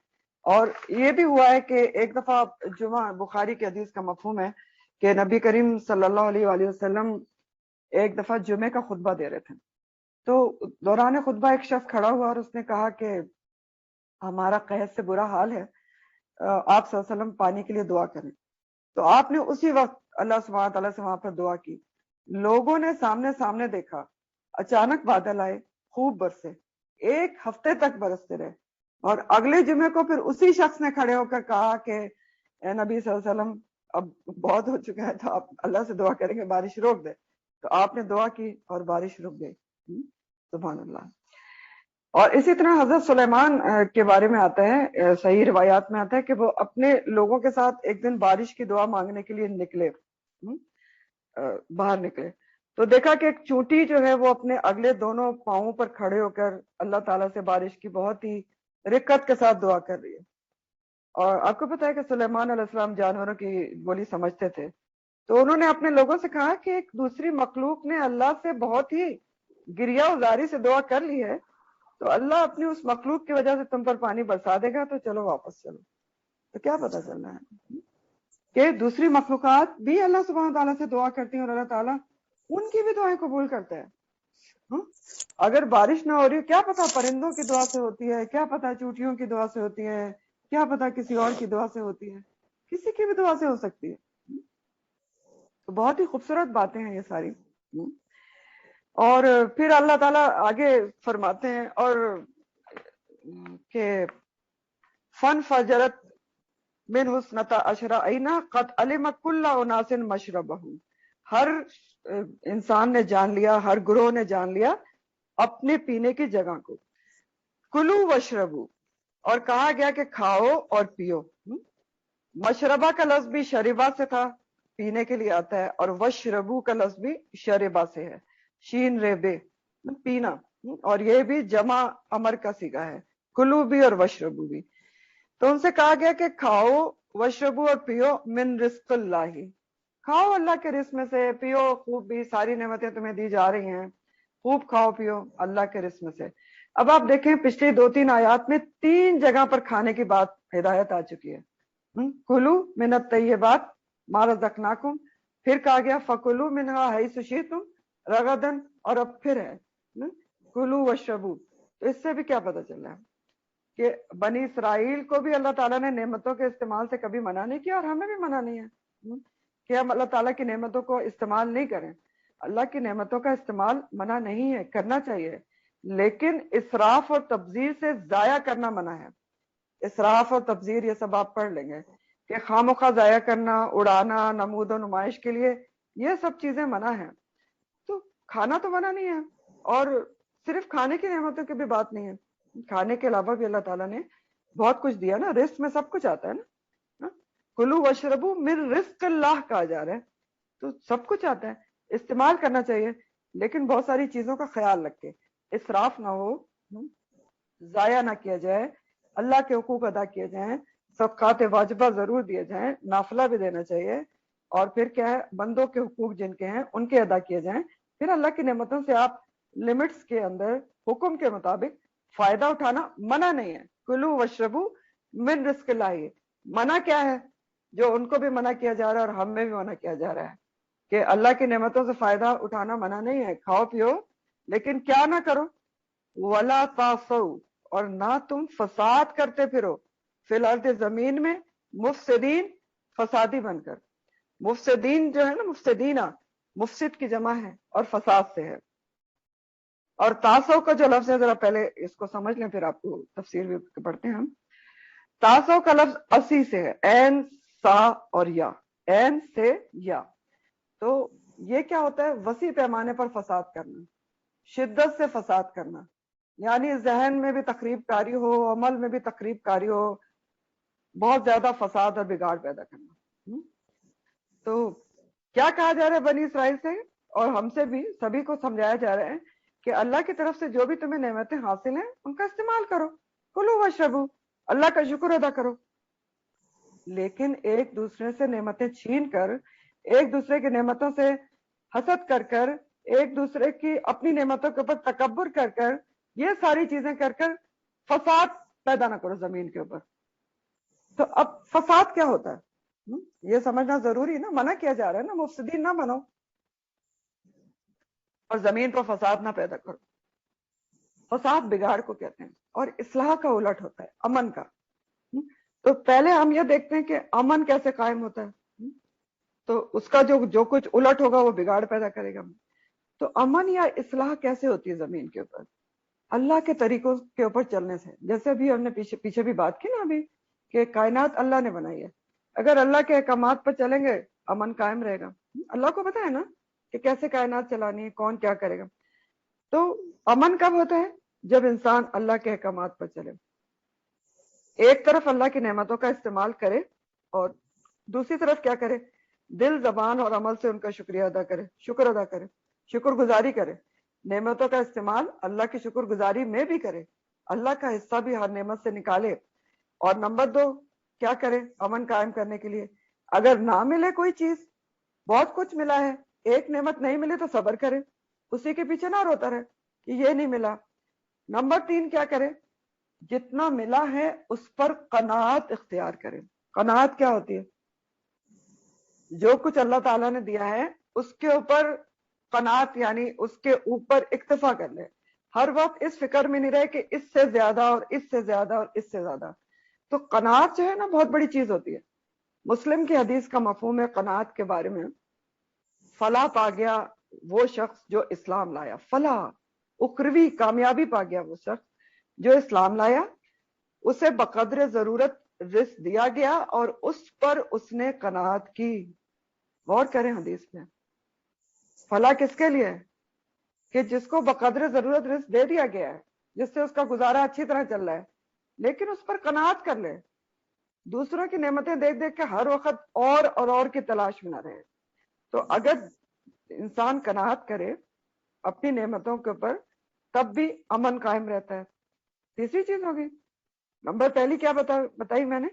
اور یہ بھی ہوا ہے کہ ایک دفعہ جمعہ، بخاری کی حدیث کا مفہوم ہے کہ نبی کریم صلی اللہ علیہ وآلہ وسلم ایک دفعہ جمعے کا خطبہ دے رہے تھے، تو دوران خطبہ ایک شخص کھڑا ہوا اور اس نے کہا کہ ہمارا قحط سے برا حال ہے، آپ صلی اللہ علیہ وسلم پانی کے لیے دعا کریں۔ تو آپ نے اسی وقت اللہ سبحانہ تعالیٰ سے وہاں پر دعا کی، لوگوں نے سامنے دیکھا، اچانک بادل آئے، خوب برسے، ایک ہفتے تک برستے رہے، اور اگلے جمعے کو پھر اسی شخص نے کھڑے ہو کر کہا کہ اے نبی صلی اللہ علیہ وسلم، اب بہت ہو چکا ہے، تو آپ اللہ سے دعا کریں گے بارش روک دے۔ تو آپ نے دعا کی اور بارش رک گئی۔ سبحان اللہ۔ اور اسی طرح حضرت سلیمان کے بارے میں آتا ہے، صحیح روایات میں آتا ہے کہ وہ اپنے لوگوں کے ساتھ ایک دن بارش کی دعا مانگنے کے لیے نکلے، باہر نکلے، تو دیکھا کہ ایک چونٹی جو ہے وہ اپنے اگلے دونوں پاؤں پر کھڑے ہو کر اللہ تعالیٰ سے بارش کی بہت ہی رقت کے ساتھ دعا کر رہی ہے۔ اور آپ کو پتا ہے کہ سلیمان علیہ السلام جانوروں کی بولی سمجھتے تھے، تو انہوں نے اپنے لوگوں سے کہا کہ ایک دوسری مخلوق نے اللہ سے بہت ہی گریا ازاری سے دعا کر لی ہے، تو اللہ اپنی اس مخلوق کی وجہ سے تم پر پانی برسا دے گا، تو چلو واپس چلو۔ تو کیا پتا چلنا ہے کہ دوسری مخلوقات بھی اللہ سبحانہ تعالیٰ سے دعا کرتی ہیں، اور اللہ تعالیٰ ان کی بھی دعائیں قبول کرتا ہے۔ اگر بارش نہ ہو رہی، کیا پتا پرندوں کی دعا سے ہوتی ہے، کیا پتا چوٹیوں کی دعا سے ہوتی ہے، کیا پتا کسی اور کی دعا سے ہوتی ہے، کسی کی بھی دعا سے ہو سکتی ہے۔ تو بہت ہی خوبصورت باتیں ہیں یہ ساری۔ اور پھر اللہ تعالیٰ آگے فرماتے ہیں اور کہ فن فجرت من حسنتا اشرا عینا قد علم کل اناس مشربہم، ہر انسان نے جان لیا، ہر گروہ نے جان لیا اپنے پینے کی جگہ کو۔ کلو وشربو، اور کہا گیا کہ کھاؤ اور پیو۔ مشربہ کا لفظ بھی شریبہ سے تھا، پینے کے لیے آتا ہے، اور وشربو کا لفظ بھی شریبہ سے ہے، شین ریبے، پینا، اور یہ بھی جمع امر کا صیغہ ہے، کلو بھی اور وشربو بھی۔ تو ان سے کہا گیا کہ کھاؤ وشربو اور پیو من رزق اللہ، کھاؤ اللہ کے رزق میں سے، پیو خوب بھی، ساری نعمتیں تمہیں دی جا رہی ہیں، خوب کھاؤ پیو اللہ کے رزق میں سے۔ اب آپ دیکھیں پچھلی 2-3 آیات میں 3 جگہ پر کھانے کی بات ہدایت آ چکی ہے۔ کلو من الطیبات ما رزقناکم، پھر کہا گیا فکلوا منہا حیث شئتم رغدن، اور اب پھر ہے کلو وشربو۔ تو اس سے بھی کیا پتہ چل رہا ہے کہ بنی اسرائیل کو بھی اللہ تعالیٰ نے نعمتوں کے استعمال سے کبھی منع نہیں کیا، اور ہمیں بھی منع نہیں ہے کہ ہم اللہ تعالیٰ کی نعمتوں کو استعمال نہیں کریں۔ اللہ کی نعمتوں کا استعمال منع نہیں ہے، کرنا چاہیے، لیکن اسراف اور تبذیر سے ضائع کرنا منع ہے۔ اسراف اور تبذیر یہ سب آپ پڑھ لیں گے کہ خواہ ضائع کرنا، اڑانا، نمود و نمائش کے لیے، یہ سب چیزیں منع ہیں۔ تو کھانا تو منع نہیں ہے، اور صرف کھانے کی نعمتوں کی بھی بات نہیں ہے، کھانے کے علاوہ بھی اللہ تعالیٰ نے بہت کچھ دیا نا، رزق میں سب کچھ آتا ہے نا۔ کلو وشربو من رزق اللہ کہا جا رہا ہے، تو سب کچھ آتا ہے, استعمال کرنا چاہیے, لیکن بہت ساری چیزوں کا خیال رکھے, اسراف نہ ہو, ضائع نہ کیا جائے, اللہ کے حقوق ادا کیے جائیں, صدقات واجبہ ضرور دیے جائیں, نافلہ بھی دینا چاہیے, اور پھر کیا ہے, بندوں کے حقوق جن کے ہیں ان کے ادا کیے جائیں. پھر اللہ کی نعمتوں سے آپ لمٹس کے اندر حکم کے مطابق فائدہ اٹھانا منع نہیں ہے. کلو وشربو من رزق اللہ, منع کیا ہے, جو ان کو بھی منع کیا جا رہا ہے اور ہم میں بھی منع کیا جا رہا ہے کہ اللہ کی نعمتوں سے فائدہ اٹھانا منع نہیں ہے, کھاؤ پیو, لیکن کیا نہ کرو, ولا تعصوا, اور نہ تم فساد کرتے پھرو, فی الارض, زمین میں, مفسدین, فسادی بن کر. مفسدین جو ہے نا, مفسدینہ, مفسد کی جمع ہے اور فساد سے ہے. اور تعصب کا جو لفظ ہے, ذرا پہلے اس کو سمجھ لیں, پھر آپ کو تفسیر بھی پڑھتے ہیں ہم. تعصب کا لفظ اسی سے ہے, این, سا اور یا, این سے یا. تو یہ کیا ہوتا ہے, وسیع پیمانے پر فساد کرنا, شدت سے فساد کرنا, یعنی ذہن میں بھی تخریب کاری ہو, عمل میں بھی تخریب کاری ہو, بہت زیادہ فساد اور بگاڑ پیدا کرنا. تو کیا کہا جا رہا ہے بنی اسرائیل سے, اور ہم سے بھی, سبھی کو سمجھایا جا رہا ہے کہ اللہ کی طرف سے جو بھی تمہیں نعمتیں حاصل ہیں ان کا استعمال کرو, کلو وشربو, اللہ کا شکر ادا کرو. لیکن ایک دوسرے سے نعمتیں چھین کر, ایک دوسرے کی نعمتوں سے حسد کر کر, ایک دوسرے کی اپنی نعمتوں کے اوپر تکبر کر کر, یہ ساری چیزیں کر کر فساد پیدا نہ کرو زمین کے اوپر. تو اب فساد کیا ہوتا ہے, یہ سمجھنا ضروری نا, منع کیا جا رہا ہے نا, مفسدین نہ بنو اور زمین پر فساد نہ پیدا کرو. فساد بگاڑ کو کہتے ہیں, اور اصلاح کا الٹ ہوتا ہے امن کا. تو پہلے ہم یہ دیکھتے ہیں کہ امن کیسے قائم ہوتا ہے, تو اس کا جو کچھ الٹ ہوگا وہ بگاڑ پیدا کرے گا. تو امن یا اصلاح کیسے ہوتی ہے زمین کے اوپر, اللہ کے طریقوں کے اوپر چلنے سے. جیسے ابھی ہم نے پیچھے بھی بات کی نا ابھی, کہ کائنات اللہ نے بنائی ہے, اگر اللہ کے احکامات پر چلیں گے امن قائم رہے گا. اللہ کو پتا ہے نا کہ کیسے کائنات چلانی ہے, کون کیا کرے گا. تو امن کب ہوتا ہے, جب انسان اللہ کے احکامات پر چلے, ایک طرف اللہ کی نعمتوں کا استعمال کرے, اور دوسری طرف کیا کرے, دل, زبان اور عمل سے ان کا شکریہ ادا کرے, شکر ادا کرے, شکر گزاری کرے. نعمتوں کا استعمال اللہ کی شکر گزاری میں بھی کرے, اللہ کا حصہ بھی ہر نعمت سے نکالے. اور نمبر 2 کیا کرے امن قائم کرنے کے لیے, اگر نہ ملے کوئی چیز, بہت کچھ ملا ہے, ایک نعمت نہیں ملی تو صبر کرے, اسی کے پیچھے نہ روتا رہے کہ یہ نہیں ملا. نمبر 3 کیا کرے, جتنا ملا ہے اس پر قناعت اختیار کرے. قناعت کیا ہوتی ہے, جو کچھ اللہ تعالیٰ نے دیا ہے اس کے اوپر قناعت, یعنی اس کے اوپر اکتفا کر لے, ہر وقت اس فکر میں نہیں رہے کہ اس سے زیادہ اور اس سے زیادہ اور اس سے زیادہ. تو قناعت جو ہے نا بہت بڑی چیز ہوتی ہے. مسلم کی حدیث کا مفہوم ہے قناعت کے بارے میں, فلاح پا گیا وہ شخص جو اسلام لایا, فلاح, اخروی کامیابی پا گیا وہ شخص جو اسلام لایا, اسے بقدر ضرورت رزق دیا گیا اور اس پر اس نے قناعت کی. غور کریں حدیث میں, فلاح کس کے لیے ہے, کہ جس کو بقدر ضرورت رزق دے دیا گیا ہے, جس سے اس کا گزارا اچھی طرح چل رہا ہے, لیکن اس پر قناعت کر لے, دوسروں کی نعمتیں دیکھ دیکھ کے ہر وقت اور کی تلاش میں نہ رہے. تو اگر انسان قناعت کرے اپنی نعمتوں کے اوپر, تب بھی امن قائم رہتا ہے. تیسری چیز ہوگی, نمبر پہلی کیا بتائی میں نے,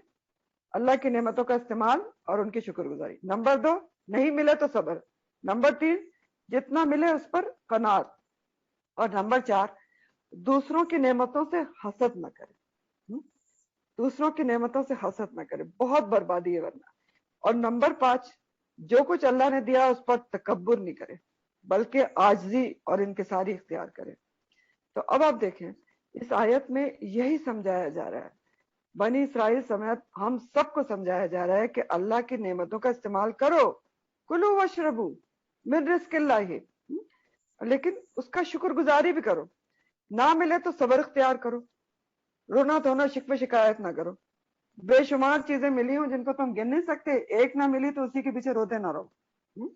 اللہ کی نعمتوں کا استعمال اور ان کی شکر گزاری. نمبر 2 نہیں ملے تو صبر. نمبر 3 جتنا ملے اس پر قناعت. اور نمبر 4 دوسروں کی نعمتوں سے حسد نہ کرے, دوسروں کی نعمتوں سے حسد نہ کرے, بہت بربادی ہے ورنہ. اور نمبر 5 جو کچھ اللہ نے دیا اس پر تکبر نہیں کرے, بلکہ عاجزی اور انکساری اختیار کرے. تو اب آپ دیکھیں اس آیت میں یہی سمجھایا جا رہا ہے, بنی اسرائیل سمیت ہم سب کو سمجھایا جا رہا ہے کہ اللہ کی نعمتوں کا استعمال کرو, کلو وشربو من رزق اللہ, لیکن اس کا شکر گزاری بھی کرو. نہ ملے تو صبر اختیار کرو, رونا دھونا شکوے شکایت نہ کرو. بے شمار چیزیں ملی ہوں جن کو تم گن نہیں سکتے, ایک نہ ملی تو اسی کے پیچھے روتے نہ رہو.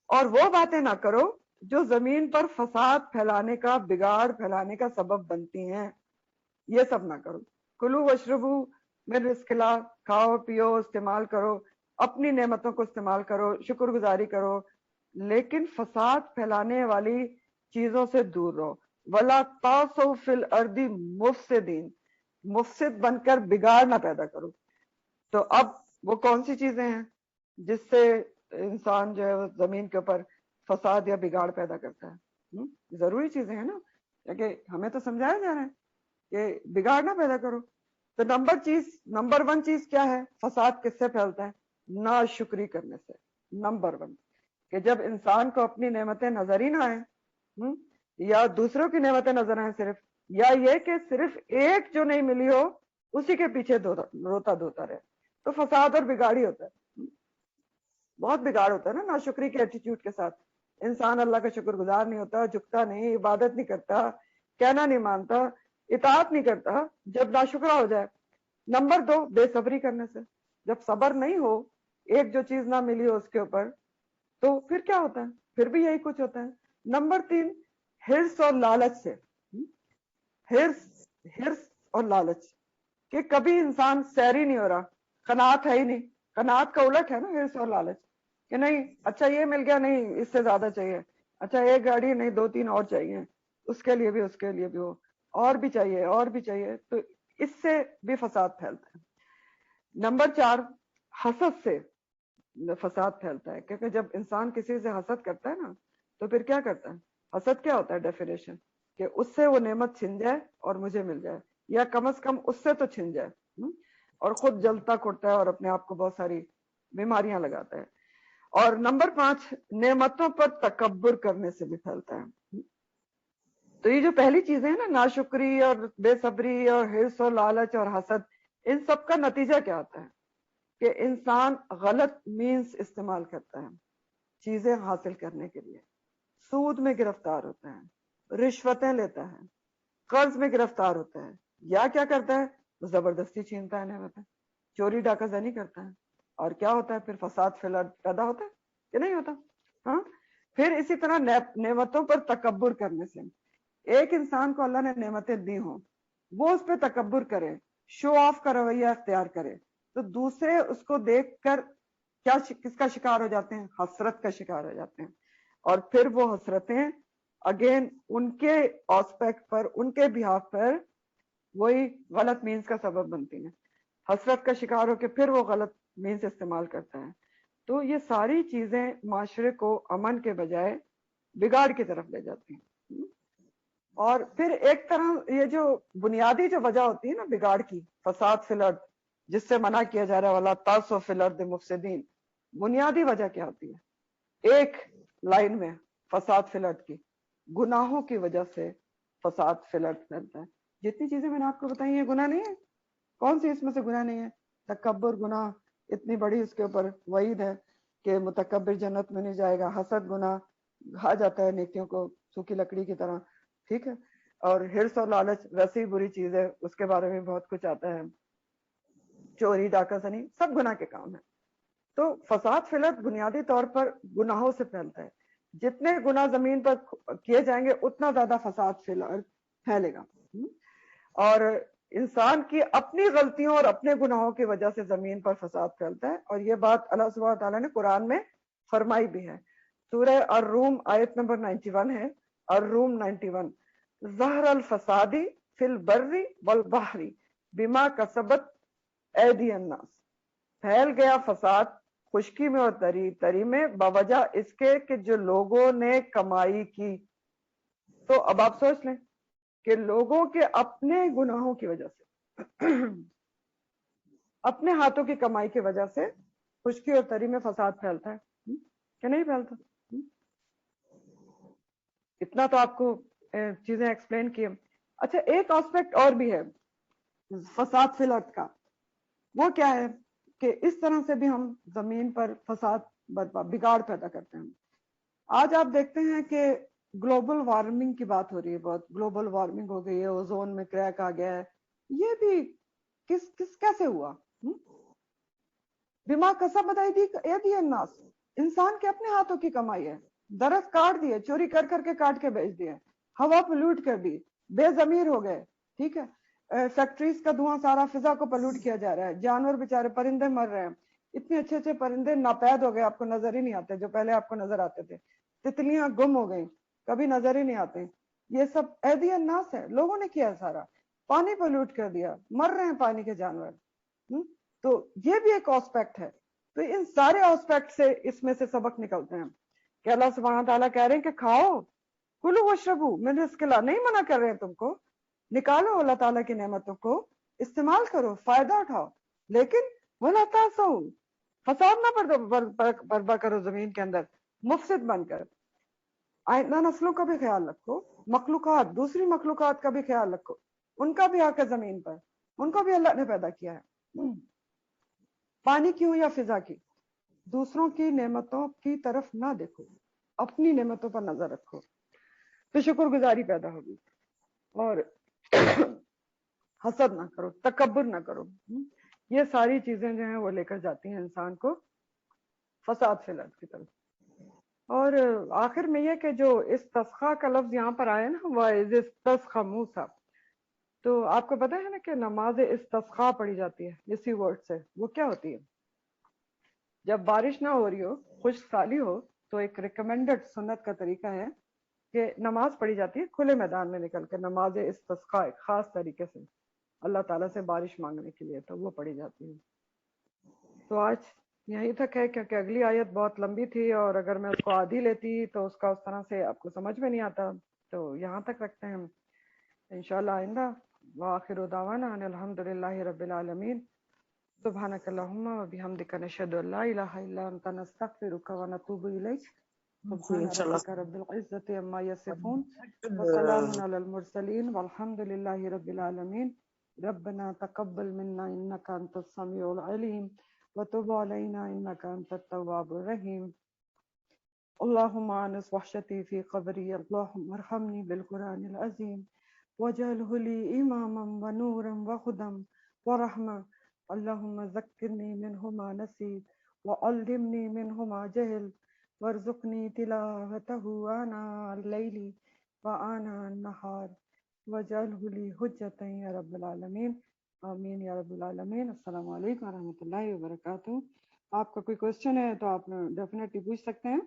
اور وہ باتیں نہ کرو جو زمین پر فساد پھیلانے کا, بگاڑ پھیلانے کا سبب بنتی ہیں, یہ سب نہ کرو. کلو وشربو من رزق اللہ, کھاؤ پیو استعمال کرو اپنی نعمتوں کو استعمال کرو, شکر گزاری کرو, لیکن فساد پھیلانے والی چیزوں سے دور رہو. وَلَا تَعْثَوْا فِي الْأَرْضِ مُفْسِدِينَ, مفسد بن کر بگاڑ نہ پیدا کرو. تو اب وہ کون سی چیزیں ہیں جس سے انسان جو ہے زمین کے اوپر فساد یا بگاڑ پیدا کرتا ہے؟ ضروری چیزیں ہیں نا, کہ ہمیں تو سمجھایا جا رہا ہے کہ بگاڑ نہ پیدا کرو. تو نمبر 1 چیز کیا ہے؟ فساد کس سے پھیلتا ہے؟ ناشکری کرنے سے. نمبر 1 کہ جب انسان کو اپنی نعمتیں نظر ہی نہ آئیں, یا دوسروں کی نعمتیں نظر آئیں صرف, یا یہ کہ صرف ایک جو نہیں ملی ہو اسی کے پیچھے روتا دھوتا رہے, تو فساد اور بگاڑ ہی ہوتا ہے. بہت بگاڑ ہوتا ہے نا ناشکری کے ایٹیٹیوڈ کے ساتھ. انسان اللہ کا شکر گزار نہیں ہوتا, جھکتا نہیں, عبادت نہیں کرتا, کہنا نہیں مانتا, اطاعت نہیں کرتا جب ناشکرا ہو جائے. نمبر 2 بے صبری کرنے سے. جب صبر نہیں ہو, ایک جو چیز نہ ملی ہو اس کے اوپر, تو پھر کیا ہوتا ہے؟ پھر بھی یہی کچھ ہوتا ہے. نمبر 3 ہرس اور لالچ سے. ہرس اور لالچ کہ کبھی انسان سیری نہیں ہو رہا, قناعت ہے ہی نہیں. قناعت کا الٹ ہے نا ہرس اور لالچ, کہ نہیں اچھا یہ مل گیا, نہیں اس سے زیادہ چاہیے, اچھا ایک گاڑی نہیں 2-3 اور چاہیے, اس کے لیے بھی ہو, اور بھی چاہیے. تو اس سے بھی فساد پھیلتا ہے. نمبر 4 حسد سے فساد پھیلتا ہے, کیونکہ جب انسان کسی سے حسد کرتا ہے نا, تو پھر کیا کرتا ہے؟ حسد کیا ہوتا ہے ڈیفینیشن؟ کہ اس سے وہ نعمت چھن جائے اور مجھے مل جائے, یا کم از کم اس سے تو چھن جائے, اور خود جلتا کھوٹتا ہے اور اپنے آپ کو بہت ساری بیماریاں لگاتا ہے. اور نمبر 5 نعمتوں پر تکبر کرنے سے بھی پھیلتا ہے. تو یہ جو پہلی چیزیں ہیں نا, ناشکری اور بے صبری اور حرص اور لالچ اور حسد, ان سب کا نتیجہ کیا ہوتا ہے؟ کہ انسان غلط مینز استعمال کرتا ہے چیزیں حاصل کرنے کے لیے. سود میں گرفتار ہوتا ہے, رشوتیں لیتا ہے, قرض میں گرفتار ہوتا ہے, یا کیا کرتا ہے؟ زبردستی چھینتا ہے نعمتیں, چوری ڈاکہ زنی کرتا ہے. اور کیا ہوتا ہے پھر؟ فساد پیدا ہوتا ہے کہ نہیں ہوتا؟ ہاں. پھر اسی طرح نعمتوں پر تکبر کرنے سے, ایک انسان کو اللہ نے نعمتیں دی ہوں, وہ اس پہ تکبر کرے, شو آف کا رویہ اختیار کرے, تو دوسرے اس کو دیکھ کر کس کا شکار ہو جاتے ہیں؟ حسرت کا شکار ہو جاتے ہیں. اور پھر وہ حسرتیں اگین ان کے آسپیکٹ پر, ان کے بہاف پر وہی غلط مینز کا سبب بنتی ہیں. حسرت کا شکار ہو کے پھر وہ غلط مینز استعمال کرتا ہے. تو یہ ساری چیزیں معاشرے کو امن کے بجائے بگاڑ کی طرف لے جاتی ہیں. اور پھر ایک طرح یہ جو بنیادی جو وجہ ہوتی ہے نا بگاڑ کی, فساد فی الارض, جس سے منع کیا جا رہا ہے وَلَا تَعْثَوْا فِي الْأَرْضِ مُفْسِدِينَ, بنیادی وجہ کیا ہوتی ہے؟ ایک لائن میں فساد فی الارض کی, گناہوں کی وجہ سے فساد فی الارض پھیلتا ہے. جتنی چیزیں میں نے آپ کو بتائی ہیں گناہ نہیں ہے, کون سی اس میں سے گناہ نہیں ہے؟ تکبر گناہ, اتنی بڑی اس کے اوپر وعید ہے کہ متکبر جنت میں نہیں جائے گا. حسد گناہ, کھا جاتا ہے نیکیوں کو سوکھی لکڑی کی طرح, ٹھیک ہے. اور حرص اور لالچ ویسی بری چیز ہے, اس کے بارے میں بہت کچھ آتا ہے. چوری ڈاکہ زنی سب گناہ کے کام ہیں. تو فساد فی الارض بنیادی طور پر گناہوں سے پھیلتا ہے. جتنے گناہ زمین پر کیے جائیں گے اتنا زیادہ فساد فی الارض پھیلے گا. اور انسان کی اپنی غلطیوں اور اپنے گناہوں کی وجہ سے زمین پر فساد پھیلتا ہے. اور یہ بات اللہ سبحانہ تعالیٰ نے قرآن میں فرمائی بھی ہے. سورہ الروم آیت نمبر 91 ہے, الروم 91, ظہر الفساد فی البر والبحر بما کسبت ایدی الناس, پھیل گیا فساد خشکی میں اور تری میں بوجہ اس کے کہ جو لوگوں نے کمائی کی. تو اب آپ سوچ لیں کہ لوگوں کے اپنے گناہوں کی وجہ سے, اپنے ہاتھوں کی کمائی کی وجہ سے خشکی اور تری میں فساد پھیلتا ہے کہ نہیں پھیلتا؟ اتنا تو آپ کو چیزیں ایکسپلین کی. اچھا ایک آسپیکٹ اور بھی ہے فساد فی الارض کا, وہ کیا ہے کہ اس طرح سے بھی ہم زمین پر فساد بگاڑ پیدا کرتے ہیں. آج آپ دیکھتے ہیں کہ گلوبل وارمنگ کی بات ہو رہی ہے, بہت گلوبل وارمنگ ہو گئی ہے, اوزون میں کریک آ گیا ہے. یہ بھی کیسے ہوا؟ بما کسبت ایدی الناس, انسان کے اپنے ہاتھوں کی کمائی ہے. درخت کاٹ دیے, چوری کر کے کاٹ کے بیچ دیے, ہوا پلوٹ کر دی, بے ضمیر ہو گئے, ٹھیک ہے. فیکٹریز کا دھواں سارا فضا کو پلوٹ کیا جا رہا ہے, جانور بیچارے پرندے مر رہے ہیں. اتنے اچھے اچھے پرندے ناپید ہو گئے، آپ کو نظر ہی نہیں آتے، جو پہلے آپ کو نظر آتے تھے. تتلیاں گم ہو گئی، کبھی نظر ہی نہیں آتے. یہ سب ایدی الناس ہے، لوگوں نے کیا ہے سارا. پانی پولوٹ کر دیا، مر رہے ہیں پانی کے جانور. تو یہ بھی ایک آسپیکٹ ہے. تو ان سارے آسپیکٹ سے اس میں سے سبق نکلتے ہیں کہ اللہ سبحانہ تعالیٰ کہہ رہے ہیں کہ کھاؤ، کلو واشربو من رزق اللہ، نہیں منع کر رہے ہیں تم کو. نکالو اللہ تعالیٰ کی نعمتوں کو، استعمال کرو، فائدہ اٹھاؤ، لیکن ولا تعثوا، فساد نہ برپا کرو زمین کے اندر مفسد بن کر. آئندہ نسلوں کا بھی خیال رکھو، مخلوقات، دوسری مخلوقات کا بھی خیال رکھو، ان کا بھی حق ہے زمین پر، ان کو بھی اللہ نے پیدا کیا ہے. پانی کی ہو یا فضا کی، دوسروں کی نعمتوں کی طرف نہ دیکھو، اپنی نعمتوں پر نظر رکھو، تو شکر گزاری پیدا ہوگی. اور حسد نہ کرو، تکبر نہ کرو. یہ ساری چیزیں جو ہیں وہ لے کر جاتی ہیں انسان کو فساد فی الارض کی طرف. اور آخر میں یہ کہ جو استسقاء کا لفظ یہاں پر آیا نا، وَإِذِ اسْتَسْقَى مُوسَىٰ، تو آپ کو پتا ہے نا کہ نماز استسقاء پڑھی جاتی ہے اسی ورڈ سے. وہ کیا ہوتی ہے؟ جب بارش نہ ہو رہی ہو، خشک سالی ہو، تو ایک ریکمینڈڈ سنت کا طریقہ ہے کہ نماز پڑھی جاتی ہے کھلے میدان میں نکل کے. نماز استسقاء ایک خاص طریقے سے اللہ تعالیٰ سے بارش مانگنے کے لیے، تو وہ پڑھی جاتی ہے. تو آج یہیں تک ہے، کیونکہ اگلی آیت بہت لمبی تھی اور اگر میں اس کو آدھی لیتی تو اس کا اس طرح سے آپ کو سمجھ میں نہیں آتا. تو یہاں تک رکھتے ہیں انشاءاللہ. آئندہ وآخر دعوانا ان الحمدللہ رب العالمین. سبحانک اللہم وبحمدک نشہد ان لا الہ الا انت نستغفرک ونتوب الیک. سبحان ربک رب العزت عما یصفون وسلام علی المرسلین والحمد للہ رب العالمین. ربنا تقبل منا انک انت السمیع العلیم وتب علینا انک انت التواب الرحیم. اللہم آنس وحشتی فی قبری، اللہم ارحمنی بالقرآن العظیم واجعلہ لی اماما ونورا وہدی ورحمہ. اللہم ذکرنی منہ ما نسیت وعلمنی منہ ما جہل وارزقنی تلاوتہ آناء اللیل وآناء النہار واجعلہ لی حجۃ یا رب العالمین. آمین یا رب العالمین. السلام علیکم ورحمۃ اللہ وبرکاتہ. آپ کا کوئی کوشچن ہے تو آپ ڈیفینیٹلی پوچھ سکتے ہیں.